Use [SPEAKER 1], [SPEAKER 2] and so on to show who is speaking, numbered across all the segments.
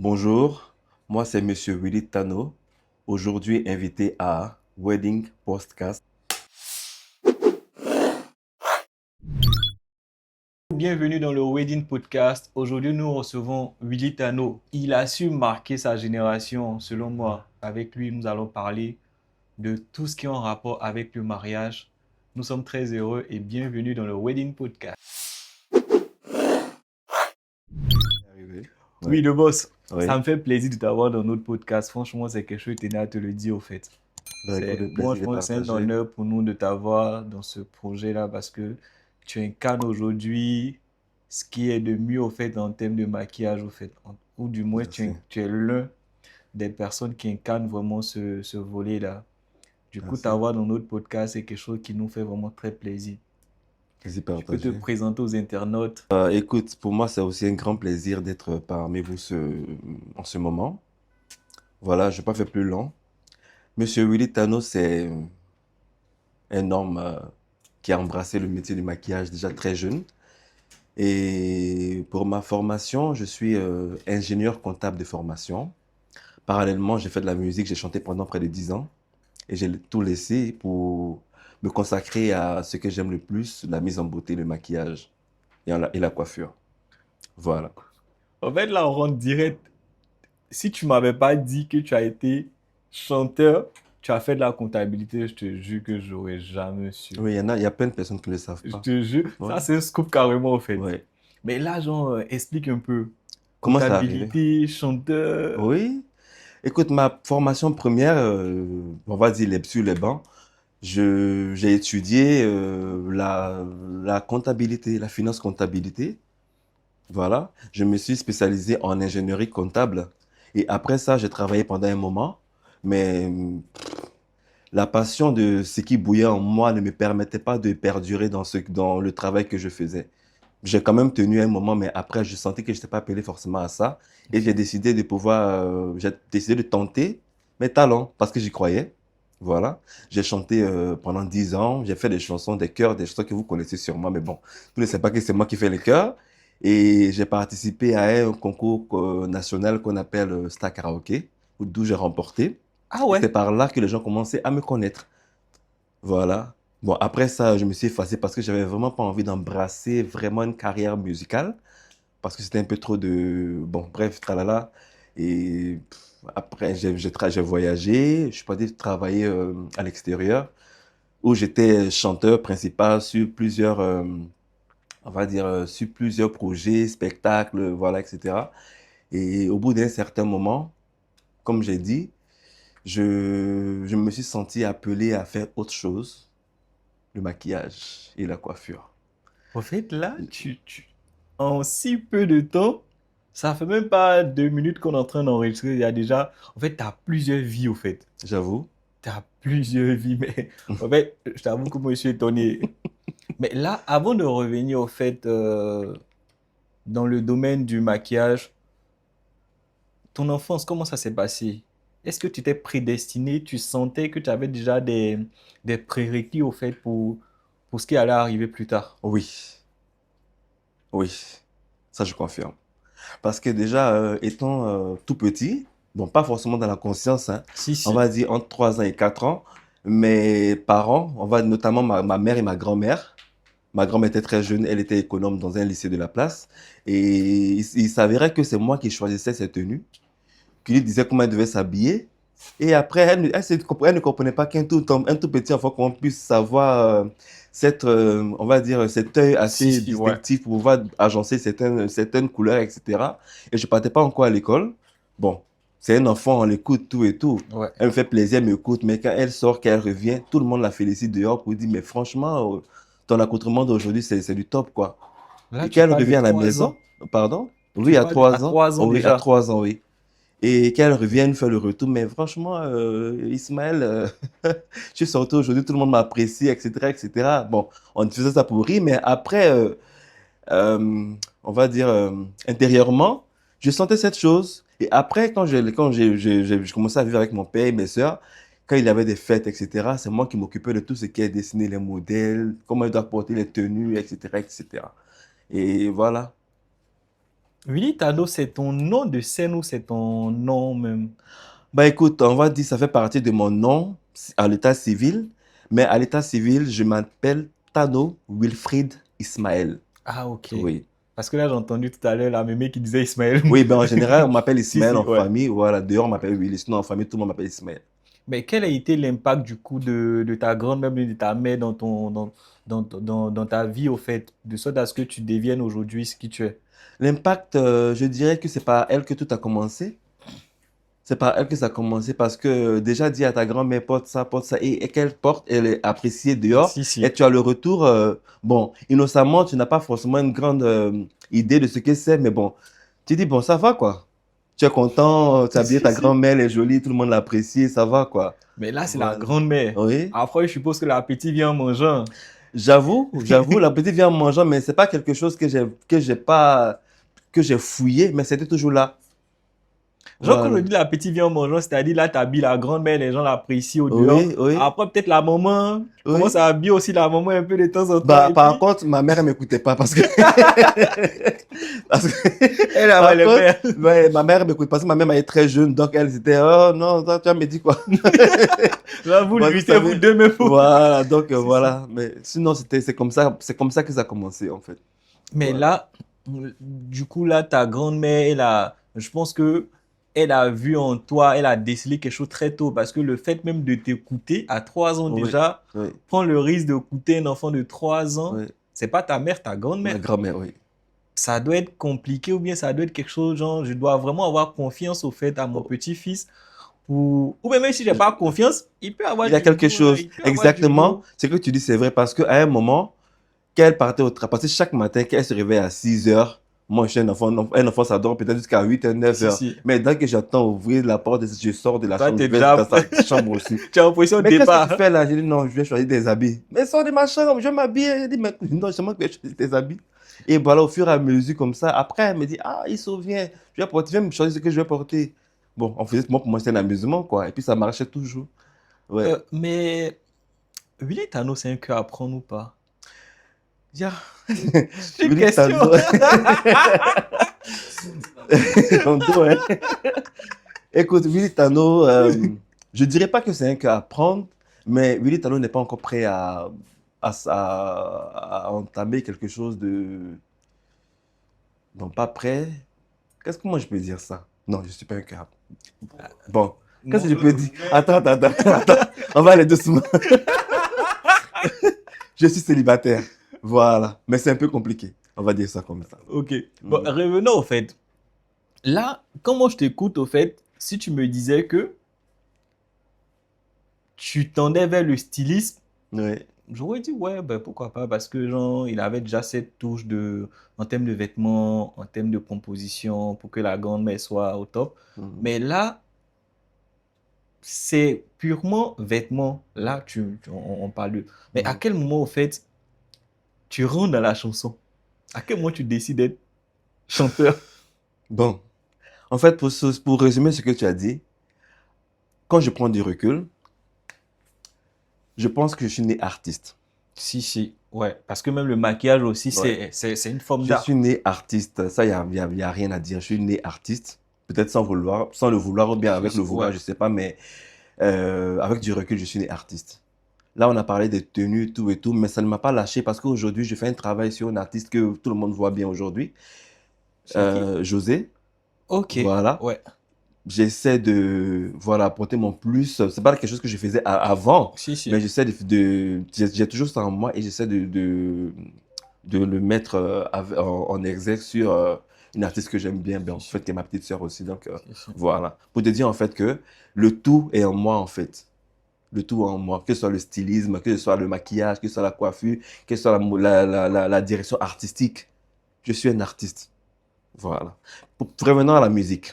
[SPEAKER 1] Bonjour, moi c'est Monsieur Willy Tano, aujourd'hui invité à Wedding Podcast.
[SPEAKER 2] Bienvenue dans le Wedding Podcast. Aujourd'hui, nous recevons Willy Tano. Il a su marquer sa génération, selon moi. Avec lui, nous allons parler de tout ce qui est en rapport avec le mariage. Nous sommes très heureux et bienvenue dans le Wedding Podcast.
[SPEAKER 1] Arrivé.
[SPEAKER 2] Oui,
[SPEAKER 1] Ouais.
[SPEAKER 2] le boss, ça
[SPEAKER 1] Oui.
[SPEAKER 2] me fait plaisir de t'avoir dans notre podcast. Franchement, c'est quelque chose que je tenais à te le dire au fait.
[SPEAKER 1] Ben écoute, le
[SPEAKER 2] Moi,
[SPEAKER 1] plaisir
[SPEAKER 2] je
[SPEAKER 1] est
[SPEAKER 2] pense que c'est un
[SPEAKER 1] partagé.
[SPEAKER 2] honneur pour nous de t'avoir dans ce projet-là parce que tu incarnes aujourd'hui ce qui est de mieux au fait en termes de maquillage au fait. Ou du moins,
[SPEAKER 1] Merci,
[SPEAKER 2] tu es l'un des personnes qui incarnent vraiment ce volet-là. Du coup,
[SPEAKER 1] merci.
[SPEAKER 2] t'avoir dans notre podcast, c'est quelque chose qui nous fait vraiment très plaisir.
[SPEAKER 1] Plaisir
[SPEAKER 2] Tu peux te
[SPEAKER 1] partagé.
[SPEAKER 2] présenter aux internautes.
[SPEAKER 1] Écoute, pour moi c'est aussi un grand plaisir d'être parmi vous en ce moment. Voilà, je ne vais pas faire plus long. Monsieur Willy Tano, c'est un homme qui a embrassé le métier du maquillage déjà très jeune. Et pour ma formation, je suis ingénieur comptable de formation. Parallèlement, j'ai fait de la musique, j'ai chanté pendant près de 10 ans et j'ai tout laissé pour me consacrer à ce que j'aime le plus, la mise en beauté, le maquillage et la coiffure. Voilà.
[SPEAKER 2] En fait, là, on rentre direct. Si tu m'avais pas dit que tu as été chanteur, tu as fait de la comptabilité, je te jure que j'aurais jamais su.
[SPEAKER 1] Oui, il y a plein de personnes qui ne le savent
[SPEAKER 2] Je
[SPEAKER 1] pas.
[SPEAKER 2] te jure,
[SPEAKER 1] Ouais,
[SPEAKER 2] ça c'est un scoop carrément au fait.
[SPEAKER 1] ouais.
[SPEAKER 2] Mais là, genre, explique un peu.
[SPEAKER 1] Comment ça arrivé?
[SPEAKER 2] Comptabilité, chanteur.
[SPEAKER 1] Oui. Écoute, ma formation première, on va dire sur les bancs, j'ai étudié la comptabilité, la finance comptabilité. Voilà. Je me suis spécialisé en ingénierie comptable. Et après ça, j'ai travaillé pendant un moment. Mais la passion de ce qui bouillait en moi ne me permettait pas de perdurer dans le travail que je faisais. J'ai quand même tenu un moment, mais après, je sentais que je n'étais pas appelé forcément à ça. Et j'ai décidé de tenter mes talents parce que j'y croyais. Voilà. J'ai chanté pendant 10 ans. J'ai fait des chansons, des chœurs, des chansons que vous connaissez sûrement, mais bon, vous ne savez pas que c'est moi qui fais les chœurs. Et j'ai participé à un concours national qu'on appelle Star Karaoke, d'où j'ai remporté.
[SPEAKER 2] Ah
[SPEAKER 1] Et c'est
[SPEAKER 2] ouais.
[SPEAKER 1] par là que les gens commençaient à me connaître. Voilà. Bon, après ça, je me suis effacé parce que j'avais vraiment pas envie d'embrasser vraiment une carrière musicale parce que c'était un peu trop de... Bon, bref, tralala. Et après, j'ai voyagé, je suis parti travailler à l'extérieur où j'étais chanteur principal sur plusieurs, on va dire, sur plusieurs projets, spectacles, voilà, etc. Et au bout d'un certain moment, comme j'ai dit, je me suis senti appelé à faire autre chose, le maquillage et la coiffure.
[SPEAKER 2] En fait, là, en si peu de temps, ça fait même pas 2 minutes qu'on est en train d'enregistrer. Il y a déjà, en fait, tu as plusieurs vies, au fait.
[SPEAKER 1] J'avoue.
[SPEAKER 2] Tu as plusieurs vies, mais en fait, je t'avoue que moi, je suis étonné. Mais là, avant de revenir, au fait, dans le domaine du maquillage, ton enfance, comment ça s'est passé? Est-ce que tu t'es prédestiné, tu sentais que tu avais déjà des prérequis au fait pour ce qui allait arriver plus tard?
[SPEAKER 1] Oui, oui, ça je confirme. Parce que déjà, étant tout petit, bon, pas forcément dans la conscience, hein,
[SPEAKER 2] Si,
[SPEAKER 1] on
[SPEAKER 2] si.
[SPEAKER 1] va dire entre 3 ans et 4 ans, mes parents, notamment ma mère et ma grand-mère, ma grand-mère était très jeune, elle était économe dans un lycée de la place, et il s'avérait que c'est moi qui choisissais ses tenues, qui lui disait comment elle devait s'habiller, et après, elle ne comprenait pas un tout petit enfant, qu'on puisse savoir on va dire, cet œil
[SPEAKER 2] Si,
[SPEAKER 1] assez
[SPEAKER 2] si, ouais.
[SPEAKER 1] distinctif pour pouvoir agencer certaines couleurs, etc. Et je partais pas encore à l'école. Bon, c'est un enfant, on l'écoute, tout et tout.
[SPEAKER 2] Ouais.
[SPEAKER 1] Elle me fait plaisir, elle m'écoute, mais quand elle sort, qu'elle revient, tout le monde la félicite dehors pour dire, mais franchement, ton accoutrement d'aujourd'hui, c'est du top, quoi.
[SPEAKER 2] Là,
[SPEAKER 1] Et
[SPEAKER 2] tu
[SPEAKER 1] quand elle
[SPEAKER 2] parles de
[SPEAKER 1] revient à la
[SPEAKER 2] 3 ans.
[SPEAKER 1] maison, pardon?
[SPEAKER 2] Tu
[SPEAKER 1] Oui, à
[SPEAKER 2] parles à
[SPEAKER 1] 3 ans.
[SPEAKER 2] 3 ans
[SPEAKER 1] Oh oui, à
[SPEAKER 2] déjà.
[SPEAKER 1] 3 ans, oui. Et qu'elle revienne faire le retour. Mais franchement, Ismaël, je suis sorti aujourd'hui, tout le monde m'apprécie, etc., etc. Bon, on faisait ça pour rire, mais après, on va dire, intérieurement, je sentais cette chose. Et après, quand j'ai commencé à vivre avec mon père et mes sœurs, quand il y avait des fêtes, etc., c'est moi qui m'occupais de tout ce qui est dessiner les modèles, comment il doit porter les tenues, etc., etc. Et cetera. Et voilà.
[SPEAKER 2] Willy Tano, c'est ton nom de scène ou c'est ton nom même?
[SPEAKER 1] Bah écoute, on va dire ça fait partie de mon nom à l'état civil, mais à l'état civil, je m'appelle Tano Wilfried Ismaël.
[SPEAKER 2] Ah, ok.
[SPEAKER 1] Oui.
[SPEAKER 2] Parce que là, j'ai entendu tout à l'heure la mémé qui disait Ismaël.
[SPEAKER 1] Oui, ben en général, on m'appelle
[SPEAKER 2] Si,
[SPEAKER 1] Ismaël
[SPEAKER 2] si,
[SPEAKER 1] en
[SPEAKER 2] ouais.
[SPEAKER 1] famille. Voilà, dehors, on m'appelle Willy. Sinon, en famille, tout le monde m'appelle Ismaël.
[SPEAKER 2] Mais quel a été l'impact du coup de ta grand-mère, et de ta mère dans ta vie, au fait, de sorte à ce que tu deviennes aujourd'hui ce qui tu es?
[SPEAKER 1] L'impact, je dirais que c'est par elle que tout a commencé. C'est par elle que ça a commencé parce que déjà dire à ta grand-mère porte ça, et qu'elle porte, elle est appréciée dehors,
[SPEAKER 2] Si,
[SPEAKER 1] et
[SPEAKER 2] si.
[SPEAKER 1] tu as le retour. Bon, innocemment, tu n'as pas forcément une grande idée de ce que c'est, mais bon, tu dis, bon, ça va quoi. Tu es content, tu as bien
[SPEAKER 2] Si,
[SPEAKER 1] ta
[SPEAKER 2] si.
[SPEAKER 1] grand-mère, elle est jolie, tout le monde l'apprécie, ça va quoi.
[SPEAKER 2] Mais là, c'est la
[SPEAKER 1] Voilà.
[SPEAKER 2] grand-mère.
[SPEAKER 1] Oui.
[SPEAKER 2] Après, je suppose que la petite vient en mangeant.
[SPEAKER 1] J'avoue, la petite vient en mangeant, mais c'est pas quelque chose que j'ai fouillé, mais c'était toujours là.
[SPEAKER 2] Genre, quand je
[SPEAKER 1] Voilà.
[SPEAKER 2] dis la petite vient en mangeant, c'est-à-dire là, tu habilles la grand-mère, les gens l'apprécient au dehors.
[SPEAKER 1] Oui, oui,
[SPEAKER 2] Après, peut-être la maman, tu commences
[SPEAKER 1] oui.
[SPEAKER 2] à habiller aussi la maman un peu de temps en temps.
[SPEAKER 1] Bah,
[SPEAKER 2] Et
[SPEAKER 1] par
[SPEAKER 2] puis,
[SPEAKER 1] contre, ma mère, elle m'écoutait pas parce que, parce que,
[SPEAKER 2] elle a
[SPEAKER 1] par
[SPEAKER 2] le
[SPEAKER 1] contre,
[SPEAKER 2] père.
[SPEAKER 1] ouais, ma mère m'écoute parce que ma mère elle est très jeune, donc elle était, oh non, toi, tu as me dit quoi?
[SPEAKER 2] Là, vous
[SPEAKER 1] Moi, vous
[SPEAKER 2] luttez, vous
[SPEAKER 1] savez,
[SPEAKER 2] deux, même vous.
[SPEAKER 1] voilà, donc
[SPEAKER 2] Si, si.
[SPEAKER 1] voilà. Mais sinon, c'est comme ça que ça a commencé en fait.
[SPEAKER 2] Mais
[SPEAKER 1] Voilà.
[SPEAKER 2] là, du coup, là, ta grand-mère, je pense que elle a vu en toi, elle a décelé quelque chose très tôt parce que le fait même de t'écouter à 3 ans
[SPEAKER 1] Oui,
[SPEAKER 2] déjà,
[SPEAKER 1] oui,
[SPEAKER 2] prendre le risque d'écouter un enfant de 3 ans,
[SPEAKER 1] oui.
[SPEAKER 2] c'est pas ta mère, ta
[SPEAKER 1] Ma
[SPEAKER 2] grand-mère.
[SPEAKER 1] grand-mère, oui.
[SPEAKER 2] Ça doit être compliqué ou bien ça doit être quelque chose genre, je dois vraiment avoir confiance au fait à mon
[SPEAKER 1] Oh.
[SPEAKER 2] petit-fils ou même si j'ai pas confiance, il peut avoir
[SPEAKER 1] Il y a
[SPEAKER 2] du
[SPEAKER 1] quelque
[SPEAKER 2] goût, hein,
[SPEAKER 1] chose,
[SPEAKER 2] il peut avoir du
[SPEAKER 1] exactement,
[SPEAKER 2] goût.
[SPEAKER 1] ce que tu dis, c'est vrai parce qu'à un moment, qu'elle partait au travail, parce que chaque matin, qu'elle se réveille à 6 heures, moi, je suis un enfant, ça dort peut-être jusqu'à 8 h, 9
[SPEAKER 2] Si,
[SPEAKER 1] heures.
[SPEAKER 2] si.
[SPEAKER 1] Mais dès que j'entends ouvrir la porte, je sors de la
[SPEAKER 2] Toi,
[SPEAKER 1] chambre,
[SPEAKER 2] t'es
[SPEAKER 1] je vais
[SPEAKER 2] déjà,
[SPEAKER 1] dans sa chambre aussi.
[SPEAKER 2] tu as l'impression de
[SPEAKER 1] Mais qu'est-ce que tu
[SPEAKER 2] départ.
[SPEAKER 1] fais là? J'ai dit non, je vais choisir des habits. Mais sors de ma chambre, je vais m'habiller. J'ai dit, mais non, justement, que je choisis des habits. Et voilà, au fur et à mesure, comme ça, après, elle me dit, ah, il vient, je vais me choisir ce que je vais porter. Bon, on faisait, moi, pour moi, c'était un amusement, quoi. Et puis, ça marchait toujours. Ouais.
[SPEAKER 2] Mais Willy Tano, c'est un cœur à prendre ou pas?
[SPEAKER 1] Yeah.
[SPEAKER 2] C'est une
[SPEAKER 1] Willy
[SPEAKER 2] question.
[SPEAKER 1] Tando. Tantôt, hein. Écoute, Willy Tano, je dirais pas que c'est un cas à prendre, mais Willy Tano n'est pas encore prêt à entamer quelque chose de... Non, pas prêt. Qu'est-ce que moi je peux dire ça? Non, je suis pas un cas. Bon, qu'est-ce
[SPEAKER 2] Non.
[SPEAKER 1] que je peux dire? Attends. On va aller doucement. Je suis célibataire. Voilà. Mais c'est un peu compliqué. On va dire ça comme ça.
[SPEAKER 2] Ok. Bon,
[SPEAKER 1] Mhm.
[SPEAKER 2] revenons au fait. Là, comment je t'écoute au fait, si tu me disais que tu tendais vers le stylisme,
[SPEAKER 1] Ouais.
[SPEAKER 2] j'aurais dit ouais, ben pourquoi pas, parce que genre, il avait déjà cette touche en termes de vêtements, en termes de composition, pour que la grand-mère soit au top.
[SPEAKER 1] Mhm.
[SPEAKER 2] Mais là, c'est purement vêtements. Là, on parle de. Mais à
[SPEAKER 1] Mhm.
[SPEAKER 2] quel moment, au fait, tu rentres dans la chanson? À quel moment tu décides d'être chanteur?
[SPEAKER 1] Bon, en fait, pour résumer ce que tu as dit, quand je prends du recul, je pense que je suis né artiste.
[SPEAKER 2] Si, si, ouais. Parce que même le maquillage aussi,
[SPEAKER 1] Ouais.
[SPEAKER 2] c'est une forme
[SPEAKER 1] Je
[SPEAKER 2] d'art.
[SPEAKER 1] suis né artiste. Ça, y a rien à dire. Je suis né artiste. Peut-être sans le vouloir ou bien avec le
[SPEAKER 2] Ouais.
[SPEAKER 1] vouloir, je sais pas, mais avec du recul, je suis né artiste. Là, on a parlé des tenues, tout et tout, mais ça ne m'a pas lâché parce qu'aujourd'hui, je fais un travail sur un artiste que tout le monde voit bien aujourd'hui,
[SPEAKER 2] C'est qui?
[SPEAKER 1] José.
[SPEAKER 2] Ok,
[SPEAKER 1] Voilà.
[SPEAKER 2] ouais.
[SPEAKER 1] J'essaie de voilà, apporter mon plus. C'est pas quelque chose que je faisais avant,
[SPEAKER 2] Si,
[SPEAKER 1] mais
[SPEAKER 2] si.
[SPEAKER 1] j'essaie j'ai toujours ça en moi et j'essaie de le mettre en exergue sur une artiste que j'aime bien, ben,
[SPEAKER 2] Si,
[SPEAKER 1] en
[SPEAKER 2] si.
[SPEAKER 1] fait, qui est ma petite sœur aussi. Donc,
[SPEAKER 2] Si, si.
[SPEAKER 1] voilà. Pour te dire, en fait, que le tout est en moi, en fait. Le tout est en moi. Que ce soit le stylisme, que ce soit le maquillage, que ce soit la coiffure, que ce soit la direction artistique. Je suis un artiste. Voilà. Revenons à la musique.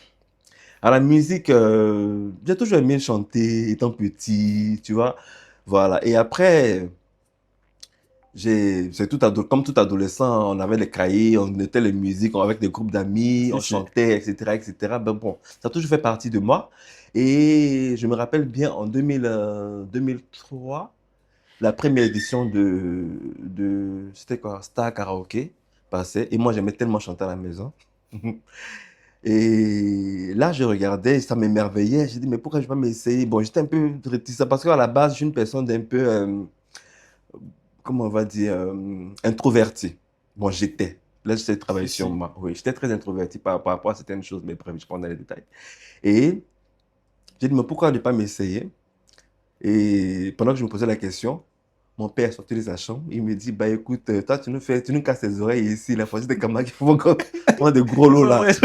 [SPEAKER 1] À la musique, j'ai toujours aimé chanter, étant petit, tu vois. Voilà. Et après, comme tout adolescent, on avait les cahiers, on notait les musiques, avec des groupes d'amis,
[SPEAKER 2] Si,
[SPEAKER 1] on
[SPEAKER 2] si.
[SPEAKER 1] chantait, etc., etc. Ben bon, ça a toujours fait partie de moi. Et je me rappelle bien en 2003, la première édition c'était quoi, Star Karaoke passait. Et moi, j'aimais tellement chanter à la maison. Et là, je regardais, ça m'émerveillait. J'ai dit, mais pourquoi je ne vais pas m'essayer? Bon, j'étais un peu réticent parce qu'à la base, je suis une personne d'un peu, comment on va dire, introvertie. Bon, j'étais. Là, j'essaie de
[SPEAKER 2] Si,
[SPEAKER 1] travailler sur
[SPEAKER 2] si.
[SPEAKER 1] moi. Oui, j'étais très introverti par rapport à certaines choses, mais bref, je prends dans les détails. Et j'ai dit, mais pourquoi ne pas m'essayer? Et pendant que je me posais la question, mon père est sorti de sa chambre. Il me dit, bah écoute, toi, tu nous casses les oreilles ici. La fois, c'est des camarades qui font encore prendre des gros
[SPEAKER 2] Il
[SPEAKER 1] lots
[SPEAKER 2] faut
[SPEAKER 1] là.
[SPEAKER 2] vraiment-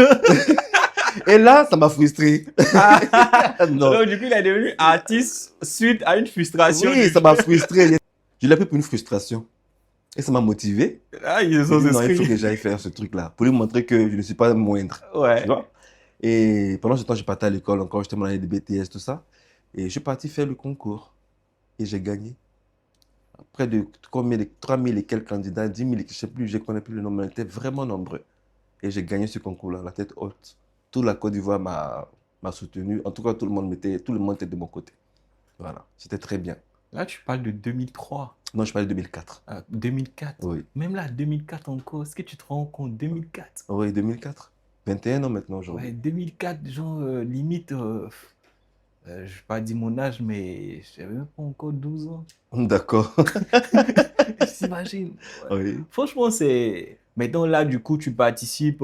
[SPEAKER 1] Et là, ça m'a frustré.
[SPEAKER 2] Ah,
[SPEAKER 1] Non.
[SPEAKER 2] donc, du coup, il est devenu artiste suite à une frustration
[SPEAKER 1] Oui,
[SPEAKER 2] du
[SPEAKER 1] ça
[SPEAKER 2] jeu.
[SPEAKER 1] m'a frustré. Je l'ai pris pour une frustration. Et ça m'a motivé.
[SPEAKER 2] Ah, ils
[SPEAKER 1] J'ai
[SPEAKER 2] sont
[SPEAKER 1] dit, non, il faut
[SPEAKER 2] inscrits.
[SPEAKER 1] que j'aille faire ce truc-là. Pour lui montrer que je ne suis pas moindre. Tu
[SPEAKER 2] Ouais.
[SPEAKER 1] vois? Et pendant ce temps, je partais à l'école encore. J'étais dans l'année de BTS, tout ça. Et je suis parti faire le concours. Et j'ai gagné. Près de combien de 3000 et quelques candidats, 10 000, je ne sais plus, je ne connais plus le nombre, mais on était vraiment nombreux. Et j'ai gagné ce concours-là, la tête haute. Toute la Côte d'Ivoire m'a soutenu. En tout cas, tout le monde était de mon côté. Voilà, c'était très bien.
[SPEAKER 2] Là, tu parles de 2003,
[SPEAKER 1] Non, je parlais de 2004.
[SPEAKER 2] 2004.
[SPEAKER 1] Oui,
[SPEAKER 2] Même là, 2004 encore. Est-ce que tu te rends compte? 2004.
[SPEAKER 1] oui, 2004. 21 ans maintenant
[SPEAKER 2] Ouais,
[SPEAKER 1] aujourd'hui.
[SPEAKER 2] 2004, genre, limite, je ne vais pas dire mon âge, mais je n'avais même pas encore 12 ans.
[SPEAKER 1] D'accord.
[SPEAKER 2] T'imagines? Ouais.
[SPEAKER 1] Oui,
[SPEAKER 2] Franchement, c'est. Maintenant, là, du coup, tu participes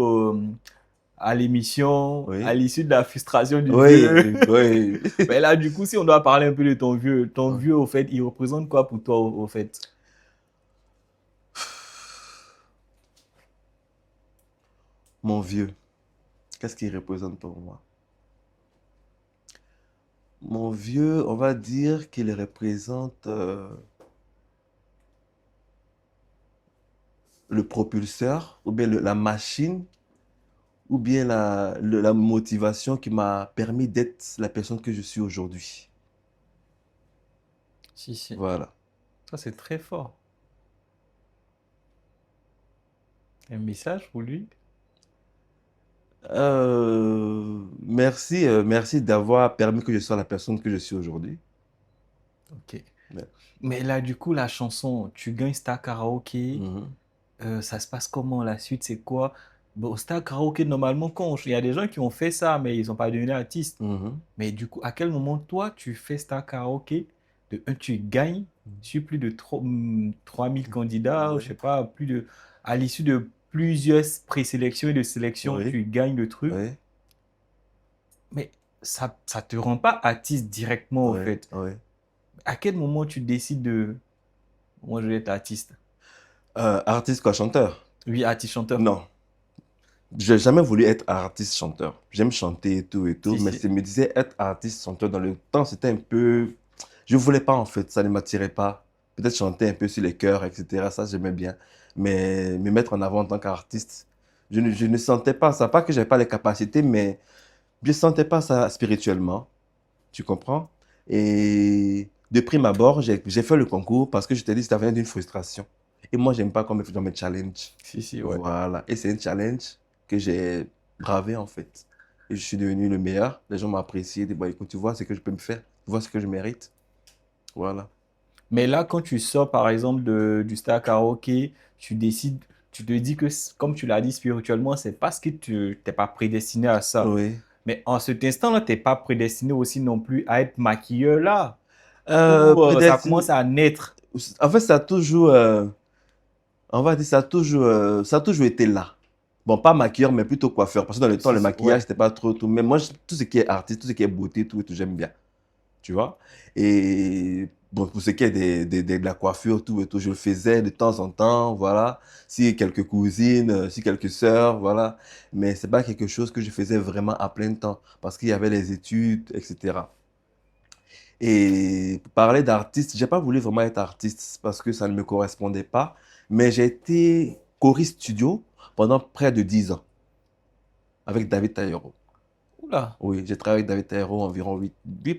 [SPEAKER 2] à l'émission, à
[SPEAKER 1] oui,
[SPEAKER 2] l'issue de la frustration du vieux.
[SPEAKER 1] oui, oui.
[SPEAKER 2] Mais là, du coup, si on doit parler un peu de ton
[SPEAKER 1] Ouais.
[SPEAKER 2] vieux, au fait, il représente quoi pour toi, au fait?
[SPEAKER 1] Mon vieux, qu'est-ce qu'il représente pour moi? Mon vieux, on va dire qu'il représente le propulseur ou bien la machine ou bien la motivation qui m'a permis d'être la personne que je suis aujourd'hui.
[SPEAKER 2] Si, si.
[SPEAKER 1] Voilà.
[SPEAKER 2] Ça, c'est très fort. Un message pour lui?
[SPEAKER 1] Merci d'avoir permis que je sois la personne que je suis aujourd'hui.
[SPEAKER 2] Ok.
[SPEAKER 1] Ouais.
[SPEAKER 2] Mais là, du coup, la chanson, tu gagnes Star Karaoke.
[SPEAKER 1] Mhm,
[SPEAKER 2] Ça se passe comment? La suite, c'est quoi? Bon, Star Karaoke, normalement, il y a des gens qui ont fait ça, mais ils sont pas devenus artistes.
[SPEAKER 1] mhm,
[SPEAKER 2] Mais du coup, à quel moment, toi, tu fais Star Karaoke? De un, tu gagnes sur plus de 3000 candidats, je
[SPEAKER 1] ouais,
[SPEAKER 2] sais pas, à l'issue de plusieurs présélections et de sélections,
[SPEAKER 1] oui,
[SPEAKER 2] tu gagnes le truc.
[SPEAKER 1] oui,
[SPEAKER 2] Mais ça te rend pas artiste directement, au
[SPEAKER 1] oui,
[SPEAKER 2] fait.
[SPEAKER 1] oui.
[SPEAKER 2] À quel moment tu décides de, moi, je vais être artiste?
[SPEAKER 1] Artiste quoi, chanteur?
[SPEAKER 2] Oui, artiste-chanteur.
[SPEAKER 1] Non. J'ai jamais voulu être artiste chanteur. J'aime chanter et tout,
[SPEAKER 2] Si,
[SPEAKER 1] mais
[SPEAKER 2] si.
[SPEAKER 1] je me disais être artiste chanteur dans le temps, c'était un peu. Je voulais pas en fait, ça ne m'attirait pas. Peut-être chanter un peu sur les chœurs, etc. Ça, j'aimais bien. Mais me mettre en avant en tant qu'artiste, je ne sentais pas ça. Pas que j'avais pas les capacités, mais je sentais pas ça spirituellement. Tu comprends? Et de prime abord, j'ai fait le concours parce que je t'ai dit que ça venait d'une frustration. Et moi, j'aime pas qu'on me fait dans mes challenges.
[SPEAKER 2] Si, si, ouais.
[SPEAKER 1] Voilà. Et c'est un challenge que j'ai bravé en fait. Et je suis devenu le meilleur. Les gens m'ont apprécié. Ils disent, bon, écoute, tu vois ce que je peux me faire. Tu vois ce que je mérite. Voilà.
[SPEAKER 2] Mais là, quand tu sors, par exemple, du Star Karaoke, tu décides, tu te dis que, comme tu l'as dit spirituellement, c'est parce que tu n'es pas prédestiné à ça.
[SPEAKER 1] Oui.
[SPEAKER 2] Mais en cet instant-là, tu n'es pas prédestiné aussi non plus à être maquilleur là, où ça
[SPEAKER 1] Prédestiné.
[SPEAKER 2] commence à naître.
[SPEAKER 1] En fait, ça a toujours, on va dire, ça a toujours été là. Bon, pas maquilleur, mais plutôt coiffeur. Parce que dans le temps,
[SPEAKER 2] Si,
[SPEAKER 1] le
[SPEAKER 2] si,
[SPEAKER 1] maquillage,
[SPEAKER 2] ouais.
[SPEAKER 1] c'était pas trop tout. Mais moi, tout ce qui est artiste, tout ce qui est beauté, tout, j'aime bien. Tu vois. Et bon, pour ce qui est de la coiffure, tout et tout, je le faisais de temps en temps, voilà. Si quelques cousines, si quelques sœurs, voilà. Mais c'est pas quelque chose que je faisais vraiment à plein temps parce qu'il y avait les études, etc. Et pour parler d'artiste, j'ai pas voulu vraiment être artiste parce que ça ne me correspondait pas, mais j'ai été choriste studio pendant près de 10 ans avec David Taïro.
[SPEAKER 2] Oula.
[SPEAKER 1] Oui, j'ai travaillé avec David Taïro environ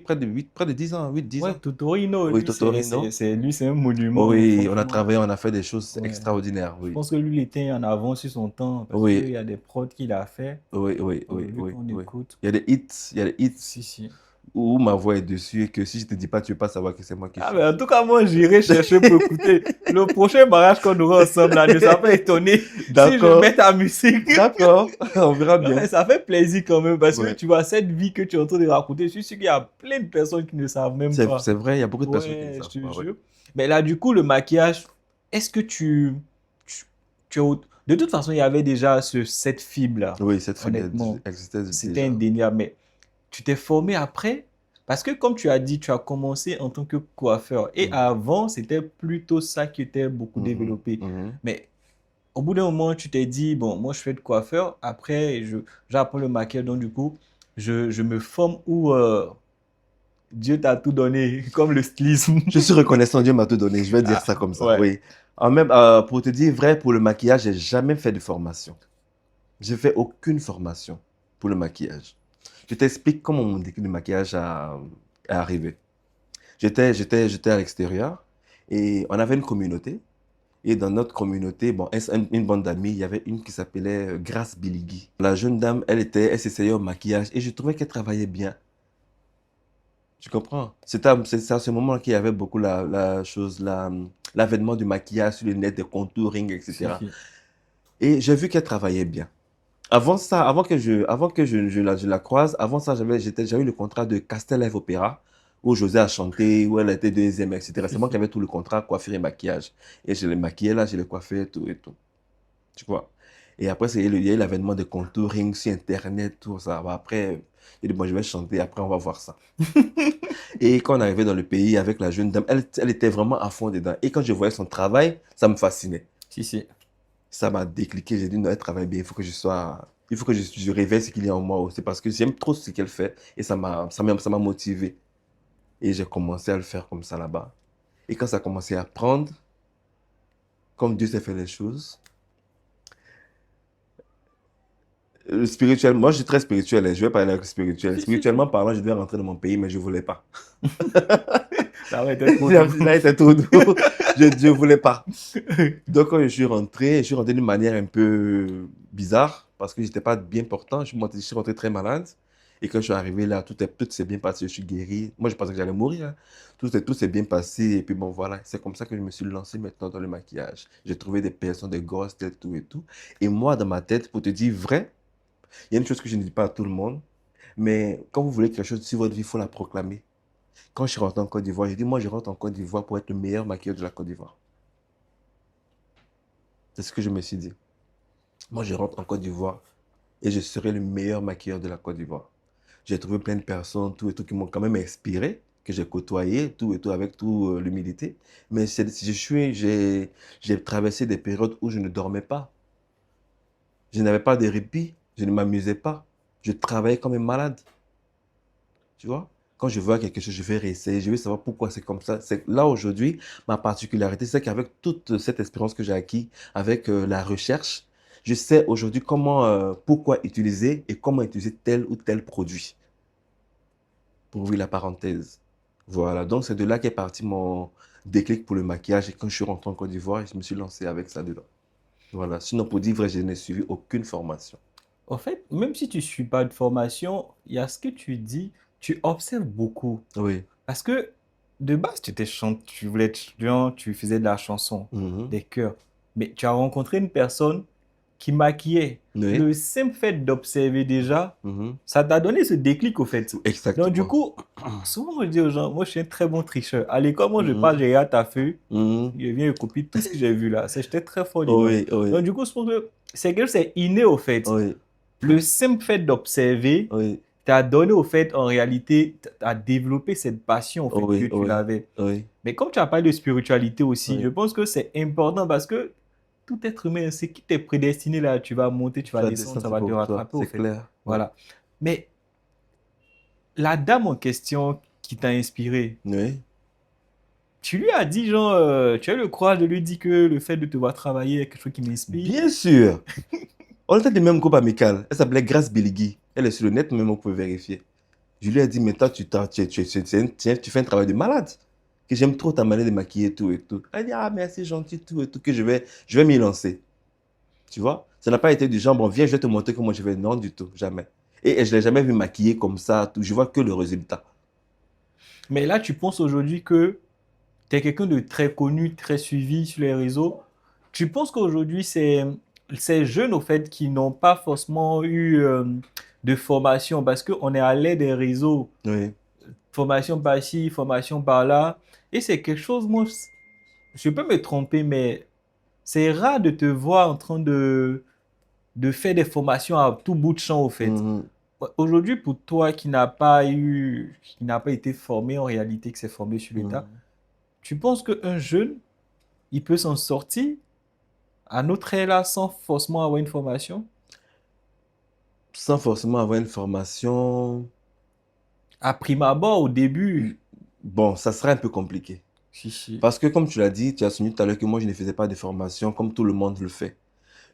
[SPEAKER 1] près de 10 ans, 10
[SPEAKER 2] Ouais,
[SPEAKER 1] ans.
[SPEAKER 2] Totorino,
[SPEAKER 1] Oui,
[SPEAKER 2] lui,
[SPEAKER 1] Totorino.
[SPEAKER 2] lui, c'est un monument,
[SPEAKER 1] Oui, on a
[SPEAKER 2] franchement.
[SPEAKER 1] travaillé, on a fait des choses
[SPEAKER 2] Ouais.
[SPEAKER 1] extraordinaires,
[SPEAKER 2] Je
[SPEAKER 1] oui.
[SPEAKER 2] pense que lui, il était en avance sur son temps parce qu'il
[SPEAKER 1] Oui,
[SPEAKER 2] y a des prods qu'il a fait.
[SPEAKER 1] oui, oui, oui,
[SPEAKER 2] Vu
[SPEAKER 1] oui,
[SPEAKER 2] qu'on
[SPEAKER 1] oui.
[SPEAKER 2] écoute.
[SPEAKER 1] Il y a des hits, il y a des hits.
[SPEAKER 2] Si, si.
[SPEAKER 1] où ma voix est dessus et que si je te dis pas, tu ne veux pas savoir que c'est moi qui
[SPEAKER 2] Ah, mais
[SPEAKER 1] chante.
[SPEAKER 2] en tout cas, moi, j'irai chercher pour écouter. Le prochain mariage qu'on aura ensemble, là, ne sois pas étonné si je mets
[SPEAKER 1] D'accord,
[SPEAKER 2] ta musique.
[SPEAKER 1] d'accord, on verra
[SPEAKER 2] Non, mais
[SPEAKER 1] bien.
[SPEAKER 2] ça fait plaisir quand même parce que
[SPEAKER 1] Ouais.
[SPEAKER 2] tu vois, cette vie que tu es en train de raconter, je suis sûr qu'il y a plein de personnes qui ne savent même pas.
[SPEAKER 1] C'est vrai, il y a beaucoup de personnes qui ne
[SPEAKER 2] Ouais, je
[SPEAKER 1] savent
[SPEAKER 2] te
[SPEAKER 1] pas. Ouais.
[SPEAKER 2] jure. Mais là, du coup, le maquillage, est-ce que tu, de toute façon, il y avait déjà cette fibre-là,
[SPEAKER 1] Oui, cette fibre
[SPEAKER 2] honnêtement.
[SPEAKER 1] existait
[SPEAKER 2] C'était
[SPEAKER 1] déjà.
[SPEAKER 2] indéniable. Mais tu t'es formé après? Parce que comme tu as dit, tu as commencé en tant que coiffeur. Et
[SPEAKER 1] Mhm,
[SPEAKER 2] avant, c'était plutôt ça qui était beaucoup
[SPEAKER 1] mhm,
[SPEAKER 2] développé.
[SPEAKER 1] mhm,
[SPEAKER 2] Mais au bout d'un moment, tu t'es dit, bon, moi, je fais de coiffeur. Après, j'apprends le maquillage. Donc, du coup, je me forme où Dieu t'a tout donné, comme le stylisme.
[SPEAKER 1] Je suis reconnaissant, Dieu m'a tout donné, je vais dire
[SPEAKER 2] Ah,
[SPEAKER 1] ça comme ça,
[SPEAKER 2] ouais.
[SPEAKER 1] oui. En même, pour te dire vrai, pour le maquillage, j'ai jamais fait de formation. J'ai fait aucune formation pour le maquillage. Je t'explique comment mon déclic du maquillage est arrivé. J'étais à l'extérieur et on avait une communauté. Et dans notre communauté, bon, une bande d'amis, il y avait une qui s'appelait Grace Biligui. La jeune dame, elle s'essayait au maquillage et je trouvais qu'elle travaillait bien. Tu comprends? C'est à ce moment qu'il y avait beaucoup l'avènement du maquillage sur les net, des contouring,
[SPEAKER 2] Si,
[SPEAKER 1] etc.
[SPEAKER 2] si.
[SPEAKER 1] Et j'ai vu qu'elle travaillait bien. Avant ça, avant que je la croise, avant ça, j'avais eu le contrat de Castel Live Opéra, où José a chanté, où elle était deuxième, etc.
[SPEAKER 2] Si,
[SPEAKER 1] C'est moi qui
[SPEAKER 2] si.
[SPEAKER 1] avais tout le contrat, coiffure et maquillage. Et je l'ai maquillée là, je l'ai coiffée, tout et tout. Tu vois? Et après, il y a eu l'avènement de contouring sur Internet, tout ça. Bah, après, j'ai dit, bon, je vais chanter, après, on va voir ça. Et quand on arrivait dans le pays avec la jeune dame, elle était vraiment à fond dedans. Et quand je voyais son travail, ça me fascinait.
[SPEAKER 2] Si, si.
[SPEAKER 1] Ça m'a décliqué. J'ai dit, non, elle travaille bien. Il faut que il faut que je réveille ce qu'il y a en moi aussi. Parce que j'aime trop ce qu'elle fait. Et ça m'a motivé. Et j'ai commencé à le faire comme ça là-bas. Et quand ça a commencé à prendre, comme Dieu sait faire les choses, spirituellement, moi je suis très spirituel. Je vais parler avec le spirituel.
[SPEAKER 2] Si, si, si.
[SPEAKER 1] Spirituellement parlant, je devais rentrer dans mon pays, mais je ne voulais pas.
[SPEAKER 2] Ça aurait été trop doux.
[SPEAKER 1] Là, c'était trop doux. Je ne voulais pas. Donc, quand je suis rentré d'une manière un peu bizarre parce que j'étais pas bien portant. Je suis rentré très malade. Et quand je suis arrivé là, tout s'est bien passé. Je suis guéri. Moi, je pensais que j'allais mourir, hein. Tout s'est bien passé. Et puis bon, voilà. C'est comme ça que je me suis lancé maintenant dans le maquillage. J'ai trouvé des personnes, des grosses têtes, tout et tout. Et moi, dans ma tête, pour te dire vrai, il y a une chose que je ne dis pas à tout le monde. Mais quand vous voulez quelque chose sur votre vie, il faut la proclamer. Quand je suis rentré en Côte d'Ivoire, j'ai dit, moi, je rentre en Côte d'Ivoire pour être le meilleur maquilleur de la Côte d'Ivoire. C'est ce que je me suis dit. Moi, je rentre en Côte d'Ivoire et je serai le meilleur maquilleur de la Côte d'Ivoire. J'ai trouvé plein de personnes, tout et tout, qui m'ont quand même inspiré, que j'ai côtoyé, tout et tout, avec toute l'humilité. Mais j'ai traversé des périodes où je ne dormais pas. Je n'avais pas de répit, je ne m'amusais pas. Je travaillais comme un malade, tu vois. Quand je vois quelque chose, je vais réessayer, je vais savoir pourquoi c'est comme ça. Là, aujourd'hui, ma particularité, c'est qu'avec toute cette expérience que j'ai acquise, avec la recherche, je sais aujourd'hui pourquoi utiliser et comment utiliser tel ou tel produit. Pour ouvrir la parenthèse. Voilà, donc c'est de là qu'est parti mon déclic pour le maquillage. Et quand je suis rentré en Côte d'Ivoire, je me suis lancé avec ça dedans. Voilà, sinon pour dire vrai, je n'ai suivi aucune formation.
[SPEAKER 2] En fait, même si tu ne suis pas de formation, il y a ce que tu dis, tu observes beaucoup.
[SPEAKER 1] Oui.
[SPEAKER 2] Parce que de base, tu voulais être chanteur, tu faisais de la chanson,
[SPEAKER 1] Mhm.
[SPEAKER 2] des chœurs. Mais tu as rencontré une personne qui maquillait.
[SPEAKER 1] Oui.
[SPEAKER 2] Le simple fait d'observer déjà,
[SPEAKER 1] Mhm.
[SPEAKER 2] ça t'a donné ce déclic au fait. Donc du
[SPEAKER 1] Exactement.
[SPEAKER 2] coup, souvent je dis aux gens, moi je suis un très bon tricheur. À l'école, moi je
[SPEAKER 1] Mhm.
[SPEAKER 2] passe, je regarde ta feuille,
[SPEAKER 1] Mhm.
[SPEAKER 2] je viens et copie tout ce que j'ai vu là. J'étais très fort dedans.
[SPEAKER 1] Oui, oui,
[SPEAKER 2] Donc du coup, je pense que c'est quelque chose, c'est inné au fait.
[SPEAKER 1] oui,
[SPEAKER 2] Le simple fait d'observer
[SPEAKER 1] oui,
[SPEAKER 2] t'a donné au fait, en réalité, t'as développé cette passion au fait que
[SPEAKER 1] oui,
[SPEAKER 2] tu
[SPEAKER 1] oui,
[SPEAKER 2] l'avais.
[SPEAKER 1] oui,
[SPEAKER 2] Mais comme tu as parlé de spiritualité aussi, je
[SPEAKER 1] oui.
[SPEAKER 2] pense que c'est important parce que tout être humain, c'est qui t'est prédestiné là, tu vas monter, tu
[SPEAKER 1] Tu
[SPEAKER 2] vas
[SPEAKER 1] vas
[SPEAKER 2] descendre,
[SPEAKER 1] descendre,
[SPEAKER 2] ça
[SPEAKER 1] c'est
[SPEAKER 2] va te
[SPEAKER 1] pour toi,
[SPEAKER 2] rattraper au
[SPEAKER 1] c'est
[SPEAKER 2] fait.
[SPEAKER 1] clair. Oui,
[SPEAKER 2] Voilà. Mais la dame en question qui t'a inspiré,
[SPEAKER 1] oui.
[SPEAKER 2] tu lui as dit, genre, tu as eu le courage de lui dire que le fait de te voir travailler est quelque chose qui m'inspire.
[SPEAKER 1] Bien sûr. On était du même groupe amical. Elle s'appelait Grace Biligui. Elle est sur le net, même on peut vérifier. Je lui ai dit, mais toi, tu fais un travail de malade. Que j'aime trop ta manière de maquiller tout et tout. Elle dit, ah, merci, gentil, tout et tout, que je vais m'y lancer. Tu vois? Ça n'a pas été du genre, bon, viens, je vais te montrer comment je vais. Non, du tout, jamais. Et je ne l'ai jamais vu maquiller comme ça, tout. Je vois que le résultat.
[SPEAKER 2] Mais là, tu penses aujourd'hui que tu es quelqu'un de très connu, très suivi sur les réseaux. Tu penses qu'aujourd'hui, c'est ces jeunes, au fait, qui n'ont pas forcément eu de formation, parce qu'on est à l'aide des réseaux,
[SPEAKER 1] Oui.
[SPEAKER 2] formation par-ci, formation par-là, et c'est quelque chose, moi, je peux me tromper, mais c'est rare de te voir en train de faire des formations à tout bout de champ, au fait.
[SPEAKER 1] Mhm.
[SPEAKER 2] Aujourd'hui, pour toi qui n'a pas été formé en réalité, qui s'est formé sur le tas,
[SPEAKER 1] Mhm.
[SPEAKER 2] tu penses qu'un jeune, il peut s'en sortir à notre ère là sans forcément avoir une formation?
[SPEAKER 1] Sans forcément avoir une formation,
[SPEAKER 2] À prime abord, au début,
[SPEAKER 1] bon, ça serait un peu compliqué.
[SPEAKER 2] si, si.
[SPEAKER 1] Parce que comme tu l'as dit, tu as souligné tout à l'heure que moi, je ne faisais pas de formation comme tout le monde le fait.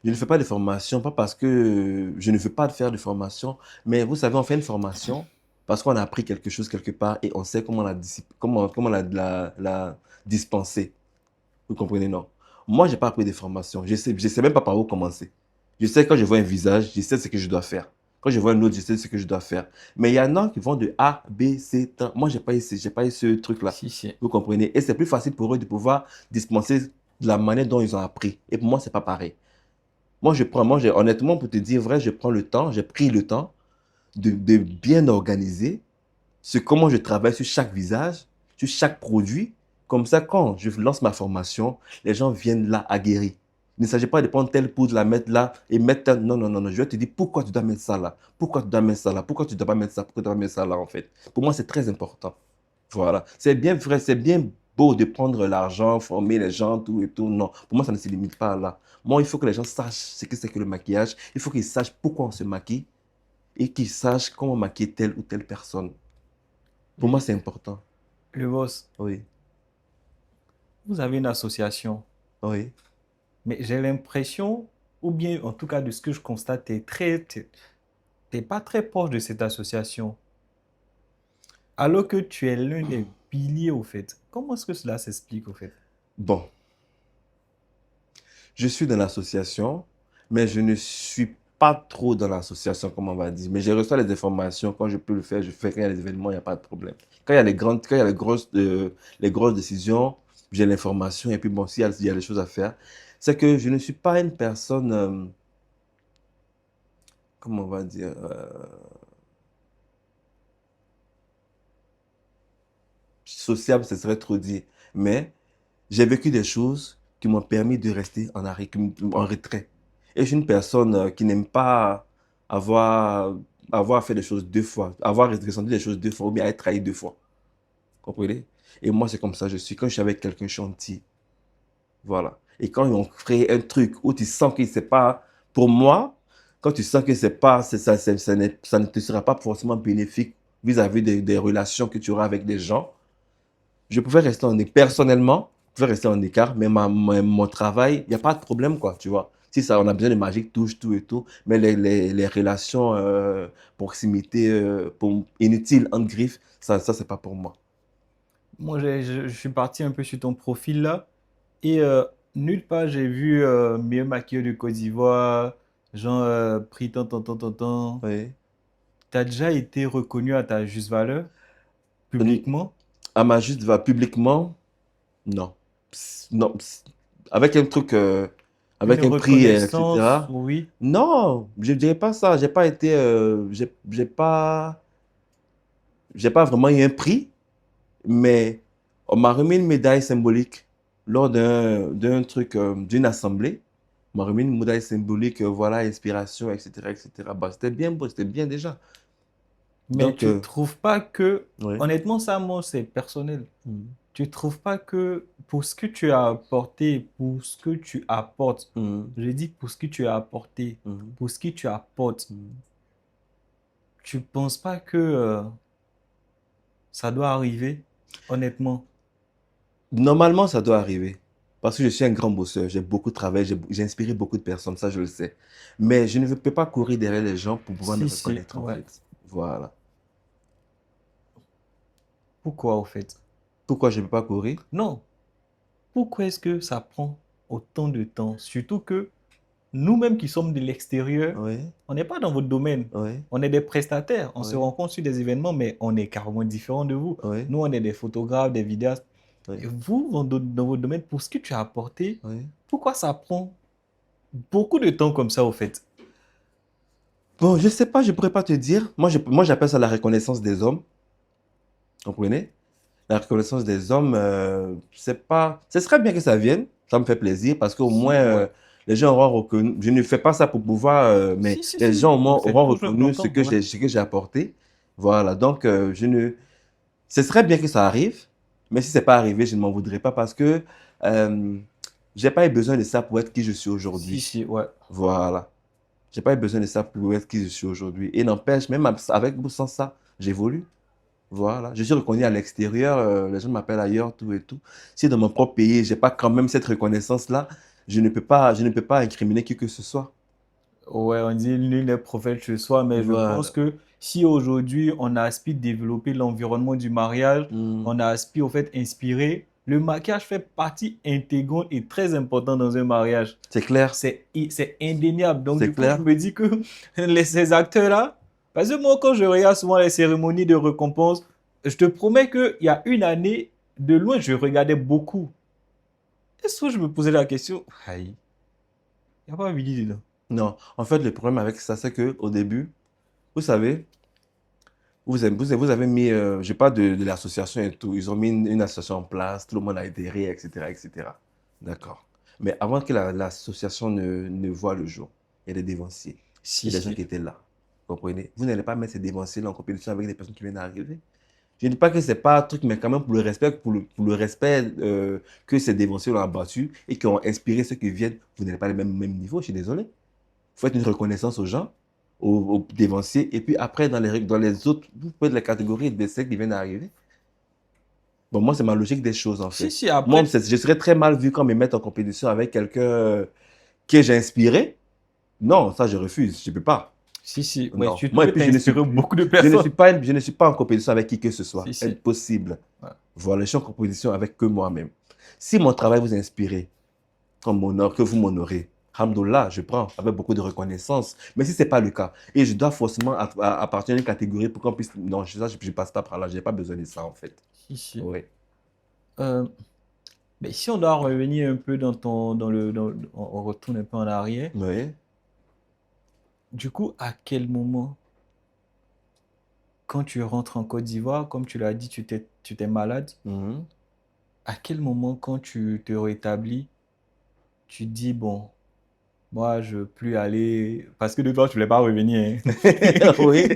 [SPEAKER 1] Je ne fais pas de formation, pas parce que je ne veux pas faire de formation, mais vous savez, on fait une formation parce qu'on a appris quelque chose quelque part et on sait comment comment la dispenser. Vous comprenez, non? Moi, j'ai pas appris de formation. Je sais même pas par où commencer. Je sais quand je vois un visage, je sais ce que je dois faire. Quand je vois un autre, je sais ce que je dois faire. Mais il y en a qui vont de A, B, C, T. Moi, j'ai pas eu ce truc-là.
[SPEAKER 2] Si, si.
[SPEAKER 1] Vous comprenez? Et c'est plus facile pour eux de pouvoir dispenser de la manière dont ils ont appris. Et pour moi, c'est pas pareil. Honnêtement, pour te dire vrai, je prends le temps, j'ai pris le temps de bien organiser comment je travaille sur chaque visage, sur chaque produit. Comme ça, quand je lance ma formation, les gens viennent là aguerris. Il ne s'agit pas de prendre telle poudre, la mettre là et mettre telle... Non, non, non, non. Je vais te dire pourquoi tu dois mettre ça là. Pourquoi tu dois mettre ça là. Pourquoi tu ne dois pas mettre ça. Pourquoi tu dois mettre ça là, en fait. Pour moi, c'est très important. Voilà. C'est bien vrai, c'est bien beau de prendre l'argent, former les gens, tout et tout. Non, pour moi, ça ne se limite pas là. Moi, il faut que les gens sachent ce que c'est que le maquillage. Il faut qu'ils sachent pourquoi on se maquille et qu'ils sachent comment maquiller telle ou telle personne. Pour moi,
[SPEAKER 2] Le,
[SPEAKER 1] c'est important.
[SPEAKER 2] le boss,
[SPEAKER 1] Oui,
[SPEAKER 2] vous avez une association,
[SPEAKER 1] oui.
[SPEAKER 2] mais j'ai l'impression, ou bien en tout cas de ce que je constate, t'es pas très proche de cette association, alors que tu es l'un des piliers, au fait. Comment est-ce que cela s'explique, au fait?
[SPEAKER 1] Bon, je suis dans l'association, mais je ne suis pas trop dans l'association, comme on va dire. Mais je reçois les informations quand je peux le faire. Je fais quand il y a des événements, il n'y a pas de problème. Quand il y a les grosses décisions, j'ai l'information. Et puis bon, s'il y a des choses à faire, c'est que je ne suis pas une personne, comment on va dire, sociable, ce serait trop dit. Mais j'ai vécu des choses qui m'ont permis de rester en retrait. Et je suis une personne qui n'aime pas avoir, avoir fait des choses deux fois, avoir ressenti des choses deux fois ou bien être trahi deux fois. Comprenez? Et moi, c'est comme ça, je suis. Quand je suis avec quelqu'un, je suis entier. Voilà. Et quand on crée un truc où tu sens que c'est pas, pour moi, quand tu sens que c'est pas, ça ne te sera pas forcément bénéfique vis-à-vis des relations que tu auras avec des gens, je pouvais rester en écart. Personnellement, je pouvais rester en écart, mais mon travail, il n'y a pas de problème, quoi, tu vois. Si ça, on a besoin de magique, touche, tout et tout, mais les relations, proximité, inutiles, en griffe, ça c'est pas pour moi.
[SPEAKER 2] Moi, je suis parti un peu sur ton profil là, et nulle part j'ai vu meilleur maquilleur de Côte d'Ivoire, genre prix tant, tant, tant, tant, tant.
[SPEAKER 1] Oui.
[SPEAKER 2] T'as déjà été reconnu à ta juste valeur,
[SPEAKER 1] Hum,
[SPEAKER 2] publiquement?
[SPEAKER 1] À ma juste va publiquement, non. Non. Avec un truc,
[SPEAKER 2] Une
[SPEAKER 1] avec un prix,
[SPEAKER 2] reconnaissance,
[SPEAKER 1] etc.
[SPEAKER 2] oui.
[SPEAKER 1] Non, je dirais pas ça. J'ai pas été, j'ai pas vraiment eu un prix. Mais on m'a remis une médaille symbolique lors d'un truc, d'une assemblée. On m'a remis une médaille symbolique, voilà, inspiration, etc., etc. Bah, c'était bien beau, c'était bien déjà.
[SPEAKER 2] Mais
[SPEAKER 1] Donc,
[SPEAKER 2] tu trouves pas que,
[SPEAKER 1] ouais.
[SPEAKER 2] honnêtement, ça, moi, c'est personnel.
[SPEAKER 1] Mhm.
[SPEAKER 2] Tu trouves pas que pour ce que tu as apporté, pour ce que tu apportes,
[SPEAKER 1] Mhm.
[SPEAKER 2] je dis pour ce que tu as apporté,
[SPEAKER 1] Mhm.
[SPEAKER 2] pour ce que tu apportes,
[SPEAKER 1] Mhm.
[SPEAKER 2] tu penses pas que ça doit arriver, honnêtement?
[SPEAKER 1] Normalement, ça doit arriver. Parce que je suis un grand bosseur, j'ai beaucoup travaillé, j'ai inspiré beaucoup de personnes, ça je le sais. Mais je ne peux pas courir derrière les gens pour pouvoir me
[SPEAKER 2] Si, si,
[SPEAKER 1] reconnaître, en
[SPEAKER 2] ouais.
[SPEAKER 1] fait. Voilà.
[SPEAKER 2] Pourquoi, au fait?
[SPEAKER 1] Pourquoi je ne peux pas courir?
[SPEAKER 2] Non. Pourquoi est-ce que ça prend autant de temps? Surtout que nous-mêmes qui sommes de l'extérieur,
[SPEAKER 1] Oui,
[SPEAKER 2] on n'est pas dans votre domaine.
[SPEAKER 1] oui,
[SPEAKER 2] On est des prestataires. On se
[SPEAKER 1] oui,
[SPEAKER 2] rencontre sur des événements, mais on est carrément différents de vous.
[SPEAKER 1] oui,
[SPEAKER 2] Nous, on est des photographes, des vidéastes.
[SPEAKER 1] oui,
[SPEAKER 2] Et vous, dans votre domaine, pour ce que tu as apporté,
[SPEAKER 1] oui.
[SPEAKER 2] pourquoi ça prend beaucoup de temps comme ça, au fait?
[SPEAKER 1] Bon, je sais pas, je pourrais pas te dire. Moi, j'appelle ça la reconnaissance des hommes. Vous comprenez? La reconnaissance des hommes, c'est pas. Ce serait bien que ça vienne. Ça me fait plaisir parce qu'au moins,
[SPEAKER 2] Ouais.
[SPEAKER 1] les gens auront reconnu. Je ne fais pas ça pour pouvoir, mais
[SPEAKER 2] Si, si,
[SPEAKER 1] les
[SPEAKER 2] si.
[SPEAKER 1] gens au moins
[SPEAKER 2] C'est
[SPEAKER 1] auront
[SPEAKER 2] toujours
[SPEAKER 1] reconnu ce
[SPEAKER 2] important.
[SPEAKER 1] que
[SPEAKER 2] Ouais.
[SPEAKER 1] j'ai apporté. Voilà. Donc, je ne. Ce serait bien que ça arrive. Mais si c'est pas arrivé, je ne m'en voudrais pas parce que euh, j'ai pas eu besoin de ça pour être qui je suis
[SPEAKER 2] Si,
[SPEAKER 1] aujourd'hui.
[SPEAKER 2] si, ouais.
[SPEAKER 1] Voilà. J'ai pas eu besoin de ça pour être qui je suis aujourd'hui. Et n'empêche, même avec ou sans ça, j'évolue. Voilà. Je suis reconnu à l'extérieur, les gens m'appellent ailleurs, tout et tout. Si dans mon propre pays, j'ai pas quand même cette reconnaissance-là, je ne peux pas incriminer qui que ce soit.
[SPEAKER 2] Ouais, on dit nul n'est prophète chez soi, mais je pense
[SPEAKER 1] Voilà.
[SPEAKER 2] que si aujourd'hui on aspire développer l'environnement du mariage,
[SPEAKER 1] Hmm.
[SPEAKER 2] on aspire au fait inspirer, le maquillage fait partie intégrante et très importante dans un mariage.
[SPEAKER 1] C'est clair,
[SPEAKER 2] C'est indéniable. Donc,
[SPEAKER 1] c'est
[SPEAKER 2] du coup, je
[SPEAKER 1] clair.
[SPEAKER 2] me dis que ces acteurs-là, parce que moi, quand je regarde souvent les cérémonies de récompense, je te promets qu'il y a une année, de loin, je regardais beaucoup. Et soit je me posais la question, aïe, il n'y a pas Willy dedans.
[SPEAKER 1] Non, en fait, le problème avec ça, c'est que au début, vous savez, vous avez mis, je parle de l'association et tout, ils ont mis une association en place, tout le monde a adhéré, etc., etc. D'accord. Mais avant que l'association ne voit le jour, il y a des dévanciers,
[SPEAKER 2] Si,
[SPEAKER 1] il y a des gens
[SPEAKER 2] si.
[SPEAKER 1] qui étaient là. Vous comprenez? Vous n'allez pas mettre ces dévanciers-là en compétition avec des personnes qui viennent d'arriver. Je ne dis pas que c'est pas un truc, mais quand même pour le respect, pour le respect que ces dévanciers ont abattu et qui ont inspiré ceux qui viennent, vous n'avez pas le même niveau, je suis désolé. Vous faites une reconnaissance aux gens, aux dévanciers, et puis après, dans les autres, vous faites les catégories des sectes qui viennent d'arriver. Bon, moi, c'est ma logique des choses, en
[SPEAKER 2] Si,
[SPEAKER 1] fait.
[SPEAKER 2] si,
[SPEAKER 1] Moi,
[SPEAKER 2] après,
[SPEAKER 1] je serais très mal vu quand me mettre en compétition avec quelqu'un que j'ai inspiré. Non, ça, je refuse. Je ne peux pas.
[SPEAKER 2] si, si. Ouais,
[SPEAKER 1] Non.
[SPEAKER 2] tu
[SPEAKER 1] Moi, et
[SPEAKER 2] peux
[SPEAKER 1] puis,
[SPEAKER 2] t'inspirer beaucoup de personnes.
[SPEAKER 1] je ne suis pas en compétition avec qui que ce soit.
[SPEAKER 2] Si, si.
[SPEAKER 1] Impossible.
[SPEAKER 2] Ouais.
[SPEAKER 1] Voilà, je suis en compétition avec que moi-même. Si mon travail vous inspire, comme honor, que vous m'honorez, alhamdoulilah, je prends avec beaucoup de reconnaissance. Mais si ce n'est pas le cas, et je dois forcément appartenir à une catégorie pour qu'on puisse. Non, ça, je ne passe pas par là. Je n'ai pas besoin de ça, en fait.
[SPEAKER 2] Si, si.
[SPEAKER 1] Oui.
[SPEAKER 2] Euh, mais si on doit revenir un peu on retourne un peu en arrière.
[SPEAKER 1] Oui.
[SPEAKER 2] Du coup, à quel moment, quand tu rentres en Côte d'Ivoire, comme tu l'as dit, tu t'es malade,
[SPEAKER 1] Mhm.
[SPEAKER 2] à quel moment, quand tu te rétablis, tu dis, bon, moi, je veux plus aller, parce que de toi, tu voulais pas revenir, hein.
[SPEAKER 1] Oui.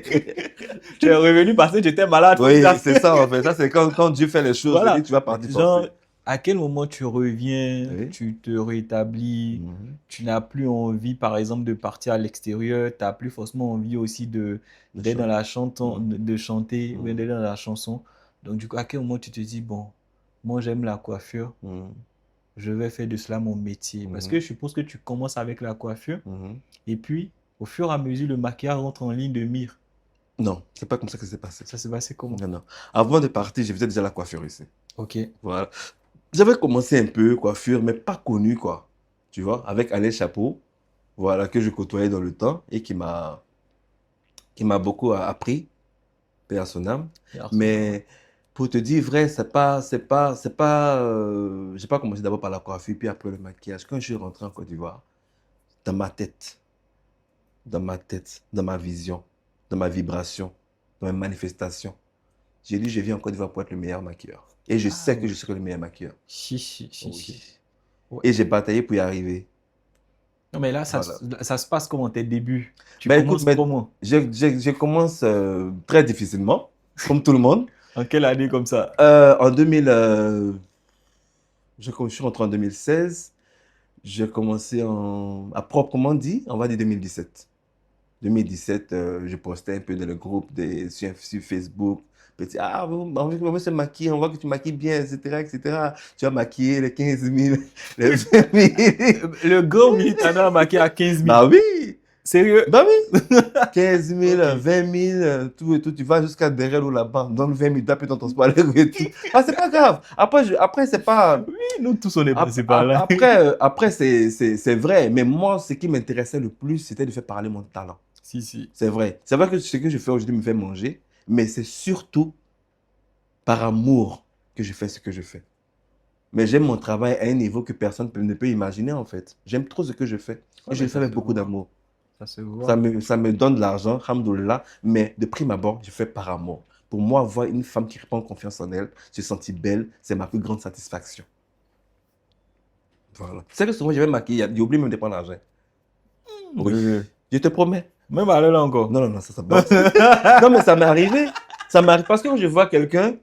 [SPEAKER 2] Tu es revenu parce que tu étais malade, faut
[SPEAKER 1] Oui,
[SPEAKER 2] dire.
[SPEAKER 1] c'est ça, en fait. Ça, c'est quand Dieu fait les choses, il dit,
[SPEAKER 2] Voilà.
[SPEAKER 1] tu vas partir
[SPEAKER 2] Genre,
[SPEAKER 1] forcer.
[SPEAKER 2] à quel moment tu reviens,
[SPEAKER 1] Oui.
[SPEAKER 2] tu te rétablis,
[SPEAKER 1] Mhm.
[SPEAKER 2] tu n'as plus envie, par exemple, de partir à l'extérieur, tu n'as plus forcément envie aussi
[SPEAKER 1] De
[SPEAKER 2] d'être dans
[SPEAKER 1] chanter.
[SPEAKER 2] la chanson,
[SPEAKER 1] Mhm.
[SPEAKER 2] de chanter, ou bien
[SPEAKER 1] Mhm.
[SPEAKER 2] d'être dans la chanson. Donc, du coup, à quel moment tu te dis, bon, moi j'aime la coiffure,
[SPEAKER 1] Mhm.
[SPEAKER 2] je vais faire de cela mon métier. Parce que
[SPEAKER 1] Mhm.
[SPEAKER 2] je suppose que tu commences avec la coiffure,
[SPEAKER 1] Mhm.
[SPEAKER 2] et puis, au fur et à mesure, le maquillage rentre en ligne de mire.
[SPEAKER 1] Non, c'est pas comme ça que c'est passé.
[SPEAKER 2] Ça s'est passé comment?
[SPEAKER 1] Non, non. Avant de partir, je faisais déjà la coiffure ici.
[SPEAKER 2] Ok.
[SPEAKER 1] Voilà. J'avais commencé un peu coiffure, mais pas connu, quoi. Tu vois, avec Alain Chapeau, voilà, que je côtoyais dans le temps et qui m'a beaucoup appris, paix à son âme.
[SPEAKER 2] Personne, ouais.
[SPEAKER 1] Mais pour te dire vrai, j'ai pas commencé d'abord par la coiffure, puis après le maquillage. Quand je suis rentré en Côte d'Ivoire, dans ma tête, dans ma vision, dans ma vibration, dans mes manifestations, j'ai dit, je viens en Côte d'Ivoire pour être le meilleur maquilleur. Et je
[SPEAKER 2] Ah
[SPEAKER 1] sais que
[SPEAKER 2] ouais.
[SPEAKER 1] je serai le meilleur maquilleur.
[SPEAKER 2] Si, si, si, si.
[SPEAKER 1] Oui.
[SPEAKER 2] Ouais.
[SPEAKER 1] Et j'ai bataillé pour y arriver.
[SPEAKER 2] Non, mais là,
[SPEAKER 1] Voilà.
[SPEAKER 2] ça se passe comment tes débuts? Tu
[SPEAKER 1] Ben écoute,
[SPEAKER 2] commences
[SPEAKER 1] mais
[SPEAKER 2] comment?
[SPEAKER 1] je commence très difficilement, comme tout le monde.
[SPEAKER 2] En quelle année comme ça?
[SPEAKER 1] En 2000, je suis rentré en 2016. J'ai commencé à proprement dit, on va dire 2017. 2017, je postais un peu dans le groupe sur Facebook. Petit, ah, on veut se maquiller, on voit que tu maquilles bien, etc., etc. Tu as maquillé les 15 000, les 20 000.
[SPEAKER 2] Le grand Militana a marqué à 15 000.
[SPEAKER 1] Bah oui!
[SPEAKER 2] Sérieux?
[SPEAKER 1] Bah oui, 15 000,
[SPEAKER 2] Ok.
[SPEAKER 1] 20 000, tout et tout. Tu vas jusqu'à derrière ou là-bas, donne 20 000, tu as pris ton transport aller-retour. Ah, c'est pas grave. Après, après c'est pas.
[SPEAKER 2] Oui, nous tous on est passés par là.
[SPEAKER 1] Après c'est vrai. Mais moi, ce qui m'intéressait le plus, c'était de faire parler mon talent.
[SPEAKER 2] Si, si.
[SPEAKER 1] C'est vrai. C'est vrai que ce que je fais aujourd'hui me fait manger, mais c'est surtout par amour que je fais ce que je fais. Mais j'aime mon travail à un niveau que personne ne peut imaginer, en fait. J'aime trop ce que je fais.
[SPEAKER 2] Ouais,
[SPEAKER 1] Et je
[SPEAKER 2] mais
[SPEAKER 1] le fais
[SPEAKER 2] ça
[SPEAKER 1] avec
[SPEAKER 2] se
[SPEAKER 1] beaucoup
[SPEAKER 2] voit.
[SPEAKER 1] d'amour.
[SPEAKER 2] Ça se voit.
[SPEAKER 1] Ça me donne de l'argent, alhamdoulilah, mais de prime abord, je fais par amour. Pour moi, voir une femme qui prend confiance en elle, se sentir belle, c'est ma plus grande satisfaction. Voilà. C'est que souvent, je vais me maquiller, j'ai oublié même de prendre l'argent. Oui,
[SPEAKER 2] Euh,
[SPEAKER 1] je te promets.
[SPEAKER 2] Même à l'heure là encore.
[SPEAKER 1] Non, non, non, ça bon. Non, mais ça m'est arrivé. Ça m'arrive parce que quand je vois quelqu'un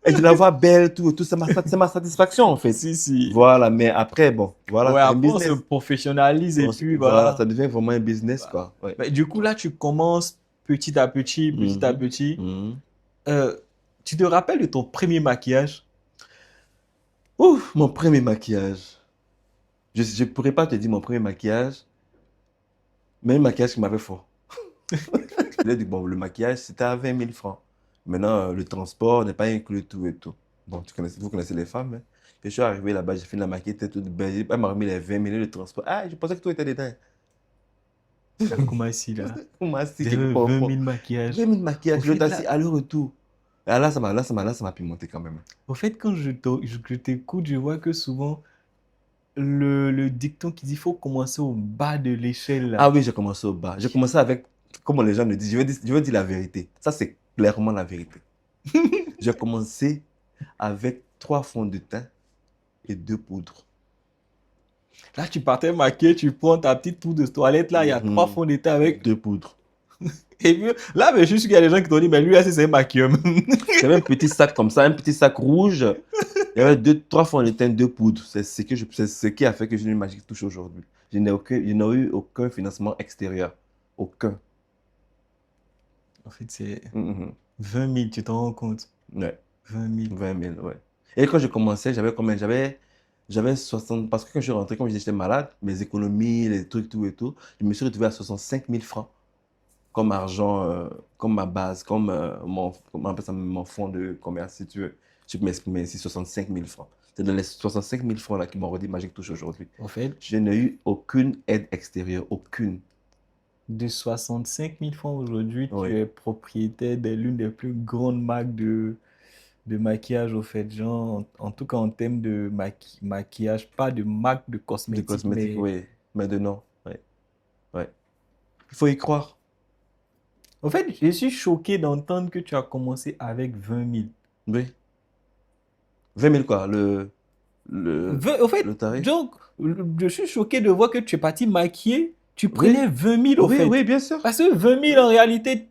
[SPEAKER 1] et je la vois belle, tout, et tout, c'est ma satisfaction, en fait.
[SPEAKER 2] Si, si.
[SPEAKER 1] Voilà, mais après, bon, voilà,
[SPEAKER 2] Ouais,
[SPEAKER 1] c'est un
[SPEAKER 2] après on se
[SPEAKER 1] business.
[SPEAKER 2] professionnalise et puis
[SPEAKER 1] Voilà,
[SPEAKER 2] voilà.
[SPEAKER 1] ça devient vraiment un business,
[SPEAKER 2] Voilà.
[SPEAKER 1] quoi. Ouais.
[SPEAKER 2] Mais du coup, là, tu commences petit à petit, petit à
[SPEAKER 1] Mhm,
[SPEAKER 2] petit.
[SPEAKER 1] mhm.
[SPEAKER 2] Euh, Tu te rappelles de ton premier maquillage?
[SPEAKER 1] Ouf, mon premier maquillage. Je ne pourrais pas te dire mon premier maquillage, mais un maquillage qui m'avait fort. Je lui ai dit, bon, le maquillage, c'était à 20 000 francs. Maintenant, le transport n'est pas inclus, tout et tout. Bon, vous connaissez les femmes, hein. Je suis arrivé là-bas, j'ai fini la maquillage, était toute belle. Elle m'a remis les 20 000 de transport. Ah, je pensais que tout était dedans.
[SPEAKER 2] La Koumassi, là.
[SPEAKER 1] On m'a dit,
[SPEAKER 2] Vous
[SPEAKER 1] je
[SPEAKER 2] avez
[SPEAKER 1] comprends
[SPEAKER 2] 20
[SPEAKER 1] pas.
[SPEAKER 2] 000
[SPEAKER 1] 20
[SPEAKER 2] maquillages.
[SPEAKER 1] 000
[SPEAKER 2] Au
[SPEAKER 1] maquillages, le
[SPEAKER 2] fait,
[SPEAKER 1] taxi,
[SPEAKER 2] là,
[SPEAKER 1] aller-retour. Ah, là, ça m'a pimenté quand même.
[SPEAKER 2] au fait, quand je t'écoute, je vois que souvent, le dicton qui dit faut commencer au bas de l'échelle,
[SPEAKER 1] Ah
[SPEAKER 2] là.
[SPEAKER 1] oui, j'ai commencé au bas. J'ai commencé avec, comment les gens le disent, je vais dire la vérité. Ça, c'est clairement la vérité. J'ai commencé avec 3 fonds de teint et 2 poudres.
[SPEAKER 2] Là, tu partais maquiller, tu prends ta petite tour de toilette, là, il y a trois
[SPEAKER 1] Mhm.
[SPEAKER 2] fonds d'état avec.
[SPEAKER 1] 2 poudres.
[SPEAKER 2] Et puis, là, mais je suis sûr qu'il y a des gens qui t'ont dit, mais lui, là, c'est un maquilleur.
[SPEAKER 1] J'avais un petit sac comme ça, un petit sac rouge. Il y avait 3 fonds de teint, 2 poudres. C'est ce qui a fait que j'ai une Magic Touch aujourd'hui. Je n'ai eu aucun financement extérieur. Aucun.
[SPEAKER 2] En fait, c'est
[SPEAKER 1] Mhm.
[SPEAKER 2] 20 000, tu t'en rends compte?
[SPEAKER 1] Ouais.
[SPEAKER 2] 20 000.
[SPEAKER 1] 20 000, ouais. Et quand je commençais, j'avais combien? J'avais 60. Parce que quand je suis rentré, comme j'étais malade, mes économies, les trucs, tout et tout, je me suis retrouvé à 65 000 francs comme argent, comme ma base, comme on appelle ça, mon fonds de commerce, si tu veux. Je peux m'exprimer ici, 65 000 francs. C'est dans les 65 000 francs là qui m'ont redit Magic Touch aujourd'hui.
[SPEAKER 2] En fait,
[SPEAKER 1] Je n'ai eu aucune aide extérieure, aucune.
[SPEAKER 2] de 65 000 francs aujourd'hui, tu
[SPEAKER 1] Oui.
[SPEAKER 2] es propriétaire de l'une des plus grandes marques de maquillage, au fait. Genre, en tout cas, en termes de maquillage, pas de marque de
[SPEAKER 1] De
[SPEAKER 2] cosmétiques,
[SPEAKER 1] cosmétiques,
[SPEAKER 2] mais
[SPEAKER 1] oui. Maintenant, oui. Oui. Il faut y croire.
[SPEAKER 2] en fait, je suis choqué d'entendre que tu as commencé avec 20 000.
[SPEAKER 1] Oui. 20 000 quoi,
[SPEAKER 2] Au fait,
[SPEAKER 1] le tarif?
[SPEAKER 2] donc, je suis choqué de voir que tu es parti maquiller, tu
[SPEAKER 1] Oui.
[SPEAKER 2] prenais 20 000 au
[SPEAKER 1] Oui,
[SPEAKER 2] fait.
[SPEAKER 1] oui, bien sûr.
[SPEAKER 2] Parce que 20 000
[SPEAKER 1] Oui.
[SPEAKER 2] en réalité,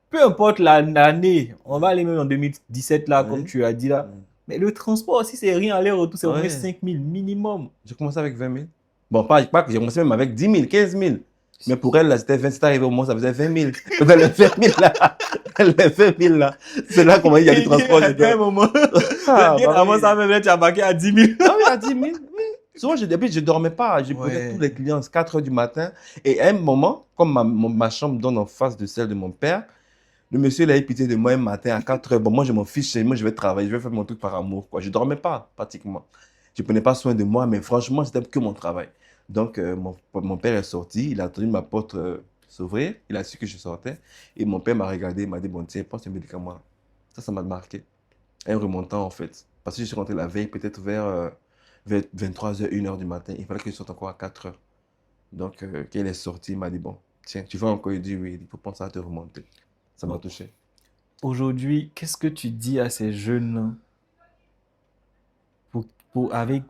[SPEAKER 2] peu importe l'année, on va aller même en 2017 là, comme
[SPEAKER 1] Oui.
[SPEAKER 2] tu as dit là. Mais le transport aussi, c'est rien aller-retour, c'est au moins
[SPEAKER 1] Oui.
[SPEAKER 2] 5 000 minimum.
[SPEAKER 1] J'ai commencé avec 20 000. Bon, pas que j'ai commencé même avec 10 000, 15 000. Mais pour elle, là, c'était 20, c'est arrivé au moins, ça faisait 20 000. Mais les 20 000 là, les 20 000 là, c'est là comment il y a du
[SPEAKER 2] Et
[SPEAKER 1] transport
[SPEAKER 2] à un
[SPEAKER 1] dedans.
[SPEAKER 2] moment,
[SPEAKER 1] Ah,
[SPEAKER 2] bien
[SPEAKER 1] bah
[SPEAKER 2] avant
[SPEAKER 1] oui.
[SPEAKER 2] ça, même là, tu as marqué à 10 000.
[SPEAKER 1] Ah oui, à 10 000, oui. Souvent, depuis, je ne dormais pas. Je prenais tous
[SPEAKER 2] Ouais.
[SPEAKER 1] les clients à 4 heures du matin. Et à un moment, comme ma chambre donne en face de celle de mon père, le monsieur, il a eu pitié de moi un matin à 4 heures. Bon, moi, je m'en fiche. Moi, je vais travailler. Je vais faire mon truc par amour, quoi. Je ne dormais pas, pratiquement. Je ne prenais pas soin de moi, mais franchement, c'était que mon travail. Donc, mon père est sorti. Il a entendu ma porte s'ouvrir. Il a su que je sortais. Et mon père m'a regardé. Il m'a dit, bon, tiens, prends ce médicament. Ça m'a marqué. Un remontant, en fait. Parce que je suis rentré la veille, peut-être vers 23 h 1 h du matin. Il fallait que je sorte encore à 4 heures. Donc, quand il est sorti, il m'a dit, bon, tiens, tu vas encore? Il dit, oui. Il faut penser à te remonter. Ça m'a
[SPEAKER 2] Bon,
[SPEAKER 1] touché.
[SPEAKER 2] aujourd'hui, qu'est-ce que tu dis à ces jeunes-là avec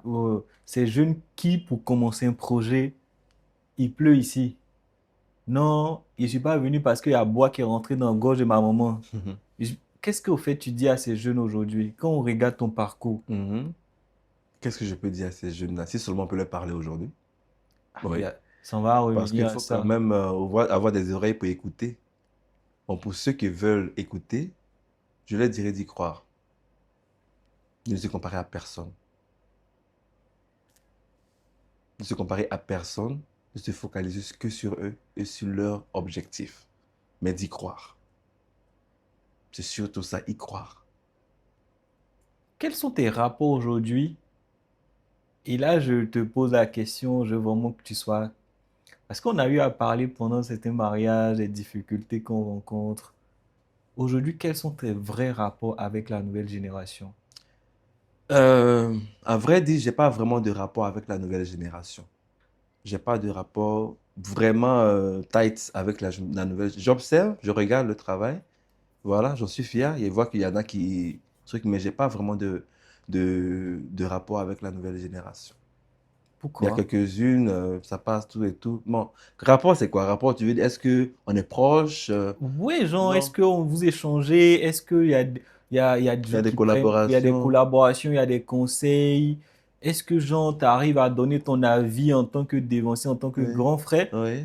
[SPEAKER 2] ces jeunes qui, pour commencer un projet, il pleut ici? Non, je ne suis pas venu parce qu'il y a bois qui est rentré dans la gorge de ma maman. Qu'est-ce qu'au fait tu dis à ces jeunes aujourd'hui quand on regarde ton parcours?
[SPEAKER 1] Mhm. Qu'est-ce que je peux dire à ces jeunes-là? Si seulement on peut leur parler aujourd'hui.
[SPEAKER 2] Ah,
[SPEAKER 1] Oui.
[SPEAKER 2] ça va
[SPEAKER 1] Parce qu'il
[SPEAKER 2] revenir à
[SPEAKER 1] faut quand
[SPEAKER 2] ça.
[SPEAKER 1] même avoir des oreilles pour écouter. Bon, pour ceux qui veulent écouter, je leur dirais d'y croire. De ne se comparer à personne. De se comparer à personne. de se focaliser que sur eux et sur leurs objectifs, mais d'y croire. C'est surtout ça, y croire.
[SPEAKER 2] Quels sont tes rapports aujourd'hui? Et là, je te pose la question, je veux vraiment que tu sois... Parce qu'on a eu à parler pendant certains mariages, des difficultés qu'on rencontre. Aujourd'hui, quels sont tes vrais rapports avec la nouvelle génération?
[SPEAKER 1] À vrai dire, j'ai pas vraiment de rapport avec la nouvelle génération. J'ai pas de rapport vraiment tight avec la nouvelle. J'observe, je regarde le travail. Voilà, j'en suis fier. Je vois qu'il y en a qui truc, mais j'ai pas vraiment de rapport avec la nouvelle génération. Il y a
[SPEAKER 2] Pourquoi?
[SPEAKER 1] quelques-unes, ça passe tout et tout. Bon, rapport, c'est quoi? Rapport, tu veux dire, est-ce que on est proche?
[SPEAKER 2] Oui, genre, est-ce
[SPEAKER 1] Non.
[SPEAKER 2] qu'on vous échangez? Est-ce qu'il y a, il y a des
[SPEAKER 1] Il y
[SPEAKER 2] gens
[SPEAKER 1] a des
[SPEAKER 2] qui prennent, il y a des
[SPEAKER 1] collaborations.
[SPEAKER 2] collaborations, il y a des conseils? Est-ce que, genre, tu arrives à donner ton avis en tant que dévancier, en tant que
[SPEAKER 1] Oui.
[SPEAKER 2] grand frère?
[SPEAKER 1] Oui.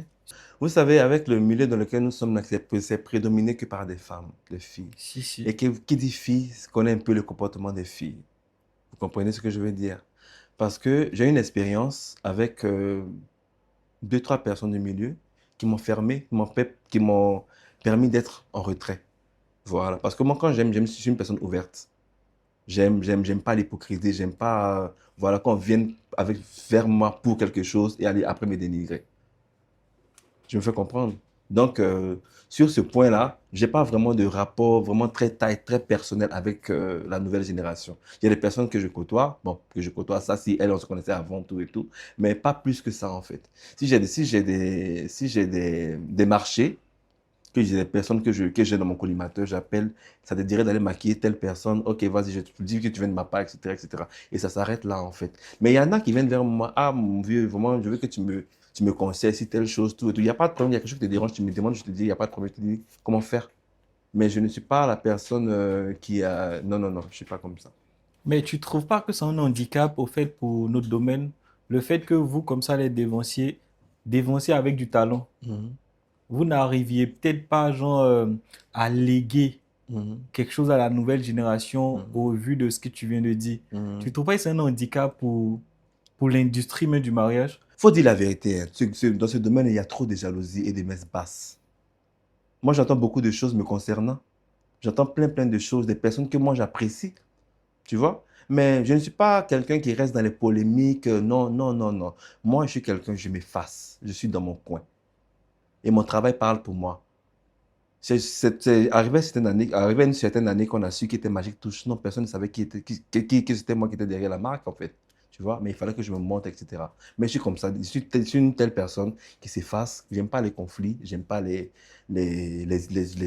[SPEAKER 1] Vous savez, avec le milieu dans lequel nous sommes, là, c'est prédominé que par des femmes, des filles.
[SPEAKER 2] Si, si.
[SPEAKER 1] Et qui dit fille connaît un peu le comportement des filles. Vous comprenez ce que je veux dire? Parce que j'ai une expérience avec deux, trois personnes du milieu qui m'ont fermé, qui m'ont permis d'être en retrait. Voilà. Parce que moi, quand je suis une personne ouverte. J'aime pas l'hypocrisie, j'aime pas, voilà, qu'on vienne vers moi pour quelque chose et aller après me dénigrer. Je me fais comprendre. Donc, sur ce point-là, j'ai pas vraiment de rapport vraiment très taille, très personnel avec la nouvelle génération. Il y a des personnes que je côtoie, bon, que je côtoie, ça, si elles, on se connaissait avant, tout et tout, mais pas plus que ça, en fait. Si j'ai des marchés, que j'ai des personnes que j'ai dans mon collimateur, j'appelle, ça te dirait d'aller maquiller telle personne, ok, vas-y, je te dis que tu viens de ma part, etc., etc. Et ça s'arrête là, en fait. Mais il y en a qui viennent vers moi, ah, mon vieux, vraiment, je veux que tu me conseilles si telle chose, tout et tout. Il n'y a pas de problème, il y a quelque chose qui te dérange, tu me demandes, je te dis, il n'y a pas de problème, je te dis comment faire. Mais je ne suis pas la personne qui a... Non, non, non, je ne suis pas comme ça.
[SPEAKER 2] Mais tu trouves pas que c'est un handicap au fait pour notre domaine, le fait que vous, comme ça, les dévanciez avec du talent,
[SPEAKER 1] Mhm,
[SPEAKER 2] vous n'arriviez peut-être pas, genre, à léguer
[SPEAKER 1] mhm,
[SPEAKER 2] quelque chose à la nouvelle génération
[SPEAKER 1] mhm,
[SPEAKER 2] au vu de ce que tu viens de dire. Tu
[SPEAKER 1] mhm.
[SPEAKER 2] trouves pas que c'est un handicap pour l'industrie même du mariage?
[SPEAKER 1] Faut dire la vérité, hein. Dans ce domaine, il y a trop de jalousie et de messes basses. Moi, j'entends beaucoup de choses me concernant. J'entends plein, plein de choses, des personnes que moi j'apprécie, tu vois. Mais je ne suis pas quelqu'un qui reste dans les polémiques. Non, non, non, non. Moi, je suis quelqu'un, je m'efface. Je suis dans mon coin. Et mon travail parle pour moi. C'est arrivé à une certaine année qu'on a su qui était Magic Touch. Non, personne ne savait que c'était moi qui étais derrière la marque, en fait. Tu vois, mais il fallait que je me monte, etc. Mais je suis comme ça. Je suis une telle personne qui s'efface. J'aime pas les conflits. J'aime pas les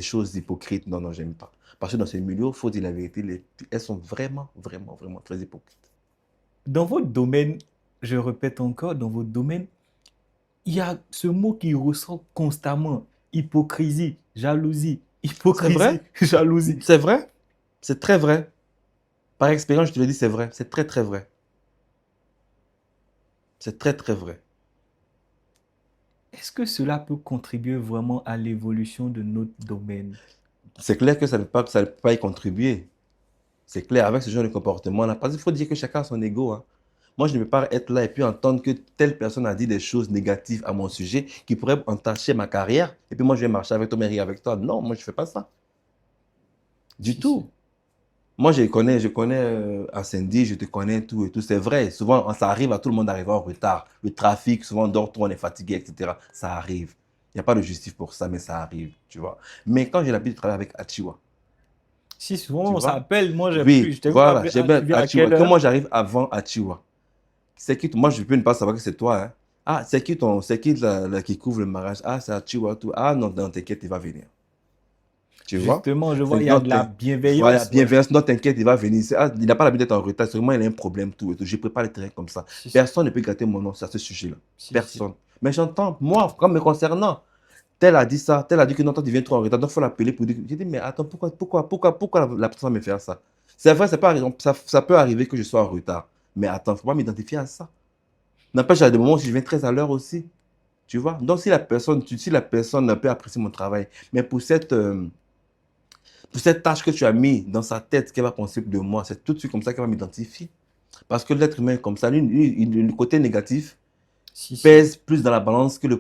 [SPEAKER 1] choses hypocrites. Non, non, j'aime pas. Parce que dans ces milieux, il faut dire la vérité, elles sont vraiment, vraiment, vraiment très hypocrites.
[SPEAKER 2] Dans votre domaine, je répète encore, dans votre domaine, il y a ce mot qui ressort constamment. Hypocrisie, jalousie,
[SPEAKER 1] C'est
[SPEAKER 2] hypocrisie,
[SPEAKER 1] vrai?
[SPEAKER 2] jalousie.
[SPEAKER 1] C'est vrai? C'est très vrai. Par expérience, je te le dis, c'est vrai. C'est très, très vrai. C'est très, très vrai.
[SPEAKER 2] Est-ce que cela peut contribuer vraiment à l'évolution de notre domaine?
[SPEAKER 1] C'est clair que ça ne peut pas y contribuer. C'est clair, avec ce genre de comportement-là. Parce qu'il faut dire que chacun a son ego, hein. Moi, je ne peux pas être là et puis entendre que telle personne a dit des choses négatives à mon sujet qui pourraient entacher ma carrière. Et puis moi, je vais marcher avec toi, mais rire avec toi. Non, moi, je ne fais pas ça. Du
[SPEAKER 2] Si, si.
[SPEAKER 1] tout. Moi, je connais Ascendi, je te connais tout et tout. C'est vrai, souvent, ça arrive à tout le monde d'arriver en retard. Le trafic, souvent, on dort trop, on est fatigué, etc. Ça arrive. Il n'y a pas de justif pour ça, mais ça arrive, tu vois. Mais quand j'ai l'habitude de travailler avec Achiwa,
[SPEAKER 2] Si souvent
[SPEAKER 1] tu
[SPEAKER 2] on
[SPEAKER 1] vois?
[SPEAKER 2] s'appelle, moi
[SPEAKER 1] Oui,
[SPEAKER 2] je t'ai vu
[SPEAKER 1] voilà,
[SPEAKER 2] appeler,
[SPEAKER 1] j'ai
[SPEAKER 2] ah,
[SPEAKER 1] bien
[SPEAKER 2] tu viens à
[SPEAKER 1] Achiwa.
[SPEAKER 2] quelle
[SPEAKER 1] Que
[SPEAKER 2] heure?
[SPEAKER 1] moi, j'arrive avant Achiwa. C'est qui, moi, je peux ne pas savoir que c'est toi, hein. Ah, c'est qui qui couvre le mariage? Ah, c'est Achiwa, tout. Ah, non, non, t'inquiète, il va venir. Tu vois?
[SPEAKER 2] Justement, je vois, il y a
[SPEAKER 1] Non,
[SPEAKER 2] de la
[SPEAKER 1] voilà,
[SPEAKER 2] bienveillance, ouais.
[SPEAKER 1] bienveillance, non, t'inquiète, il va venir. Ah, il n'a pas l'habitude d'être en retard, sûrement il a un problème, tout et tout. Je prépare le terrain comme ça.
[SPEAKER 2] Si, si,
[SPEAKER 1] Personne ne peut gâter mon nom sur ce sujet-là.
[SPEAKER 2] si, si.
[SPEAKER 1] Personne. Mais j'entends, moi, comme me concernant, tel a dit ça, tel a dit que non, toi, tu viens trop en retard, donc il faut l'appeler pour dire. J'ai dit, mais attends, pourquoi la personne va me faire ça? C'est vrai, ça peut arriver que je sois en retard. Mais attends, il ne faut pas m'identifier à ça. N'empêche, à des moments où je viens très à l'heure aussi. Tu vois? Donc, si la personne peut apprécier mon travail, mais pour cette tâche que tu as mis dans sa tête qu'elle va penser de moi, c'est tout de suite comme ça qu'elle va m'identifier. Parce que l'être humain est comme ça, le côté négatif,
[SPEAKER 2] Si, si.
[SPEAKER 1] pèse plus dans la balance que le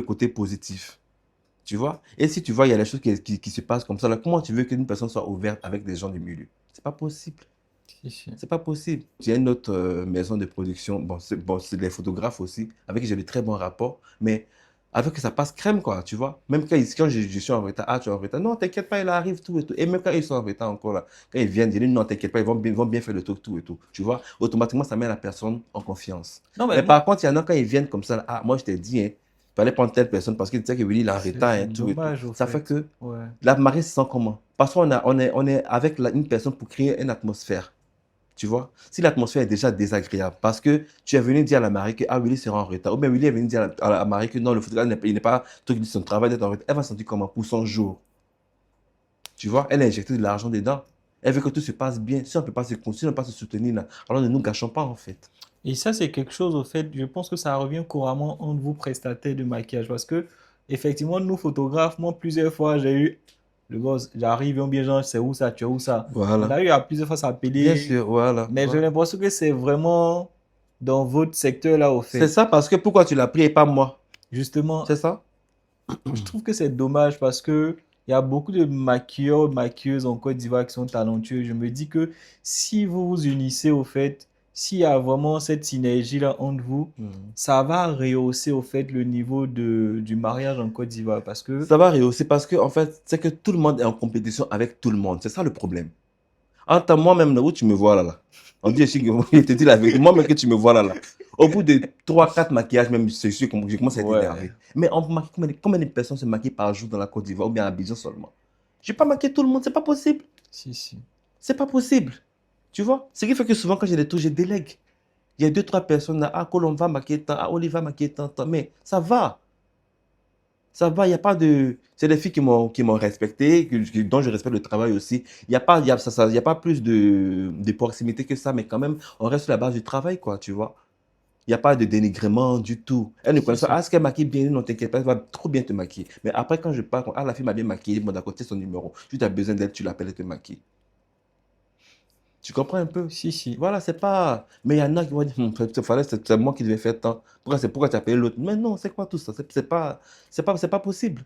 [SPEAKER 1] côté positif. Tu vois? Et si tu vois, il y a des choses qui se passent comme ça, là, comment tu veux qu'une personne soit ouverte avec des gens du milieu? C'est pas possible.
[SPEAKER 2] Si, si.
[SPEAKER 1] C'est pas possible. J'ai une autre maison de production, bon, c'est des photographes aussi, avec qui j'ai de très bons rapports, mais avec que ça passe crème, quoi, tu vois. Même quand je suis en retard, ah, tu es en retard, non, t'inquiète pas, il arrive, tout et tout. Et même quand ils sont en retard encore, là, quand ils viennent, ils disent, non, t'inquiète pas, ils vont bien faire le truc, tout et tout. Tu vois, automatiquement, ça met la personne en confiance.
[SPEAKER 2] Non, mais
[SPEAKER 1] Mais par contre, il y en a quand ils viennent comme ça, là, ah, moi, je t'ai dit, hein, fallait prendre telle personne parce qu'il disait que Willy, il est en retard,
[SPEAKER 2] c'est
[SPEAKER 1] hein, tout et tout.
[SPEAKER 2] dommage, au
[SPEAKER 1] Ça fait
[SPEAKER 2] fait.
[SPEAKER 1] que
[SPEAKER 2] Ouais.
[SPEAKER 1] la marée se sent comment? Parce on est avec une personne pour créer une atmosphère. Tu vois, si l'atmosphère est déjà désagréable, parce que tu es venu dire à la mariée que ah, Willy sera en retard, ou bien Willy est venu dire à la mariée que non, le photographe, il n'est pas truc de son travail d'être en retard, elle va se sentir comment pour son jour. Tu vois, elle a injecté de l'argent dedans. Elle veut que tout se passe bien. Si on ne peut pas se continuer, on ne peut pas se soutenir là, alors ne nous gâchons pas en fait.
[SPEAKER 2] Et ça, c'est quelque chose, au fait, je pense que ça revient couramment entre vous prestataires de maquillage. Parce que, effectivement, nous, photographes, moi, plusieurs fois, j'ai eu le boss, j'arrive, on bien genre, c'est où ça, tu es où ça? On
[SPEAKER 1] Voilà.
[SPEAKER 2] a eu à plusieurs fois
[SPEAKER 1] Bien
[SPEAKER 2] s'appeler,
[SPEAKER 1] sûr, voilà,
[SPEAKER 2] mais j'ai
[SPEAKER 1] voilà.
[SPEAKER 2] l'impression que c'est vraiment dans votre secteur là, au
[SPEAKER 1] C'est
[SPEAKER 2] fait.
[SPEAKER 1] ça parce que pourquoi tu l'as pris et pas moi?
[SPEAKER 2] Justement,
[SPEAKER 1] C'est ça?
[SPEAKER 2] je trouve que c'est dommage parce que il y a beaucoup de maquilleurs, maquilleuses en Côte d'Ivoire qui sont talentueux. Je me dis que si vous vous unissez au fait, s'il y a vraiment cette synergie-là entre vous,
[SPEAKER 1] Mhm.
[SPEAKER 2] ça va rehausser au fait le niveau du mariage en Côte d'Ivoire parce que
[SPEAKER 1] Ça va rehausser parce que en fait, c'est que tout le monde est en compétition avec tout le monde. C'est ça le problème. Entre moi-même, là où tu me vois là, là. On dit, je te dis la vérité, moi-même que tu me vois là, là. Au bout de 3 4 maquillages, même, c'est sûr que je commence à être
[SPEAKER 2] ouais,
[SPEAKER 1] énervé. Mais on maquille, combien de personnes se maquillent par jour dans la Côte d'Ivoire ou bien à Abidjan seulement? Je ne vais pas maquiller tout le monde, c'est pas possible.
[SPEAKER 2] si, si.
[SPEAKER 1] C'est pas possible. Tu vois? Ce qui fait que souvent, quand j'ai des tours, je délègue. Il y a deux, trois personnes là, ah, Colomb va maquiller tant, ah, Oliver va maquiller tant, tant. Mais ça va. Ça va, il n'y a pas de. C'est des filles qui m'ont respecté, dont je respecte le travail aussi. Il n'y a pas, il y a pas plus de proximité que ça, mais quand même, on reste sur la base du travail, quoi, tu vois. Il n'y a pas de dénigrement du tout. Elle ne
[SPEAKER 2] Si,
[SPEAKER 1] connaît pas,
[SPEAKER 2] si.
[SPEAKER 1] ah, est-ce qu'elle maquille bien? Non, t'inquiète pas, elle va trop bien te maquiller. Mais après, quand je parle, ah, la fille m'a bien maquillé, bon, d'accord, c'est son numéro. Si tu as besoin d'elle, tu l'appelles, elle te maquille. Tu comprends un peu?
[SPEAKER 2] Si, si.
[SPEAKER 1] Voilà, c'est pas. Mais il y en a qui vont dire, c'est moi qui devais faire tant. Pourquoi tu as payé l'autre? Mais non, c'est quoi tout ça? C'est pas possible.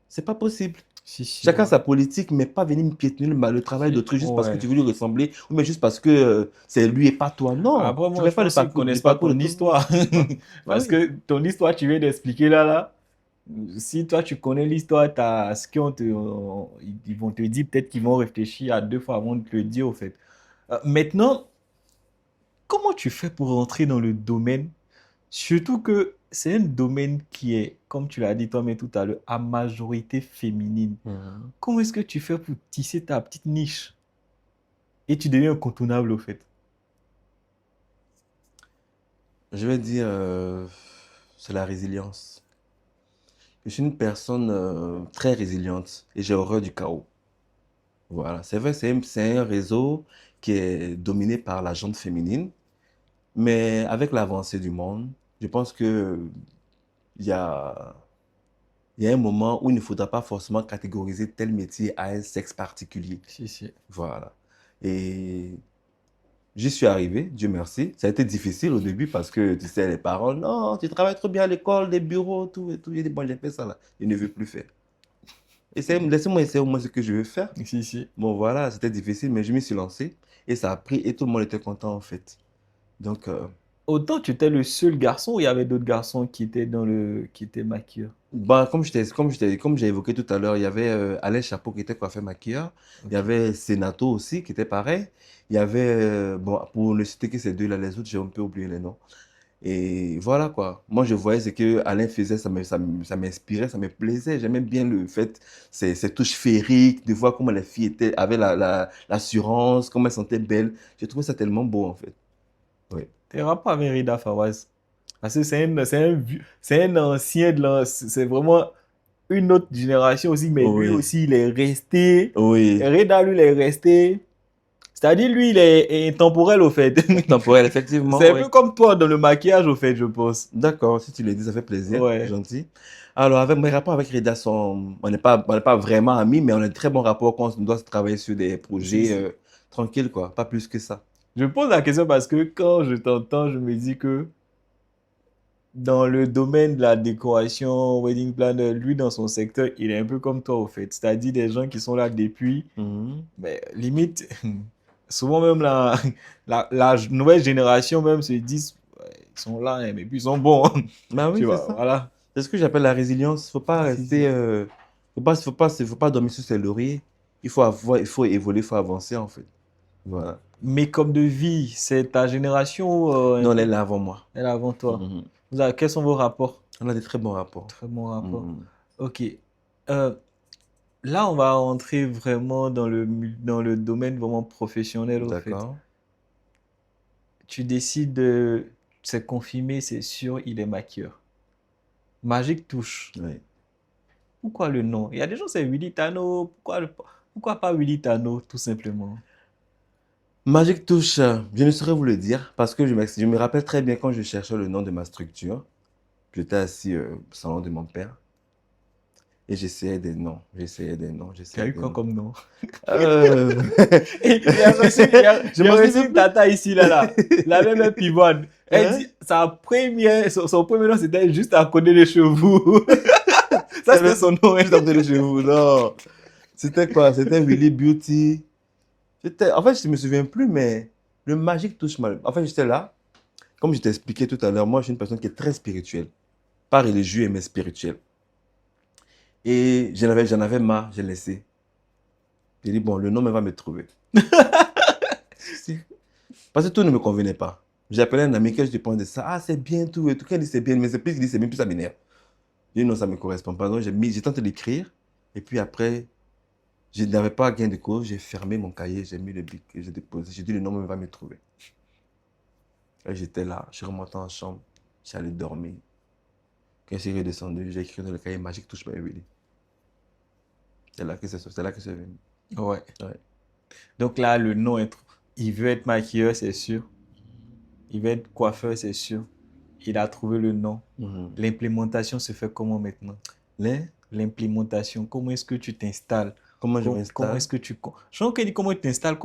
[SPEAKER 1] C'est pas possible.
[SPEAKER 2] Si, si.
[SPEAKER 1] Chacun sa politique, mais pas venir me piétiner le travail d'autrui juste parce que
[SPEAKER 2] Ouais.
[SPEAKER 1] tu veux lui ressembler ou mais juste parce que c'est lui et pas toi. Non,
[SPEAKER 2] Après,
[SPEAKER 1] tu
[SPEAKER 2] moi,
[SPEAKER 1] fais
[SPEAKER 2] je
[SPEAKER 1] pas
[SPEAKER 2] pense qu'ils ne
[SPEAKER 1] le
[SPEAKER 2] connaissent pas
[SPEAKER 1] parcours de
[SPEAKER 2] ton
[SPEAKER 1] tout le monde.
[SPEAKER 2] histoire.
[SPEAKER 1] Bah
[SPEAKER 2] Parce
[SPEAKER 1] oui.
[SPEAKER 2] que ton histoire, tu viens d'expliquer là. Si toi, tu connais l'histoire, ce qu'on ils vont te dire, peut-être qu'ils vont réfléchir à deux fois avant de te le dire, au fait. Maintenant, comment tu fais pour rentrer dans le domaine? Surtout que c'est un domaine qui est, comme tu l'as dit toi-même tout à l'heure, à majorité féminine.
[SPEAKER 1] Mhm.
[SPEAKER 2] Comment est-ce que tu fais pour tisser ta petite niche et tu deviens incontournable, au fait?
[SPEAKER 1] Je vais dire, c'est la résilience. Je suis une personne très résiliente et j'ai horreur du chaos. Voilà, c'est vrai, c'est un réseau qui est dominé par la gente féminine, mais avec l'avancée du monde, je pense que il y a, il y a un moment où il ne faudra pas forcément catégoriser tel métier à un sexe particulier.
[SPEAKER 2] Si, si.
[SPEAKER 1] Voilà. Et j'y suis arrivé, Dieu merci. Ça a été difficile au début parce que, tu sais, les parents, non, tu travailles trop bien à l'école, les bureaux, tout et tout. J'ai dit, bon, j'ai fait ça là, je ne veux plus faire. Laissez-moi essayer au moins ce que je veux faire.
[SPEAKER 2] Si, si.
[SPEAKER 1] Bon, voilà, c'était difficile, mais je m'y suis lancé et ça a pris et tout le monde était content en fait. Donc,
[SPEAKER 2] Autant tu étais le seul garçon ou il y avait d'autres garçons qui étaient qui étaient maquilleurs?
[SPEAKER 1] bah, comme j'ai évoqué tout à l'heure, il y avait Alain Chapeau qui était coiffeur maquilleur. Il y
[SPEAKER 2] Ok.
[SPEAKER 1] avait Senato aussi qui était pareil. Il y avait, bon, pour ne citer que ces deux-là, les autres, j'ai un peu oublié les noms. Et voilà quoi. Moi, je voyais ce que Alain faisait, ça m'inspirait, ça me plaisait. J'aimais bien le fait, ces touches féeriques, de voir comment les filles avaient l'assurance, comment elles sentaient belles. J'ai trouvé ça tellement beau en fait. Oui.
[SPEAKER 2] T'es rapport avec Rida Fawaz. Parce que c'est un ancien c'est vraiment une autre génération aussi, mais lui
[SPEAKER 1] Oui.
[SPEAKER 2] aussi, il est resté.
[SPEAKER 1] Oui.
[SPEAKER 2] Reda, lui, il est resté. C'est-à-dire, lui, est intemporel, au fait.
[SPEAKER 1] Temporel,
[SPEAKER 2] C'est
[SPEAKER 1] effectivement,
[SPEAKER 2] un
[SPEAKER 1] oui.
[SPEAKER 2] peu comme toi dans le maquillage, au fait, je pense.
[SPEAKER 1] D'accord, si tu le dis, ça fait plaisir,
[SPEAKER 2] Ouais.
[SPEAKER 1] gentil. Alors, avec mes rapports avec Reda, on n'est pas vraiment amis, mais on a de très bons rapports quand on doit travailler sur des
[SPEAKER 2] Si,
[SPEAKER 1] projets
[SPEAKER 2] si.
[SPEAKER 1] tranquilles, quoi. Pas plus que ça.
[SPEAKER 2] Je pose la question parce que quand je t'entends, je me dis que dans le domaine de la décoration, wedding planner, lui, dans son secteur, il est un peu comme toi, au fait. C'est-à-dire des gens qui sont là depuis,
[SPEAKER 1] Mhm.
[SPEAKER 2] mais limite, souvent même la nouvelle génération même se disent, ouais, ils sont là, hein, mais puis ils sont bons.
[SPEAKER 1] Bah oui,
[SPEAKER 2] Tu
[SPEAKER 1] c'est
[SPEAKER 2] vois,
[SPEAKER 1] ça.
[SPEAKER 2] voilà.
[SPEAKER 1] C'est ce que j'appelle la résilience. Faut pas
[SPEAKER 2] Si, si.
[SPEAKER 1] rester, faut pas dormir sur ses lauriers. Il faut évoluer, il faut avancer en fait. Voilà.
[SPEAKER 2] Mais comme de vie, c'est ta génération ou, un
[SPEAKER 1] Non, elle est
[SPEAKER 2] peu
[SPEAKER 1] là avant moi.
[SPEAKER 2] elle avant toi?
[SPEAKER 1] Mhm.
[SPEAKER 2] Quels sont vos rapports?
[SPEAKER 1] On a des très bons rapports.
[SPEAKER 2] Très bon rapport.
[SPEAKER 1] Mhm.
[SPEAKER 2] Ok. Euh, Là, on va rentrer vraiment dans le domaine vraiment professionnel, au fait.
[SPEAKER 1] D'accord.
[SPEAKER 2] Tu décides de... C'est confirmé, c'est sûr, il est maquilleur. Magique touche.
[SPEAKER 1] Oui.
[SPEAKER 2] Pourquoi le nom? Il y a des gens, c'est Willy Tano. Pourquoi pas Willy Tano, tout simplement?
[SPEAKER 1] Magic Touch, je ne saurais vous le dire parce que je me rappelle très bien quand je cherchais le nom de ma structure. J'étais assis au salon de mon père et j'essayais des noms, j'essayais des noms,
[SPEAKER 2] Tu as
[SPEAKER 1] j'essayais
[SPEAKER 2] eu
[SPEAKER 1] des
[SPEAKER 2] quoi
[SPEAKER 1] noms.
[SPEAKER 2] comme nom?
[SPEAKER 1] Euh,
[SPEAKER 2] Et il y a reçu,
[SPEAKER 1] Je
[SPEAKER 2] il a
[SPEAKER 1] me
[SPEAKER 2] reçu
[SPEAKER 1] rappelle
[SPEAKER 2] une
[SPEAKER 1] plus.
[SPEAKER 2] tata ici, là. La même pivoine. Elle
[SPEAKER 1] Hein?
[SPEAKER 2] dit, son premier nom, c'était juste à côté des chevaux. Ça,
[SPEAKER 1] C'est
[SPEAKER 2] c'était
[SPEAKER 1] le-
[SPEAKER 2] son nom, hein.
[SPEAKER 1] Juste à côté de chez vous. Non. C'était quoi? C'était Willy Beauty. En fait, je ne me souviens plus, mais le Magic Touch mal. En fait, j'étais là. Comme je t'ai expliqué tout à l'heure, moi, je suis une personne qui est très spirituelle. Pas religieux, mais spirituelle. Et j'en avais marre, j'ai laissé. J'ai dit, bon, le nom va me trouver. Si. Parce que tout ne me convenait pas. J'ai appelé un ami que je pense de ça. Ah, c'est bien tout et tout. Qu'elle dit c'est bien, mais c'est plus qu'il dit c'est bien, plus ça m'énerve. J'ai dit non, ça ne me correspond pas. Donc j'ai tenté d'écrire. Et puis après, je n'avais pas gain de cause. J'ai fermé mon cahier, j'ai mis le bic et j'ai déposé. J'ai dit le nom va me trouver. Et j'étais là, je suis remonté en chambre, j'allais dormir. Quand je suis redescendu, j'ai écrit dans le cahier magique touche by Willy. C'est là que c'est venu.
[SPEAKER 2] Ouais.
[SPEAKER 1] Ouais.
[SPEAKER 2] Donc là, le nom est... Il veut être maquilleur, c'est sûr. Il veut être coiffeur, c'est sûr. Il a trouvé le nom.
[SPEAKER 1] Mhm.
[SPEAKER 2] L'implémentation se fait comment maintenant?
[SPEAKER 1] Les,
[SPEAKER 2] L'implémentation, comment est-ce que tu t'installes?
[SPEAKER 1] comment je
[SPEAKER 2] Comment
[SPEAKER 1] m'installe?
[SPEAKER 2] est-ce que tu... Je pense qu'il dit comment tu t'installes,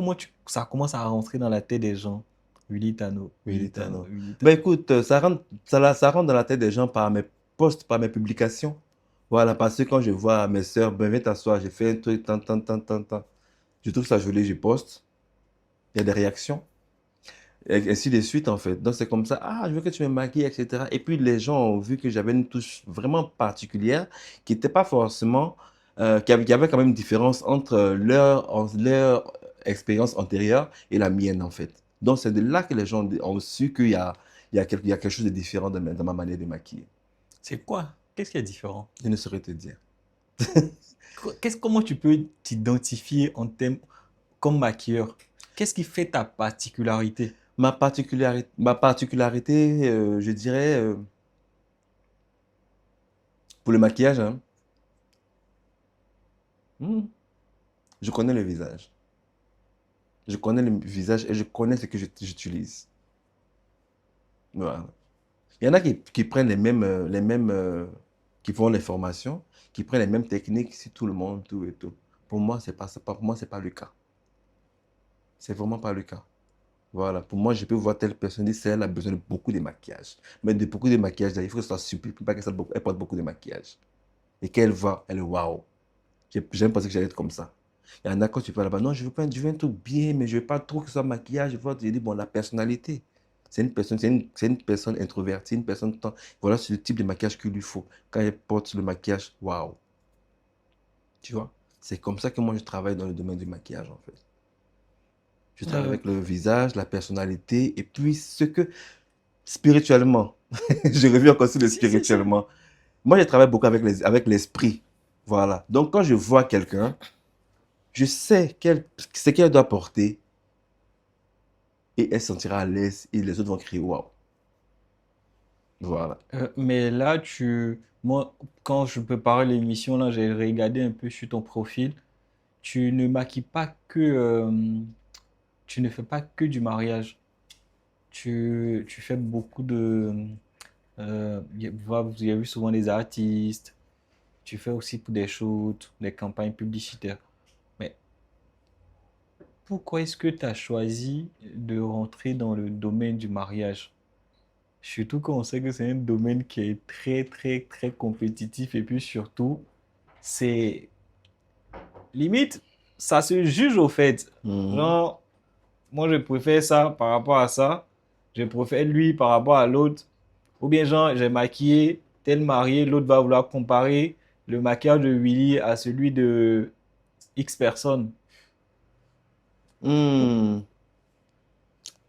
[SPEAKER 2] ça commence à rentrer dans la tête des gens. Willy Tano, Willy
[SPEAKER 1] Willy
[SPEAKER 2] Tano,
[SPEAKER 1] Tano.
[SPEAKER 2] Willy
[SPEAKER 1] Ben
[SPEAKER 2] Tano.
[SPEAKER 1] écoute, ça rentre dans la tête des gens par mes posts, par mes publications. Voilà, parce que quand je vois mes sœurs, ben viens t'asseoir, j'ai fait un truc, tant, tant, tant, tant, tant. Je trouve ça joli, je poste. Il y a des réactions. Et ainsi de suite, en fait. Donc, c'est comme ça. Ah, je veux que tu me maquilles, etc. Et puis, les gens ont vu que j'avais une touche vraiment particulière qui n'était pas forcément. Qui avait quand même une différence entre leur expérience antérieure et la mienne, en fait. Donc, c'est de là que les gens ont su il y a quelque chose de différent dans ma manière de maquiller.
[SPEAKER 2] C'est quoi? Qu'est-ce qui est différent?
[SPEAKER 1] Je ne saurais te dire.
[SPEAKER 2] Comment tu peux t'identifier comme maquilleur? Qu'est-ce qui fait ta particularité?
[SPEAKER 1] Ma particularité je dirais, pour le maquillage, hein, hmm, je connais le visage. Je connais le visage et je connais ce que j'utilise. Voilà. Il y en a qui prennent qui font les formations, qui prennent les mêmes techniques si tout le monde, tout et tout. Pour moi, c'est pas le cas. C'est vraiment pas le cas. Voilà. Pour moi, je peux voir telle personne dire, elle a besoin de beaucoup de maquillage. Mais de beaucoup de maquillage, il faut que ce soit subtil, pas qu'elle porte beaucoup de maquillage. Et qu'elle va, elle est waouh. J'aime penser que j'allais être comme ça. Il y en a quand tu parles là-bas, non, je veux un truc bien, mais je veux pas trop que ce soit maquillage. Je vois, je dis, bon, la personnalité. C'est une personne introvertie, une personne. Voilà, c'est le type de maquillage qu'il lui faut. Quand elle porte le maquillage, waouh. Tu vois? C'est comme ça que moi je travaille dans le domaine du maquillage, en fait. Je travaille
[SPEAKER 2] Euh,
[SPEAKER 1] avec le visage, la personnalité, et puis ce que, spirituellement, je reviens encore sur le
[SPEAKER 2] si, si, si.
[SPEAKER 1] spirituellement. Moi, je travaille beaucoup avec l'esprit. Voilà. Donc, quand je vois quelqu'un, je sais ce qu'elle doit porter et elle se sentira à l'aise et les autres vont crier waouh. Voilà.
[SPEAKER 2] Mais là, moi, quand je préparais l'émission, là, j'ai regardé un peu sur ton profil. Tu ne maquilles pas tu ne fais pas que du mariage. Tu fais beaucoup de, j'ai vu souvent des artistes. Tu fais aussi pour des shoots, des campagnes publicitaires. Mais pourquoi est-ce que tu as choisi de rentrer dans le domaine du mariage? Surtout quand on sait que c'est un domaine qui est très, très, très compétitif. Et puis surtout, c'est limite, ça se juge au fait.
[SPEAKER 1] Mhm.
[SPEAKER 2] Genre, moi, je préfère ça par rapport à ça. Je préfère lui par rapport à l'autre. Ou bien, genre, j'ai maquillé tel marié, l'autre va vouloir comparer le maquillage de Willy à celui de X personnes.
[SPEAKER 1] Hmm.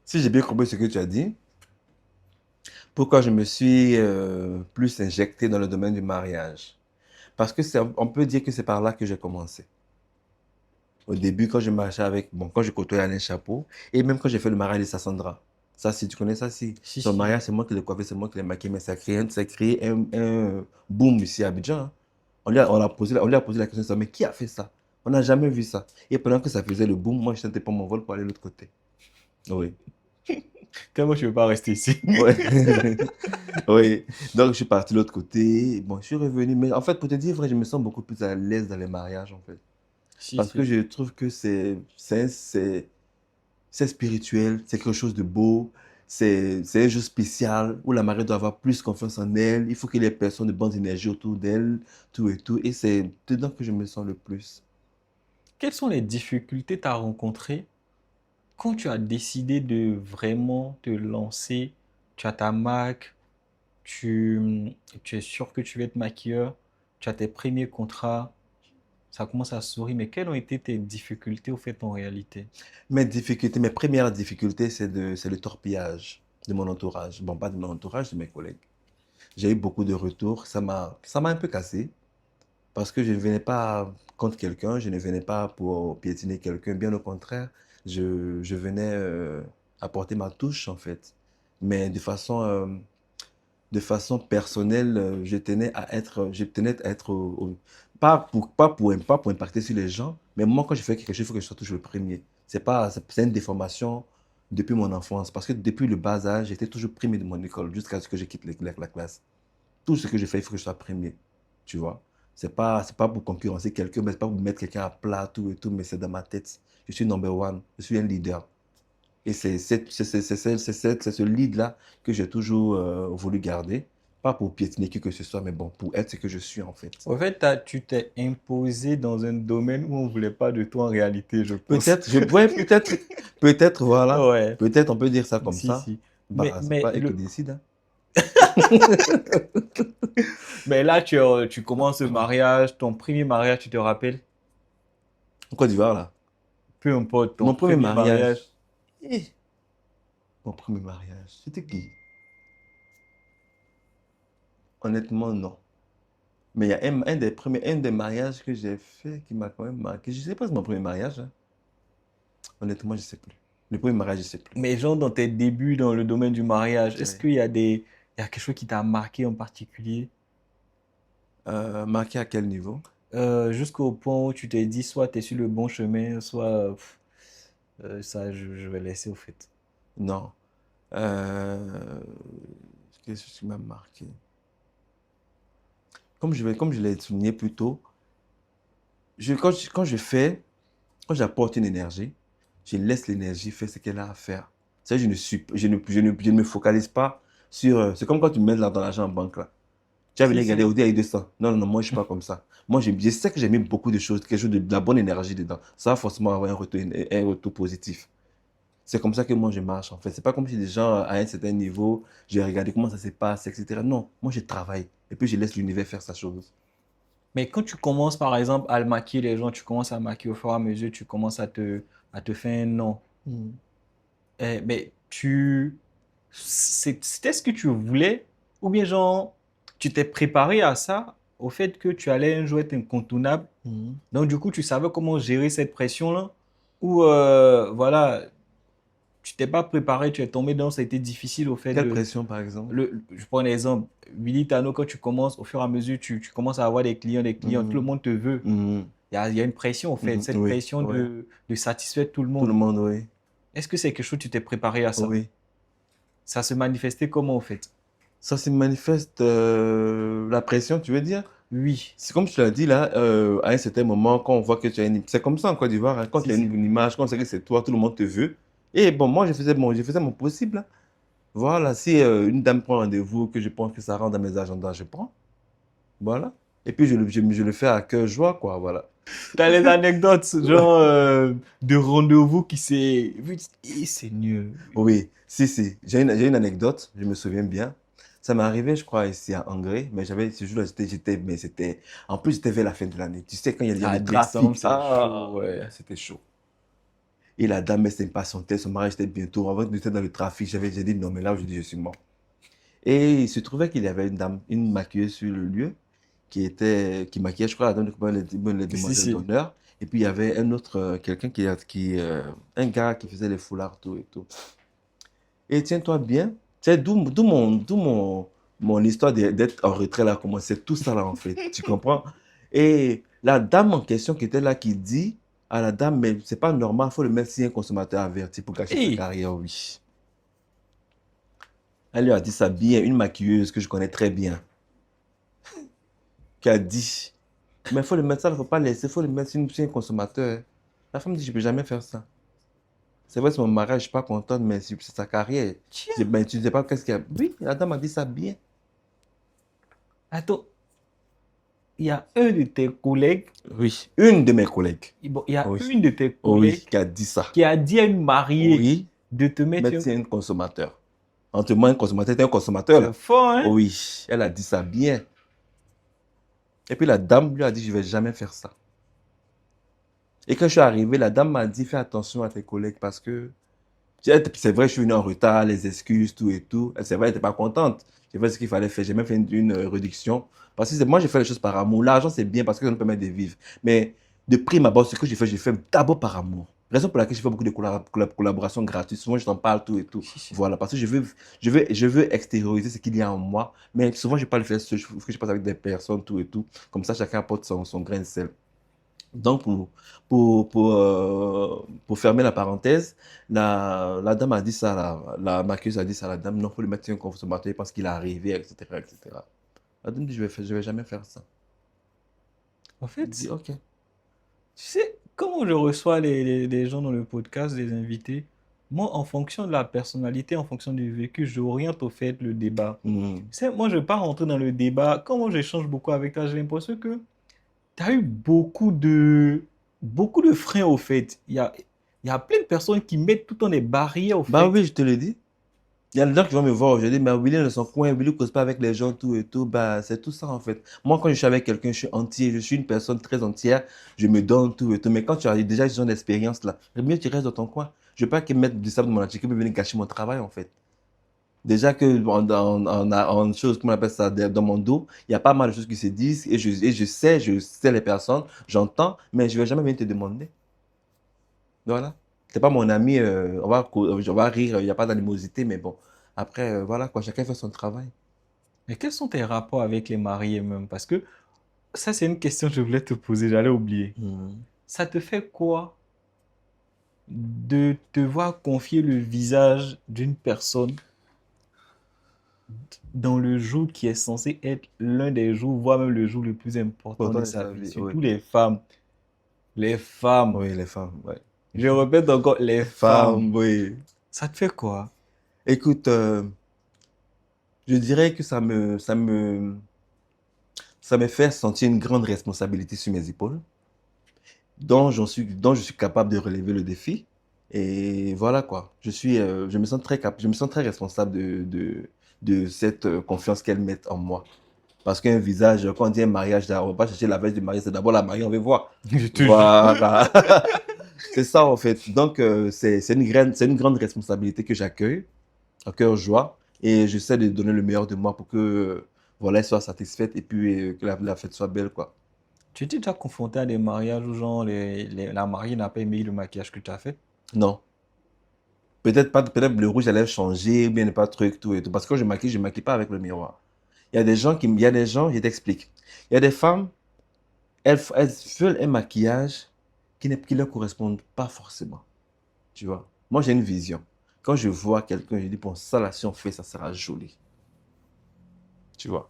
[SPEAKER 1] Si j'ai bien compris ce que tu as dit, pourquoi je me suis plus injecté dans le domaine du mariage? Parce que on peut dire que c'est par là que j'ai commencé. Au début, quand je marchais avec, bon, quand je côtoyais Alain Chapeau, et même quand j'ai fait le mariage de Sassandra. Ça, si tu connais ça, si.
[SPEAKER 2] Si,
[SPEAKER 1] Son
[SPEAKER 2] si.
[SPEAKER 1] mariage, c'est moi qui l'ai coiffé, c'est moi qui l'ai maquillé, mais ça a créé un boom ici à Abidjan, hein. On lui a posé la question, mais qui a fait ça? On n'a jamais vu ça. Et pendant que ça faisait le boom, moi, je tentais pas mon vol pour aller de l'autre côté. Oui.
[SPEAKER 2] Quand moi, je ne veux pas rester ici.
[SPEAKER 1] Ouais. Oui. Donc, je suis parti de l'autre côté. Bon, je suis revenu. Mais en fait, pour te dire vrai, je me sens beaucoup plus à l'aise dans les mariages, en fait.
[SPEAKER 2] Si,
[SPEAKER 1] Parce que
[SPEAKER 2] si.
[SPEAKER 1] je trouve que c'est spirituel, c'est quelque chose de beau, c'est un jour spécial où la mariée doit avoir plus confiance en elle. Il faut qu'il y ait personne de bonnes énergies autour d'elle, tout et tout. Et c'est dedans que je me sens le plus.
[SPEAKER 2] Quelles sont les difficultés que tu as rencontrées quand tu as décidé de vraiment te lancer? Tu as ta marque, tu es sûr que tu veux être maquilleur, tu as tes premiers contrats, ça commence à sourire, mais quelles ont été tes difficultés au fait en réalité?
[SPEAKER 1] Mes premières difficultés, c'est le torpillage de mon entourage. Bon, pas de mon entourage, de mes collègues. J'ai eu beaucoup de retours. Ça m'a un peu cassé parce que je ne venais pas contre quelqu'un, je ne venais pas pour piétiner quelqu'un. Bien au contraire, je venais apporter ma touche en fait. Mais de façon personnelle, je tenais à être pas pour impacter sur les gens, mais moi quand je fais quelque chose, il faut que je sois toujours le premier. C'est une déformation depuis mon enfance parce que depuis le bas âge, j'étais toujours premier de mon école jusqu'à ce que je quitte la classe. Tout ce que je fais, il faut que je sois premier. Tu vois? C'est pas pour concurrencer quelqu'un, mais c'est pas pour mettre quelqu'un à plat, tout et tout, mais c'est dans ma tête. Je suis number one. Je suis un leader. Et c'est ce lead-là que j'ai toujours voulu garder. Pas pour piétiner qui que ce soit, mais bon, pour être ce que je suis en fait.
[SPEAKER 2] En fait, tu t'es imposé dans un domaine où on ne voulait pas de toi en réalité, je pense.
[SPEAKER 1] Peut-être, voilà.
[SPEAKER 2] Ouais,
[SPEAKER 1] Peut-être on peut dire ça comme
[SPEAKER 2] si,
[SPEAKER 1] ça.
[SPEAKER 2] si.
[SPEAKER 1] Bah, c'est
[SPEAKER 2] Mais,
[SPEAKER 1] pas elle qui décide, hein.
[SPEAKER 2] mais là, tu commences le mariage, ton premier mariage, tu te rappelles?
[SPEAKER 1] En Côte d'Ivoire, là.
[SPEAKER 2] Peu importe, ton
[SPEAKER 1] Mon premier
[SPEAKER 2] premier mariage.
[SPEAKER 1] mariage. Eh, mon premier mariage. C'était qui? Honnêtement, non. Mais il y a un des mariages que j'ai fait qui m'a quand même marqué. Je ne sais pas si c'est mon premier mariage, hein. Honnêtement, je ne sais plus. Le premier mariage, je ne sais plus.
[SPEAKER 2] Mais genre, dans tes débuts dans le domaine du mariage, est-ce
[SPEAKER 1] Ouais.
[SPEAKER 2] qu'il y a il y a quelque chose qui t'a marqué en particulier?
[SPEAKER 1] Marqué à quel niveau?
[SPEAKER 2] Jusqu'au point où tu t'es dit, soit tu es sur le bon chemin, soit ça, je vais laisser au fait.
[SPEAKER 1] Non. Euh, Qu'est-ce qui m'a marqué? Comme je l'ai souligné plus tôt, quand je fais, quand j'apporte une énergie, je laisse l'énergie faire ce qu'elle a à faire. Ça, je ne me focalise pas sur. C'est comme quand tu mets dans l'argent en banque, là. Tu vas
[SPEAKER 2] Si,
[SPEAKER 1] venir regarder
[SPEAKER 2] si.
[SPEAKER 1] au avec 200. Non, non, non, moi, je ne suis pas comme ça. Moi, je sais que j'ai mis beaucoup de choses, quelque chose de la bonne énergie dedans. Ça va forcément avoir un retour positif. C'est comme ça que moi, je marche, en fait. C'est pas comme si des gens, à un certain niveau, j'ai regardé comment ça se passe, etc. Non, moi, je travaille. Et puis, je laisse l'univers faire sa chose.
[SPEAKER 2] Mais quand tu commences, par exemple, à le maquiller les gens, tu commences à maquiller au fur et à mesure, tu commences à te faire un nom.
[SPEAKER 1] Mm.
[SPEAKER 2] Mais c'était ce que tu voulais, ou bien genre, tu t'es préparé à ça, au fait que tu allais un jour être incontournable.
[SPEAKER 1] Mm.
[SPEAKER 2] Donc, du coup, tu savais comment gérer cette pression-là, ou voilà, tu t'es pas préparé, tu es tombé dedans, ça a été difficile au fait
[SPEAKER 1] Quelle
[SPEAKER 2] de.
[SPEAKER 1] pression, par exemple?
[SPEAKER 2] Je prends un exemple. Willy Tano, quand tu commences, au fur et à mesure, tu commences à avoir des clients, tout le
[SPEAKER 1] Mm.
[SPEAKER 2] monde te veut.
[SPEAKER 1] Mm.
[SPEAKER 2] Il y a une pression, au fait, cette
[SPEAKER 1] Oui,
[SPEAKER 2] pression
[SPEAKER 1] oui.
[SPEAKER 2] de satisfaire tout le
[SPEAKER 1] Tout le
[SPEAKER 2] monde.
[SPEAKER 1] monde, oui.
[SPEAKER 2] Est-ce que c'est quelque chose que tu t'es préparé à ça?
[SPEAKER 1] Oui.
[SPEAKER 2] Ça se manifestait comment, au fait?
[SPEAKER 1] Ça se manifeste, la pression, tu veux dire?
[SPEAKER 2] Oui,
[SPEAKER 1] C'est comme tu l'as dit là, à un certain moment, quand on voit que tu as une. C'est comme ça en Côte d'Ivoire, hein, quand
[SPEAKER 2] si,
[SPEAKER 1] tu as
[SPEAKER 2] si.
[SPEAKER 1] une image, quand on sait que c'est toi, tout le monde te veut. Et bon, moi, je faisais mon possible, hein. Voilà, si une dame prend rendez-vous, que je pense que ça rentre dans mes agendas, je prends. Voilà. Et puis je le fais à cœur joie, quoi, voilà.
[SPEAKER 2] T'as les anecdotes, genre, de rendez-vous qui s'est... Eh, Seigneur.
[SPEAKER 1] Oui, si. J'ai une anecdote, je me souviens bien. Ça m'est arrivé, je crois, ici à Angers, mais ce jour-là, mais c'était, en plus, c'était vers la fin de l'année. Tu sais, quand il y a
[SPEAKER 2] À
[SPEAKER 1] le
[SPEAKER 2] décembre,
[SPEAKER 1] trafic,
[SPEAKER 2] c'est chaud, ouais.
[SPEAKER 1] c'était chaud. Et la dame, elle s'impatientait, son mariage était bientôt. Avant d'être dans le trafic, j'ai dit non, mais là, je suis mort. Et il se trouvait qu'il y avait une dame, une maquilleuse sur le lieu, qui maquillait, je crois, la dame les
[SPEAKER 2] Si,
[SPEAKER 1] demoiselles
[SPEAKER 2] si.
[SPEAKER 1] d'honneur. Et puis, il y avait un autre, quelqu'un un gars qui faisait les foulards, tout et tout. Et tiens-toi bien, c'est mon histoire d'être en retrait là a commencé, tout ça là en fait, tu comprends? Et la dame en question qui était là qui dit à la dame, mais c'est pas normal, il faut le mettre si un consommateur averti pour gâcher sa
[SPEAKER 2] Eh,
[SPEAKER 1] carrière, oui. Elle lui a dit ça bien, une maquilleuse que je connais très bien, qui a dit, mais il faut le mettre ça, il ne faut pas laisser, il faut le mettre si un consommateur. La femme dit, je ne peux jamais faire ça. C'est vrai, c'est mon mariage, je ne suis pas contente, mais c'est sa carrière. Je dis,
[SPEAKER 2] tiens.
[SPEAKER 1] ben, tu ne sais pas qu'est-ce qu'il y a. Oui, la dame a dit ça bien.
[SPEAKER 2] Attends, il y a un de tes collègues,
[SPEAKER 1] Oui, une de mes collègues.
[SPEAKER 2] bon, il y a
[SPEAKER 1] Oui,
[SPEAKER 2] une de tes
[SPEAKER 1] oui,
[SPEAKER 2] collègues
[SPEAKER 1] qui a dit ça.
[SPEAKER 2] qui a dit à une mariée
[SPEAKER 1] Oui,
[SPEAKER 2] de te mettre
[SPEAKER 1] mais
[SPEAKER 2] un...
[SPEAKER 1] c'est un consommateur. Entre moi, un consommateur, t'es un consommateur
[SPEAKER 2] C'est
[SPEAKER 1] là.
[SPEAKER 2] fort, hein?
[SPEAKER 1] Oui, elle a dit ça bien. Et puis la dame lui a dit, je ne vais jamais faire ça. Et quand je suis arrivé, la dame m'a dit, fais attention à tes collègues parce que c'est vrai, je suis venu en retard, les excuses, tout et tout. C'est vrai, elle n'était pas contente. J'ai fait ce qu'il fallait faire. J'ai même fait une réduction. Parce que moi, j'ai fait les choses par amour. L'argent, c'est bien parce que ça nous permet de vivre. Mais de prime abord, ce que j'ai fait d'abord par amour. Raison pour laquelle je fais beaucoup de collaborations gratuites. Souvent, je t'en parle, tout et tout.
[SPEAKER 2] Si, si.
[SPEAKER 1] Voilà, parce que je veux extérioriser ce qu'il y a en moi. Mais souvent, je ne vais pas le faire seul. Il faut que je passe avec des personnes, tout et tout. Comme ça, chacun apporte son grain de sel. Donc, pour fermer la parenthèse, la dame a dit ça, la maquilleuse a dit ça à la dame, non, il faut lui mettre sur un consommateur parce qu'il est arrivé, etc., etc. La dame dit, je vais jamais faire ça.
[SPEAKER 2] En
[SPEAKER 1] Je dis,
[SPEAKER 2] fait,
[SPEAKER 1] ok.
[SPEAKER 2] tu sais, comment je reçois les gens dans le podcast, les invités, moi, en fonction de la personnalité, en fonction du vécu, j'oriente au fait le débat.
[SPEAKER 1] Mhm.
[SPEAKER 2] Tu sais, moi, je ne vais pas rentrer dans le débat. Comment j'échange beaucoup avec toi, j'ai l'impression que tu as eu beaucoup de freins au fait. Il y a plein de personnes qui mettent tout le temps des barrières au
[SPEAKER 1] Bah
[SPEAKER 2] fait.
[SPEAKER 1] oui, je te le dis. Il y a des gens qui vont me voir aujourd'hui, mais Willy dans son coin, Willy ne cause pas avec les gens, tout et tout. Bah, c'est tout ça en fait. Moi, quand je suis avec quelqu'un, je suis entier, je suis une personne très entière, je me donne tout et tout. Mais quand tu as déjà ce genre d'expérience là, le mieux tu restes dans ton coin. Je ne veux pas qu'ils mettent du sable dans mon article pour venir gâcher mon travail en fait. Déjà que en chose, comment on appelle ça, dans mon dos, il y a pas mal de choses qui se disent et je sais les personnes, j'entends, mais je ne vais jamais venir te demander. Voilà. C'est pas mon ami, on va rire, il n'y a pas d'animosité, mais bon. Après, voilà quoi, chacun fait son travail.
[SPEAKER 2] Mais quels sont tes rapports avec les mariés même? Parce que ça, c'est une question que je voulais te poser, j'allais oublier.
[SPEAKER 1] Mhm.
[SPEAKER 2] Ça te fait quoi de te voir confier le visage d'une personne dans le jour qui est censé être l'un des jours, voire même le jour le plus important
[SPEAKER 1] Pourtant,
[SPEAKER 2] de
[SPEAKER 1] de
[SPEAKER 2] sa
[SPEAKER 1] sa
[SPEAKER 2] vie,
[SPEAKER 1] vie, oui.
[SPEAKER 2] surtout les femmes. Les femmes.
[SPEAKER 1] Oui, les femmes, ouais.
[SPEAKER 2] Je répète encore, les femmes.
[SPEAKER 1] Femmes, oui.
[SPEAKER 2] Ça te fait quoi?
[SPEAKER 1] Écoute, je dirais que ça me fait sentir une grande responsabilité sur mes épaules, dont je suis capable de relever le défi. Et voilà quoi. Je me sens très responsable de cette confiance qu'elles mettent en moi. Parce qu'un visage, quand on dit un mariage, on va pas chercher la veille du mariage, c'est d'abord la mariée, on veut voir.
[SPEAKER 2] Je te jure.
[SPEAKER 1] Voilà. C'est ça en fait. Donc, c'est une grande responsabilité que j'accueille, à cœur joie. Et j'essaie de donner le meilleur de moi pour que, voilà, elle soit satisfaite et puis que la fête soit belle, quoi.
[SPEAKER 2] Tu étais déjà confronté à des mariages où genre la mariée n'a pas aimé le maquillage que tu as fait?
[SPEAKER 1] Non. Peut-être pas, peut-être le rouge à lèvres changé, ou bien ne pas truc, tout et tout. Parce que quand je maquille pas avec le miroir. Il y a des gens, je t'explique. Il y a des femmes, elles veulent un maquillage qui ne leur correspond pas forcément. Tu vois. Moi, j'ai une vision. Quand je vois quelqu'un, je dis, bon, ça là, si on fait, ça sera joli. Tu vois.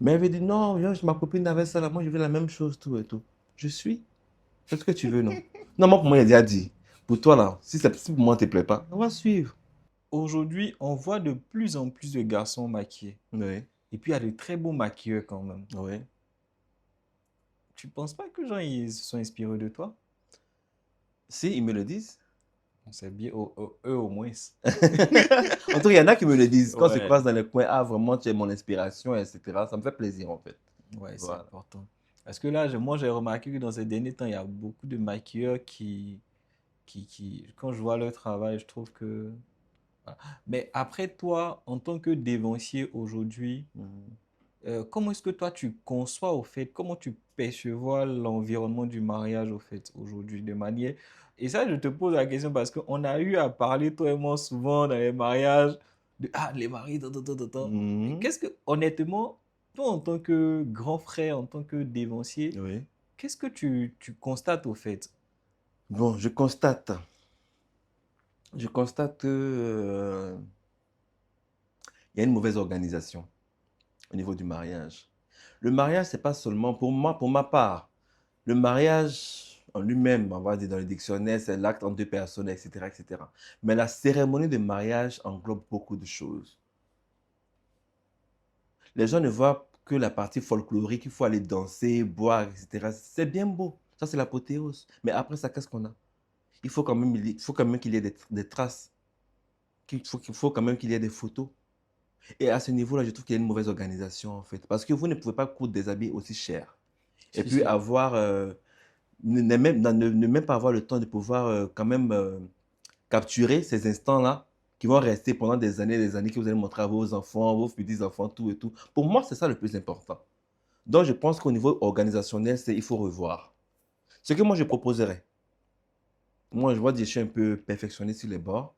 [SPEAKER 1] Mais elle veut dire, non, viens, ma copine avait ça là, moi je veux la même chose, tout et tout. Je suis. Fais ce que tu veux, non? Non, moi, pour moi, il a déjà dit. Pour toi là, si pour moi, ne te plaît pas, on va suivre.
[SPEAKER 2] aujourd'hui, on voit de plus en plus de garçons maquillés.
[SPEAKER 1] Oui,
[SPEAKER 2] Et puis, il y a de très beaux maquilleurs quand même.
[SPEAKER 1] oui.
[SPEAKER 2] Tu penses pas que les gens ils se sont inspirés de toi?
[SPEAKER 1] Si, ils me le disent.
[SPEAKER 2] C'est bien, eux au moins.
[SPEAKER 1] En tout cas, il y en a qui me le disent. Quand on se
[SPEAKER 2] Ouais,
[SPEAKER 1] croise dans les coins, ah, vraiment, tu es mon inspiration, etc. Ça me fait plaisir, en fait.
[SPEAKER 2] ouais, c'est
[SPEAKER 1] Voilà.
[SPEAKER 2] important. Parce que là, moi, j'ai remarqué que dans ces derniers temps, il y a beaucoup de maquilleurs quand je vois leur travail, je trouve que... voilà. Mais après, toi, en tant que dévancier aujourd'hui,
[SPEAKER 1] Mhm.
[SPEAKER 2] comment est-ce que toi, tu conçois au fait, comment tu perçois l'environnement du mariage au fait aujourd'hui de manière... Et ça, je te pose la question parce qu'on a eu à parler, toi et moi, souvent dans les mariages, de, ah, les maris, tant, tant, tant, tant, tant. Mais
[SPEAKER 1] Mhm.
[SPEAKER 2] qu'est-ce que, honnêtement, toi, en tant que grand frère, en tant que dévancier,
[SPEAKER 1] Oui.
[SPEAKER 2] qu'est-ce que tu constates au fait?
[SPEAKER 1] Bon, je constate que, il y a une mauvaise organisation au niveau du mariage. Le mariage, c'est pas seulement, pour moi, pour ma part, le mariage en lui-même, on va dire dans le dictionnaire, c'est l'acte entre deux personnes, etc., etc. Mais la cérémonie de mariage englobe beaucoup de choses. Les gens ne voient que la partie folklorique, il faut aller danser, boire, etc. C'est bien beau, ça c'est l'apothéose. Mais après ça, qu'est-ce qu'on a? Il faut quand même qu'il y ait des traces, qu'il faut quand même qu'il y ait des photos. Et à ce niveau-là, je trouve qu'il y a une mauvaise organisation en fait. Parce que vous ne pouvez pas coudre des habits aussi chers. Et
[SPEAKER 2] Si,
[SPEAKER 1] puis
[SPEAKER 2] si.
[SPEAKER 1] avoir, ne même pas avoir le temps de pouvoir quand même capturer ces instants-là qui vont rester pendant des années que vous allez montrer à vos enfants, vos petits-enfants, tout et tout. Pour moi, c'est ça le plus important. Donc, je pense qu'au niveau organisationnel, il faut revoir. Ce que moi, je proposerais, moi, je vois dire, je suis un peu perfectionniste sur les bords,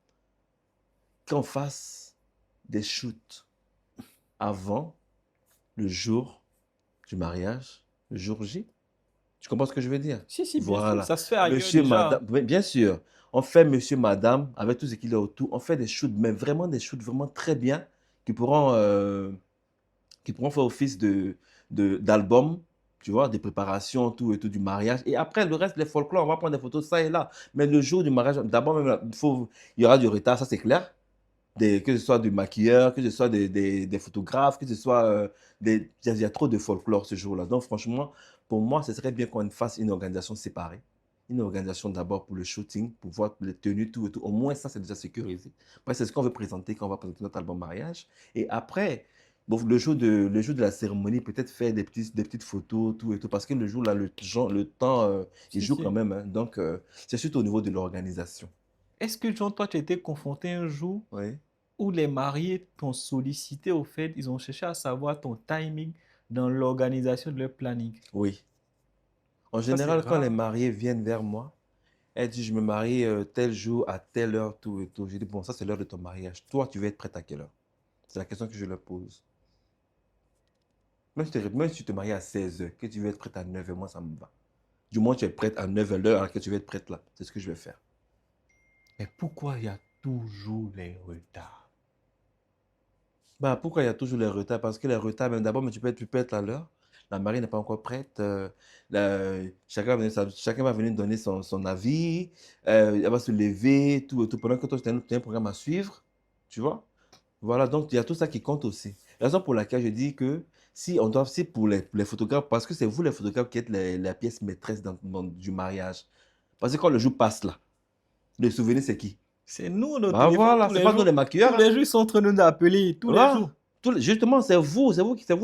[SPEAKER 1] qu'on fasse des shoots avant le jour du mariage, le jour J. Tu comprends ce que je veux dire?
[SPEAKER 2] Si, si, bien sûr,
[SPEAKER 1] Voilà.
[SPEAKER 2] ça se fait ailleurs
[SPEAKER 1] Monsieur,
[SPEAKER 2] déjà.
[SPEAKER 1] madame, oui, bien sûr, on fait monsieur, madame, avec tout ce qu'il y a autour, on fait des shoots, mais vraiment des shoots vraiment très bien, qui pourront, euh, qui pourront faire office d'album, tu vois, des préparations, tout et tout du mariage. Et après, le reste, les folklore, on va prendre des photos, ça et là. Mais le jour du mariage, d'abord, même, il y aura du retard, ça c'est clair. Que ce soit du maquilleur, que ce soit des photographes, que ce soit il y a trop de folklore ce jour-là. Donc franchement, pour moi, ce serait bien qu'on fasse une organisation séparée. Une organisation d'abord pour le shooting, pour voir les tenues, tout et tout. Au moins ça, c'est déjà sécurisé. Après, c'est ce qu'on veut présenter quand on va présenter notre album mariage. Et après, bon, le jour de la cérémonie, peut-être faire des petites photos, tout et tout. Parce que le jour là, le temps, il
[SPEAKER 2] Si,
[SPEAKER 1] joue quand
[SPEAKER 2] si.
[SPEAKER 1] même, hein. Donc, c'est surtout au niveau de l'organisation.
[SPEAKER 2] Est-ce que, Jean, toi, tu as été confronté un jour
[SPEAKER 1] Oui.
[SPEAKER 2] où les mariés t'ont sollicité au fait, ils ont cherché à savoir ton timing dans l'organisation de leur planning?
[SPEAKER 1] Oui. En
[SPEAKER 2] Ça, c'est
[SPEAKER 1] général, quand les
[SPEAKER 2] rare.
[SPEAKER 1] mariés viennent vers moi, elle dit, je me marie tel jour, à telle heure, tout et tout. Je dis, bon, ça, c'est l'heure de ton mariage. Toi, tu veux être prête à quelle heure? C'est la question que je leur pose. Même si tu te maries à 16 heures, que tu veux être prête à 9 heures, moi, ça me va. Du moins, tu es prête à 9 heures, l'heure à laquelle tu veux être prête là. C'est ce que je vais faire.
[SPEAKER 2] Mais pourquoi il y a toujours les retards?
[SPEAKER 1] Bah, pourquoi il y a toujours les retards? Parce que les retards, même d'abord, mais tu peux être à l'heure. La mariée n'est pas encore prête. Chacun va venir donner son avis. Elle va se lever, tout et tout. Pendant que toi, tu as un programme à suivre. Tu vois? Voilà, donc il y a tout ça qui compte aussi. Raison pour laquelle je dis que si pour les photographes, parce que c'est vous les photographes qui êtes la pièce maîtresse du mariage. Parce que quand le jour passe là, le souvenir c'est qui?
[SPEAKER 2] C'est nous, nos
[SPEAKER 1] Bah
[SPEAKER 2] téléphones,
[SPEAKER 1] voilà,
[SPEAKER 2] tous
[SPEAKER 1] c'est
[SPEAKER 2] les
[SPEAKER 1] pas nous
[SPEAKER 2] jours.
[SPEAKER 1] les
[SPEAKER 2] Tous
[SPEAKER 1] maquilleurs,
[SPEAKER 2] les
[SPEAKER 1] hein.
[SPEAKER 2] jours, ils sont en train de nous appeler, tous les jours.
[SPEAKER 1] Voilà. Justement, c'est vous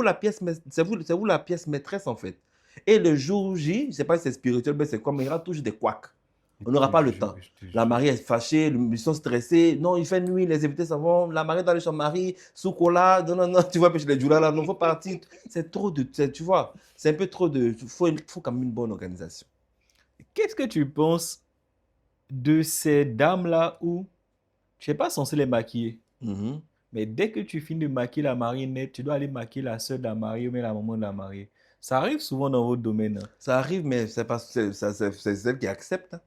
[SPEAKER 1] la pièce, c'est vous la pièce maîtresse en fait. Et le jour J, je ne sais pas si c'est spirituel, mais c'est comme il y aura toujours des couacs.
[SPEAKER 2] Je
[SPEAKER 1] On n'aura
[SPEAKER 2] te
[SPEAKER 1] pas le temps.
[SPEAKER 2] jure, je te
[SPEAKER 1] La
[SPEAKER 2] jure.
[SPEAKER 1] mariée est fâchée, ils sont stressés. Non, il fait nuit, les invités s'en vont. La mariée doit aller chez son mari, sous cola. Non, non, non, tu vois, puis les jours là, non, faut partir. C'est trop de, tu vois, c'est un peu trop de. Faut quand même une bonne organisation.
[SPEAKER 2] Qu'est-ce que tu penses de ces dames-là où tu n'es pas censé les maquiller?
[SPEAKER 1] Mhm.
[SPEAKER 2] Mais dès que tu finis de maquiller la marionnette, tu dois aller maquiller la soeur de la mariée ou bien la maman de la mariée. Ça arrive souvent dans votre domaine, hein.
[SPEAKER 1] Ça arrive, mais c'est pas, c'est celle qui accepte, hein.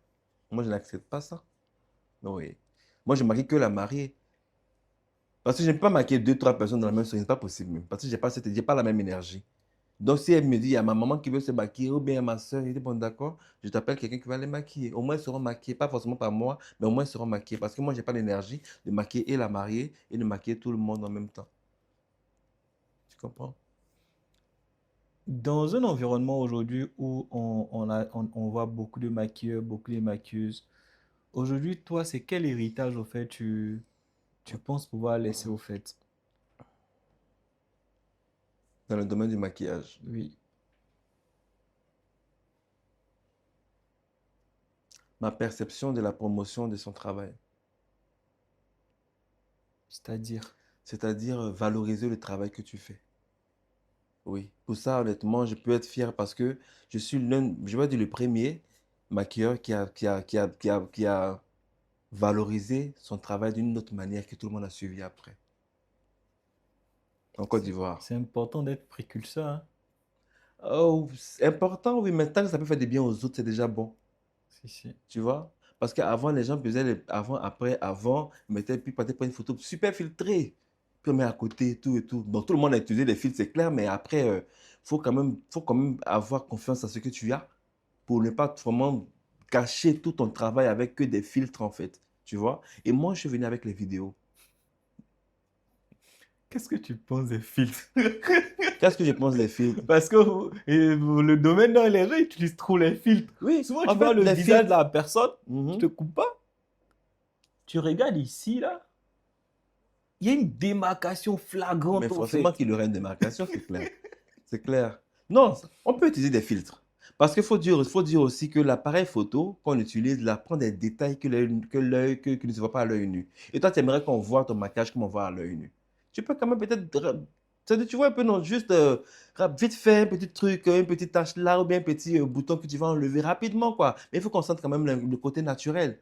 [SPEAKER 1] Moi, je n'accepte pas ça. Oui. Moi, je marie que la mariée. Parce que je ne peux pas maquiller deux, trois personnes dans la même soirée, c'est pas possible même. Parce que j'ai pas la même énergie. Donc, si elle me dit, il y a ma maman qui veut se maquiller ou bien ma soeur, je dis, bon, d'accord, je t'appelle quelqu'un qui va les maquiller. Au moins, ils seront maquillés, pas forcément par moi, mais au moins, ils seront maquillés. Parce que moi, je n'ai pas l'énergie de maquiller et la mariée et de maquiller tout le monde en même temps. Tu comprends?
[SPEAKER 2] Dans un environnement aujourd'hui où on voit beaucoup de maquilleurs, beaucoup de maquilleuses, aujourd'hui, toi, c'est quel héritage, au fait, tu penses pouvoir laisser, au fait?
[SPEAKER 1] Dans le domaine du maquillage.
[SPEAKER 2] Oui,
[SPEAKER 1] Ma perception de la promotion de son travail.
[SPEAKER 2] c'est-à-dire,
[SPEAKER 1] C'est-à-dire valoriser le travail que tu fais. Oui. Pour ça, honnêtement, je peux être fier parce que je suis l'un, je vais dire le premier maquilleur qui a valorisé son travail d'une autre manière que tout le monde a suivi après, en Côte d'Ivoire.
[SPEAKER 2] c'est important d'être précurseur, hein.
[SPEAKER 1] Oh, c'est important, oui, mais tant que ça peut faire du bien aux autres, c'est déjà bon.
[SPEAKER 2] Si, si.
[SPEAKER 1] Tu vois? Parce qu'avant, les gens faisaient avant, après, avant, ils mettaient, puis partaient pour une photo super filtrée. Puis on met à côté, tout et tout. Bon, tout le monde a utilisé des filtres, c'est clair, mais après, faut quand même avoir confiance à ce que tu as pour ne pas vraiment cacher tout ton travail avec que des filtres, en fait. Tu vois? Et moi, je suis venu avec les vidéos.
[SPEAKER 2] Qu'est-ce que tu penses des filtres?
[SPEAKER 1] Qu'est-ce que je pense des filtres?
[SPEAKER 2] Parce que le domaine dans les gens utilisent trop les filtres.
[SPEAKER 1] Oui,
[SPEAKER 2] Souvent, tu
[SPEAKER 1] en
[SPEAKER 2] vois
[SPEAKER 1] fait,
[SPEAKER 2] le
[SPEAKER 1] les
[SPEAKER 2] visage de
[SPEAKER 1] filtres.
[SPEAKER 2] la personne, je te
[SPEAKER 1] Mhm.
[SPEAKER 2] coupe pas. Tu regardes ici, là, il y a une démarcation
[SPEAKER 1] Mais
[SPEAKER 2] flagrante, au
[SPEAKER 1] forcément
[SPEAKER 2] fait.
[SPEAKER 1] qu'il y aura une démarcation, c'est clair. C'est clair. Non, on peut utiliser des filtres. Parce qu'il faut dire aussi que l'appareil photo qu'on utilise là prend des détails que ne se voit pas à l'œil nu. Et toi, tu aimerais qu'on voit ton maquillage comme on voit à l'œil nu. Tu peux quand même tu vois un peu, non, juste vite fait un petit truc, une petite tache là, ou bien un petit bouton que tu vas enlever rapidement, quoi. Mais il faut qu'on sente quand même le côté naturel,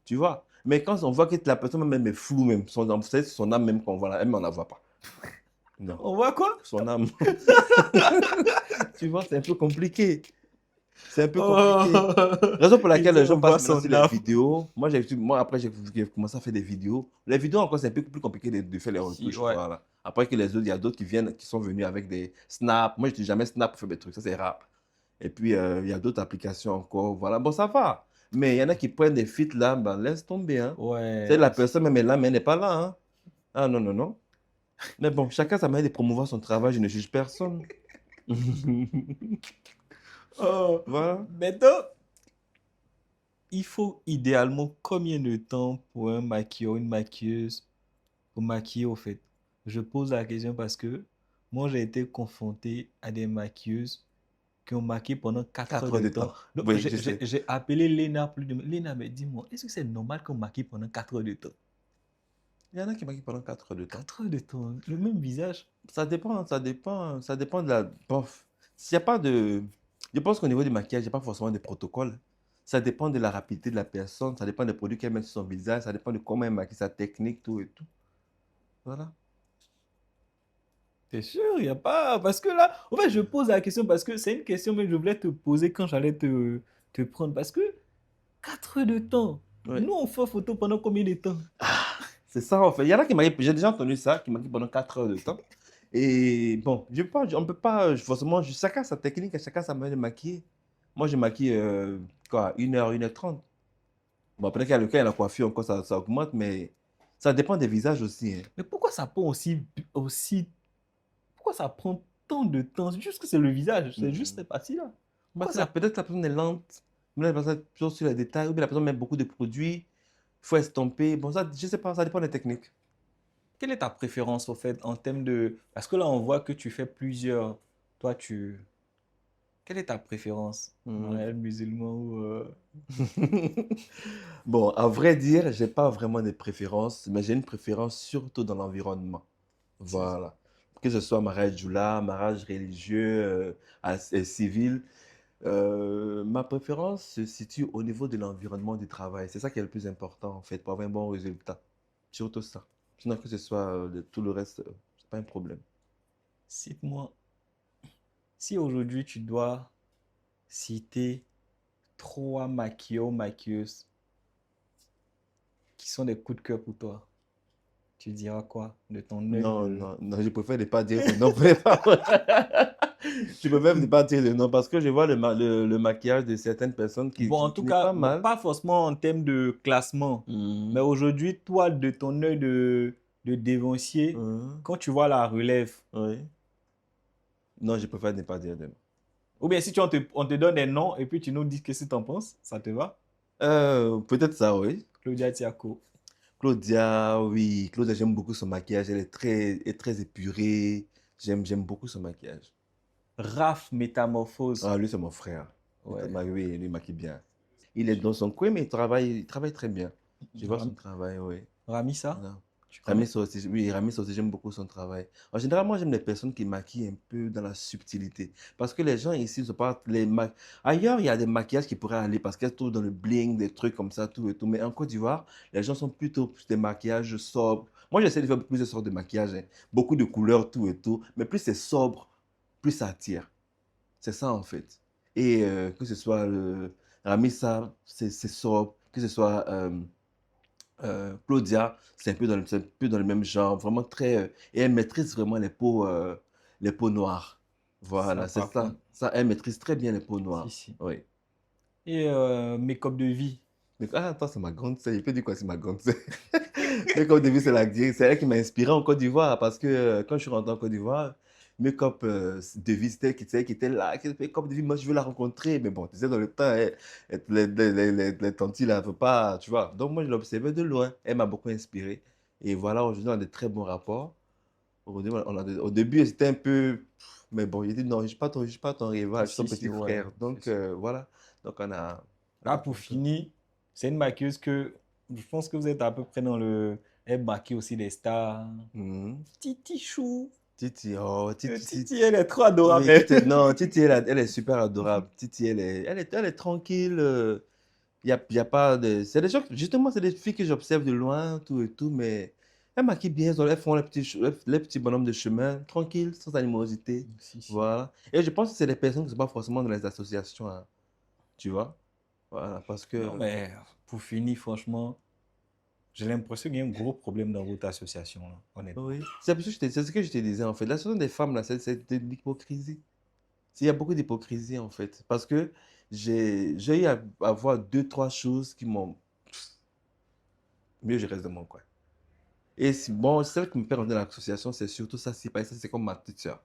[SPEAKER 1] tu vois. Mais quand on voit que la personne même est floue, même, vous savez, c'est son âme même qu'on voit là, elle, on la voit pas. Non,
[SPEAKER 2] On voit quoi?
[SPEAKER 1] son âme. Tu vois, c'est un peu compliqué. C'est un peu compliqué.
[SPEAKER 2] Oh,
[SPEAKER 1] Raison pour
[SPEAKER 2] il
[SPEAKER 1] laquelle
[SPEAKER 2] dit
[SPEAKER 1] les gens
[SPEAKER 2] on
[SPEAKER 1] passent
[SPEAKER 2] voit
[SPEAKER 1] maintenant
[SPEAKER 2] son
[SPEAKER 1] sur les
[SPEAKER 2] âme.
[SPEAKER 1] vidéos. Moi, après, j'ai commencé à faire des vidéos. Les vidéos, encore, c'est un peu plus compliqué de faire les
[SPEAKER 2] Si,
[SPEAKER 1] retouches.
[SPEAKER 2] ouais.
[SPEAKER 1] Voilà. Après que les autres, il y a d'autres qui viennent, qui sont venus avec des snaps. Moi, je n'utilise jamais Snap pour faire des trucs. Ça, c'est rare. Et puis, il y a d'autres applications encore. Voilà. Bon, ça va. Mais il y en a qui prennent des feats là. Ben, laisse tomber. Hein. C'est
[SPEAKER 2] Ouais.
[SPEAKER 1] la personne même est là, mais elle n'est pas là. Hein. Ah, non, non, non. Mais bon, chacun sa manière de promouvoir son travail. Je ne juge personne.
[SPEAKER 2] Oh,
[SPEAKER 1] Voilà.
[SPEAKER 2] maintenant, il faut idéalement combien de temps pour un maquilleur, une maquilleuse pour maquiller, au fait? Je pose la question parce que moi, j'ai été confronté à des maquilleuses qui ont maquillé pendant 4 heures
[SPEAKER 1] 4 heures
[SPEAKER 2] de
[SPEAKER 1] de temps.
[SPEAKER 2] temps. Donc,
[SPEAKER 1] Oui, je sais.
[SPEAKER 2] j'ai appelé Léna plus de... Léna, mais dis-moi, est-ce que c'est normal qu'on maquille pendant 4 heures de temps?
[SPEAKER 1] Il y en a qui maquillent pendant 4 heures de temps.
[SPEAKER 2] 4 heures de temps, le même visage.
[SPEAKER 1] Ça dépend de la... Bof. S'il y a pas de... Je pense qu'au niveau du maquillage, il n'y a pas forcément de protocole. Ça dépend de la rapidité de la personne, ça dépend des produits qu'elle met sur son visage, ça dépend de comment elle maquille, sa technique, tout et tout. Voilà.
[SPEAKER 2] T'es sûr, il n'y a pas... Parce que là, en fait, je pose la question parce que c'est une question que je voulais te poser quand j'allais te prendre. Parce que 4 heures de temps,
[SPEAKER 1] Oui.
[SPEAKER 2] nous, on fait photo pendant combien de temps?
[SPEAKER 1] C'est ça, en fait. Il y en a qui maquillent, j'ai déjà entendu ça, qui maquillent pendant 4 heures de temps. Et bon, on ne peut pas forcément, chacun sa technique, et chacun sa manière de maquiller. Moi, je maquille, quoi, 1 heure, 1 heure 30. Bon, après, qu'il y a la coiffure, encore, ça augmente, mais ça dépend des visages aussi. Hein.
[SPEAKER 2] Mais pourquoi ça prend aussi... Pourquoi ça prend tant de temps? C'est juste que c'est le visage, c'est juste
[SPEAKER 1] Mhm.
[SPEAKER 2] cette partie-là.
[SPEAKER 1] Bah,
[SPEAKER 2] Pourquoi ça...
[SPEAKER 1] peut-être la personne est lente, ou bien la personne est toujours sur les détails, ou bien la personne met beaucoup de produits, il faut estomper. Bon, ça, je sais pas, ça dépend des techniques.
[SPEAKER 2] Quelle est ta préférence, au fait, en termes de... Parce que là, on voit que tu fais plusieurs... Toi, tu... Quelle est ta préférence?
[SPEAKER 1] Mhm.
[SPEAKER 2] Mariage musulman ou...
[SPEAKER 1] Bon, à vrai dire, j'ai pas vraiment de préférence, mais j'ai une préférence surtout dans l'environnement. Voilà. Que ce soit mariage djoula, mariage religieux, civil, ma préférence se situe au niveau de l'environnement du travail. C'est ça qui est le plus important, en fait, pour avoir un bon résultat. Surtout ça. Sinon, que ce soit tout le reste, c'est pas un problème.
[SPEAKER 2] Cite-moi, si aujourd'hui tu dois citer trois maquilleurs ou maquilleuses qui sont des coups de cœur pour toi, tu diras quoi de ton œil
[SPEAKER 1] Non,
[SPEAKER 2] de...
[SPEAKER 1] non, non, je préfère ne pas dire ton nom. Préfère. Je peux même ne pas dire de nom parce que je vois le maquillage de certaines personnes
[SPEAKER 2] Bon, en
[SPEAKER 1] qui
[SPEAKER 2] tout
[SPEAKER 1] n'est
[SPEAKER 2] cas,
[SPEAKER 1] pas
[SPEAKER 2] bon,
[SPEAKER 1] mal.
[SPEAKER 2] pas forcément en termes de classement, mais
[SPEAKER 1] Mhm.
[SPEAKER 2] aujourd'hui, toi, de ton œil de dévancier,
[SPEAKER 1] Mhm.
[SPEAKER 2] quand tu vois la relève,
[SPEAKER 1] Oui. Non, je préfère ne pas dire de nom.
[SPEAKER 2] ou bien si on te donne des noms et puis tu nous dis qu'est-ce que tu en penses, ça te va?
[SPEAKER 1] Peut-être ça, oui.
[SPEAKER 2] Claudia Tiako,
[SPEAKER 1] Claudia, oui. Claudia, j'aime beaucoup son maquillage. Elle est très épurée. J'aime beaucoup son maquillage.
[SPEAKER 2] Raph Métamorphose,
[SPEAKER 1] Ah, lui, c'est mon frère.
[SPEAKER 2] ouais.
[SPEAKER 1] Oui, lui, il maquille bien. Il est dans son coin, mais il travaille très bien. Je vois son
[SPEAKER 2] Ram-
[SPEAKER 1] travail, oui.
[SPEAKER 2] Ramissa,
[SPEAKER 1] Non.
[SPEAKER 2] tu connais?
[SPEAKER 1] Ramis aussi, oui, Ramis aussi, j'aime beaucoup son travail. En général, moi, j'aime les personnes qui maquillent un peu dans la subtilité. Parce que les gens ici, se parlent, ailleurs, il y a des maquillages qui pourraient aller parce qu'elles trouvent dans le bling, des trucs comme ça, tout et tout. Mais en Côte d'Ivoire, les gens sont plutôt plus des maquillages sobres. Moi, j'essaie de faire plusieurs sortes de maquillage, hein. Beaucoup de couleurs, tout et tout. Mais plus c'est sobre, plus ça attire. C'est ça, en fait. Et que ce soit Ramissa, c'est sobre. Que ce soit Claudia, c'est un peu dans le même genre, vraiment très. Et elle maîtrise vraiment les peaux noires.
[SPEAKER 2] Ça
[SPEAKER 1] Voilà, c'est
[SPEAKER 2] par
[SPEAKER 1] ça.
[SPEAKER 2] contre,
[SPEAKER 1] Ça, elle maîtrise très bien les peaux
[SPEAKER 2] si,
[SPEAKER 1] noires.
[SPEAKER 2] si.
[SPEAKER 1] Oui.
[SPEAKER 2] Et Make-up de vie.
[SPEAKER 1] Mais, ah, attends, c'est ma grande sœur. Il peut dire quoi, c'est ma grande sœur. Mais comme début, c'est elle qui m'a inspiré en Côte d'Ivoire parce que quand je suis rentré en Côte d'Ivoire, Make-up Devise, c'est elle qui était là, qui fait comme Devise, moi je veux la rencontrer. Mais bon, tu sais, dans le temps, les tantis là, faut pas, tu vois. Donc moi, je l'observais de loin. Elle m'a beaucoup inspiré. Et voilà, aujourd'hui, on a de très bons rapports. Au début, c'était un peu. Mais bon, il dit non, je suis pas ton rival, je suis ton
[SPEAKER 2] Si, si,
[SPEAKER 1] petit
[SPEAKER 2] ouais,
[SPEAKER 1] frère.
[SPEAKER 2] c'est
[SPEAKER 1] Donc
[SPEAKER 2] sûr.
[SPEAKER 1] voilà. Donc on
[SPEAKER 2] Là,
[SPEAKER 1] a
[SPEAKER 2] pour
[SPEAKER 1] fait ça.
[SPEAKER 2] finir, c'est une maquilleuse que je pense que vous êtes à peu près dans le. Elle maquille aussi des stars.
[SPEAKER 1] Mhm.
[SPEAKER 2] Titi Chou.
[SPEAKER 1] Titi, oh, Titi.
[SPEAKER 2] Titi, elle est trop adorable.
[SPEAKER 1] Oui,
[SPEAKER 2] Elle.
[SPEAKER 1] Non, Titi, elle est super adorable. Titi, elle est tranquille. Y a pas de. C'est des gens, justement, c'est des filles que j'observe de loin, tout et tout, mais elles maquillent bien, elles font les petits bonhommes de chemin, tranquilles, sans animosité.
[SPEAKER 2] Si, si.
[SPEAKER 1] Voilà. Et je pense que c'est des personnes qui ne sont pas forcément dans les associations, hein, tu vois. Voilà, parce
[SPEAKER 2] Non,
[SPEAKER 1] que.
[SPEAKER 2] mais pour finir, franchement, j'ai l'impression qu'il y a un gros problème dans votre association, là, honnêtement.
[SPEAKER 1] Oui. C'est ce que je te disais, en fait. La situation des femmes, là, c'est de l'hypocrisie. Il y a beaucoup d'hypocrisie, en fait. Parce que j'ai eu à voir deux, trois choses qui m'ont. Mieux, je reste dans mon coin. Et bon, celle qui me fait rentrer dans l'association, c'est surtout ça. Ça, c'est comme ma petite sœur.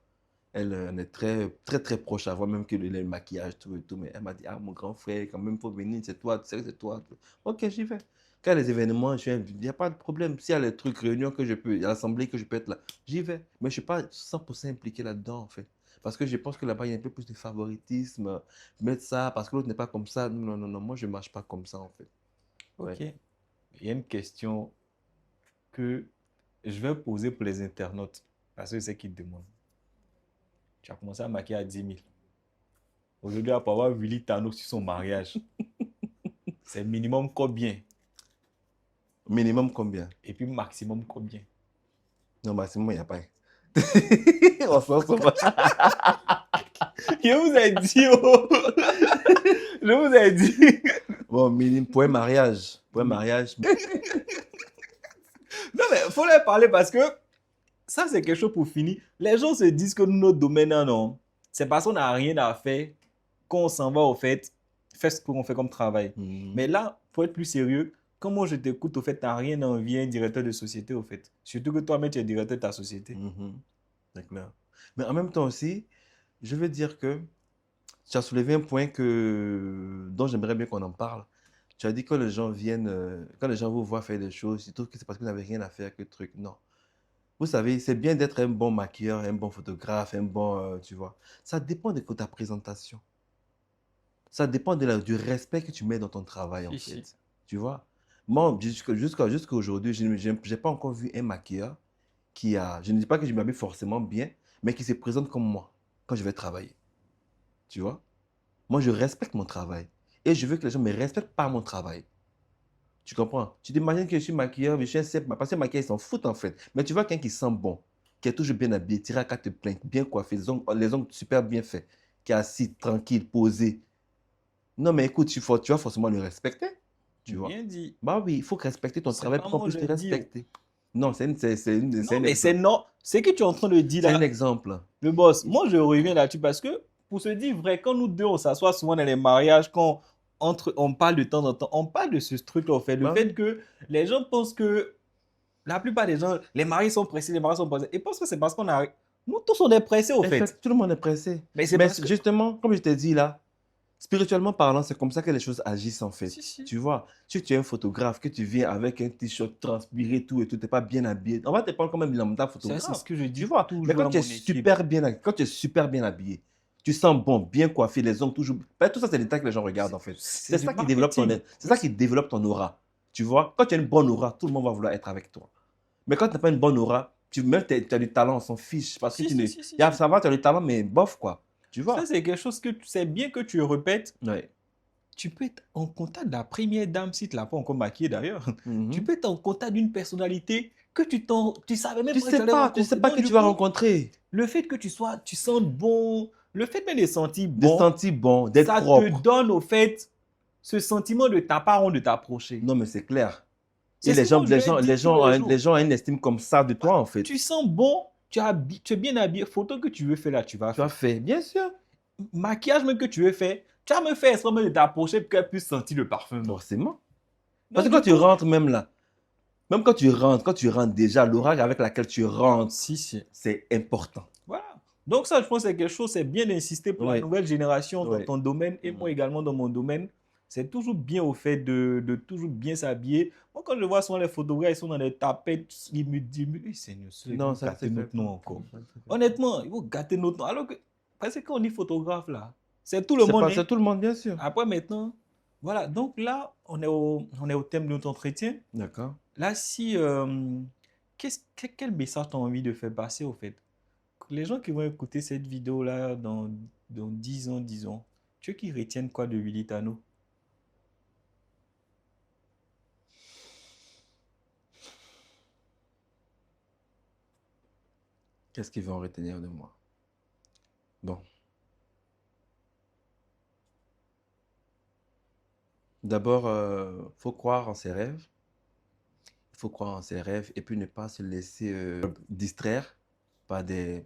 [SPEAKER 1] Elle, on est très, très, très proche avant même que le maquillage, tout et tout. Mais elle m'a dit, ah, mon grand frère, quand même, faut venir, c'est toi, tu sais, c'est toi. Ok, j'y vais. Quand il y a les événements, il n'y a pas de problème. S'il y a les trucs, réunions que je peux, il y a l'assemblée que je peux être là, j'y vais. Mais je ne suis pas 100% impliqué là-dedans, en fait. Parce que je pense que là-bas, il y a un peu plus de favoritisme. Mettre ça, parce que l'autre n'est pas comme ça. Non, non, non, non, moi, je ne marche pas comme ça, en fait. Ouais.
[SPEAKER 2] Ok. Il y a une question que je vais poser pour les internautes, parce que c'est qu'ils demandent. Tu as commencé à maquiller à 10 000. Aujourd'hui, après avoir Willy Tano sur son mariage, c'est minimum combien?
[SPEAKER 1] Minimum combien?
[SPEAKER 2] Et puis maximum combien?
[SPEAKER 1] Non, maximum, il n'y a pas. On s'en sort pas.
[SPEAKER 2] Je vous ai dit, oh! Je vous ai dit.
[SPEAKER 1] Bon, minimum, pour un mariage,
[SPEAKER 2] Non, mais il faut leur parler parce que ça, c'est quelque chose pour finir. Les gens se disent que notre domaine, non, non. C'est parce qu'on n'a rien à faire qu'on s'en va au fait, faire ce qu'on fait comme travail.
[SPEAKER 1] mhm,
[SPEAKER 2] Mais là, pour être plus sérieux, comment je t'écoute, au fait, tu n'as rien à envier un directeur de société, au fait. Surtout que toi-même, tu es directeur de ta société.
[SPEAKER 1] mhm, c'est clair. Mais en même temps aussi, je veux dire que tu as soulevé un point dont j'aimerais bien qu'on en parle. Tu as dit que les gens viennent, quand les gens vous voient faire des choses, ils trouvent que c'est parce que vous n'avez rien à faire que truc. Non. Vous savez, c'est bien d'être un bon maquilleur, un bon photographe, un bon, tu vois. Ça dépend de ta présentation. Ça dépend du respect que tu mets dans ton travail, en
[SPEAKER 2] Si, si.
[SPEAKER 1] fait. Tu vois? Moi, jusqu'à aujourd'hui, j'ai pas encore vu un maquilleur qui a, je ne dis pas que je m'habille forcément bien, mais qui se présente comme moi quand je vais travailler. Tu vois? Moi, je respecte mon travail. Et je veux que les gens me respectent par mon travail. Tu comprends? Tu t'imagines que je suis maquilleur, mais je suis un simple, parce que maquilleur, ils s'en foutent en fait. Mais tu vois quelqu'un qui sent bon, qui est toujours bien habillé, tiré à quatre plaintes, bien coiffé, les ongles super bien faits, qui est assis, tranquille, posé. Non, mais écoute, tu vas forcément le respecter. Tu vois?
[SPEAKER 2] Bien dit.
[SPEAKER 1] Bah oui, il faut respecter ton
[SPEAKER 2] C'est
[SPEAKER 1] travail
[SPEAKER 2] pas
[SPEAKER 1] pour qu'on
[SPEAKER 2] moi,
[SPEAKER 1] puisse te
[SPEAKER 2] j'ai dit. Oh.
[SPEAKER 1] respecter. Non, c'est
[SPEAKER 2] Non,
[SPEAKER 1] un
[SPEAKER 2] mais c'est
[SPEAKER 1] exemple.
[SPEAKER 2] non. Ce que tu es en train de dire
[SPEAKER 1] C'est un
[SPEAKER 2] là,
[SPEAKER 1] exemple.
[SPEAKER 2] le boss, moi je reviens là-dessus parce que, pour se dire vrai, quand nous deux on s'assoit souvent dans les mariages, quand on parle de temps en temps, on parle de ce truc-là, en fait. Le
[SPEAKER 1] Bah
[SPEAKER 2] fait
[SPEAKER 1] oui.
[SPEAKER 2] que les gens pensent que la plupart des gens, les maris sont pressés, les maris sont pressés. Et pensent que c'est parce qu'on a. Nous tous on est pressés, au fait.
[SPEAKER 1] Tout le monde est pressé.
[SPEAKER 2] Mais c'est
[SPEAKER 1] Mais
[SPEAKER 2] parce que.
[SPEAKER 1] justement, comme je t'ai dit là, spirituellement parlant, c'est comme ça que les choses agissent en fait.
[SPEAKER 2] Si, si.
[SPEAKER 1] Tu vois, si tu es un photographe, que tu viens avec un t-shirt transpiré, tout et tout, t'es pas bien habillé, on va te prendre comme un lambda
[SPEAKER 2] Ça, c'est ce
[SPEAKER 1] photographe.
[SPEAKER 2] que je
[SPEAKER 1] Tu
[SPEAKER 2] dis
[SPEAKER 1] vois, mais
[SPEAKER 2] toujours
[SPEAKER 1] quand
[SPEAKER 2] à
[SPEAKER 1] tu es
[SPEAKER 2] mon équipe.
[SPEAKER 1] super bien, quand tu es super bien habillé, tu sens bon, bien coiffé, les hommes toujours. Ben, tout ça, c'est des détails que les gens regardent en fait.
[SPEAKER 2] C'est
[SPEAKER 1] C'est
[SPEAKER 2] du
[SPEAKER 1] ça qui développe
[SPEAKER 2] marketing.
[SPEAKER 1] c'est ça qui développe ton aura. Tu vois, quand tu as une bonne aura, tout le monde va vouloir être avec toi. Mais quand tu n'as pas une bonne aura, même tu as du talent, on s'en fiche. Parce que
[SPEAKER 2] Si,
[SPEAKER 1] tu ne.
[SPEAKER 2] si, si, si, si.
[SPEAKER 1] Ça va, tu as du talent, mais bof quoi. Tu
[SPEAKER 2] Ça,
[SPEAKER 1] vois.
[SPEAKER 2] c'est quelque chose que c'est bien que tu répètes.
[SPEAKER 1] Ouais.
[SPEAKER 2] Tu peux être en contact de la première dame, si tu ne l'as pas encore maquillée d'ailleurs. Tu
[SPEAKER 1] Mhm.
[SPEAKER 2] peux être en contact d'une personnalité que tu savais même pas que tu allais
[SPEAKER 1] Tu sais
[SPEAKER 2] rencontrer.
[SPEAKER 1] pas
[SPEAKER 2] Donc,
[SPEAKER 1] qui
[SPEAKER 2] du
[SPEAKER 1] tu vas
[SPEAKER 2] coup,
[SPEAKER 1] rencontrer.
[SPEAKER 2] le fait que tu sentes bon, le fait même de sentir
[SPEAKER 1] De
[SPEAKER 2] bon,
[SPEAKER 1] sentir bon, d'être
[SPEAKER 2] ça te
[SPEAKER 1] propre.
[SPEAKER 2] donne au fait ce sentiment de ta part de t'approcher.
[SPEAKER 1] Non, mais c'est clair. Et
[SPEAKER 2] C'est ce que moi je leur dis tous les
[SPEAKER 1] les
[SPEAKER 2] jours.
[SPEAKER 1] gens ont une estime comme ça de toi,
[SPEAKER 2] Bah,
[SPEAKER 1] en fait.
[SPEAKER 2] tu sens bon, tu es bien habillé, photo que tu veux faire là, tu vas
[SPEAKER 1] Tu as
[SPEAKER 2] faire.
[SPEAKER 1] fait, bien sûr.
[SPEAKER 2] Maquillage même que tu veux faire, tu vas me faire extrêmement de t'approcher pour qu'elle puisse sentir le parfum.
[SPEAKER 1] Forcément. Parce
[SPEAKER 2] Donc
[SPEAKER 1] que quand
[SPEAKER 2] du
[SPEAKER 1] tu
[SPEAKER 2] coup,
[SPEAKER 1] rentres même là, même quand tu rentres déjà, l'orage avec laquelle tu rentres,
[SPEAKER 2] si, si.
[SPEAKER 1] c'est important.
[SPEAKER 2] Voilà. Donc ça, je pense que c'est quelque chose, c'est bien d'insister pour la
[SPEAKER 1] Oui,
[SPEAKER 2] nouvelle génération dans
[SPEAKER 1] oui.
[SPEAKER 2] ton domaine et moi
[SPEAKER 1] Mhm.
[SPEAKER 2] également dans mon domaine. C'est toujours bien au fait de toujours bien s'habiller. Moi, quand je vois souvent les photographes, ils sont dans des tapettes, ils me disent, mais Seigneur, ils vont
[SPEAKER 1] Non, ça ne se
[SPEAKER 2] gâter
[SPEAKER 1] fait
[SPEAKER 2] notre
[SPEAKER 1] pas.
[SPEAKER 2] nom encore.
[SPEAKER 1] Ça ne se fait pas.
[SPEAKER 2] Honnêtement, ils vont gâter notre nom. Alors que, parce que quand on dit photographe là, c'est tout le monde, hein.
[SPEAKER 1] C'est tout le monde, bien sûr.
[SPEAKER 2] Après maintenant, voilà. Donc là, on est au thème de notre entretien.
[SPEAKER 1] D'accord.
[SPEAKER 2] Là, si, quel message tu as envie de faire passer au fait? Les gens qui vont écouter cette vidéo-là dans 10 ans, disons, tu veux qu'ils retiennent quoi de Willy Tano?
[SPEAKER 1] Qu'est-ce qu'ils vont retenir de moi? Bon. D'abord, faut croire en ses rêves. Il faut croire en ses rêves et puis ne pas se laisser distraire par des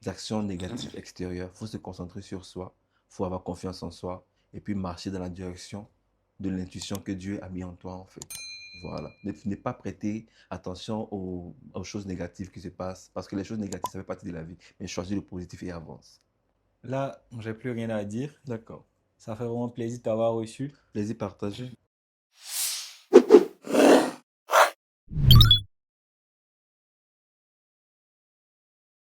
[SPEAKER 1] actions négatives extérieures. Il faut se concentrer sur soi. Il faut avoir confiance en soi et puis marcher dans la direction de l'intuition que Dieu a mis en toi, en fait. Voilà. Ne pas prêter attention aux choses négatives qui se passent parce que les choses négatives, ça fait partie de la vie. Mais choisis le positif et avance.
[SPEAKER 2] Là, j'ai plus rien à dire.
[SPEAKER 1] D'accord.
[SPEAKER 2] Ça fait vraiment plaisir de t'avoir reçu.
[SPEAKER 1] Plaisir partagé.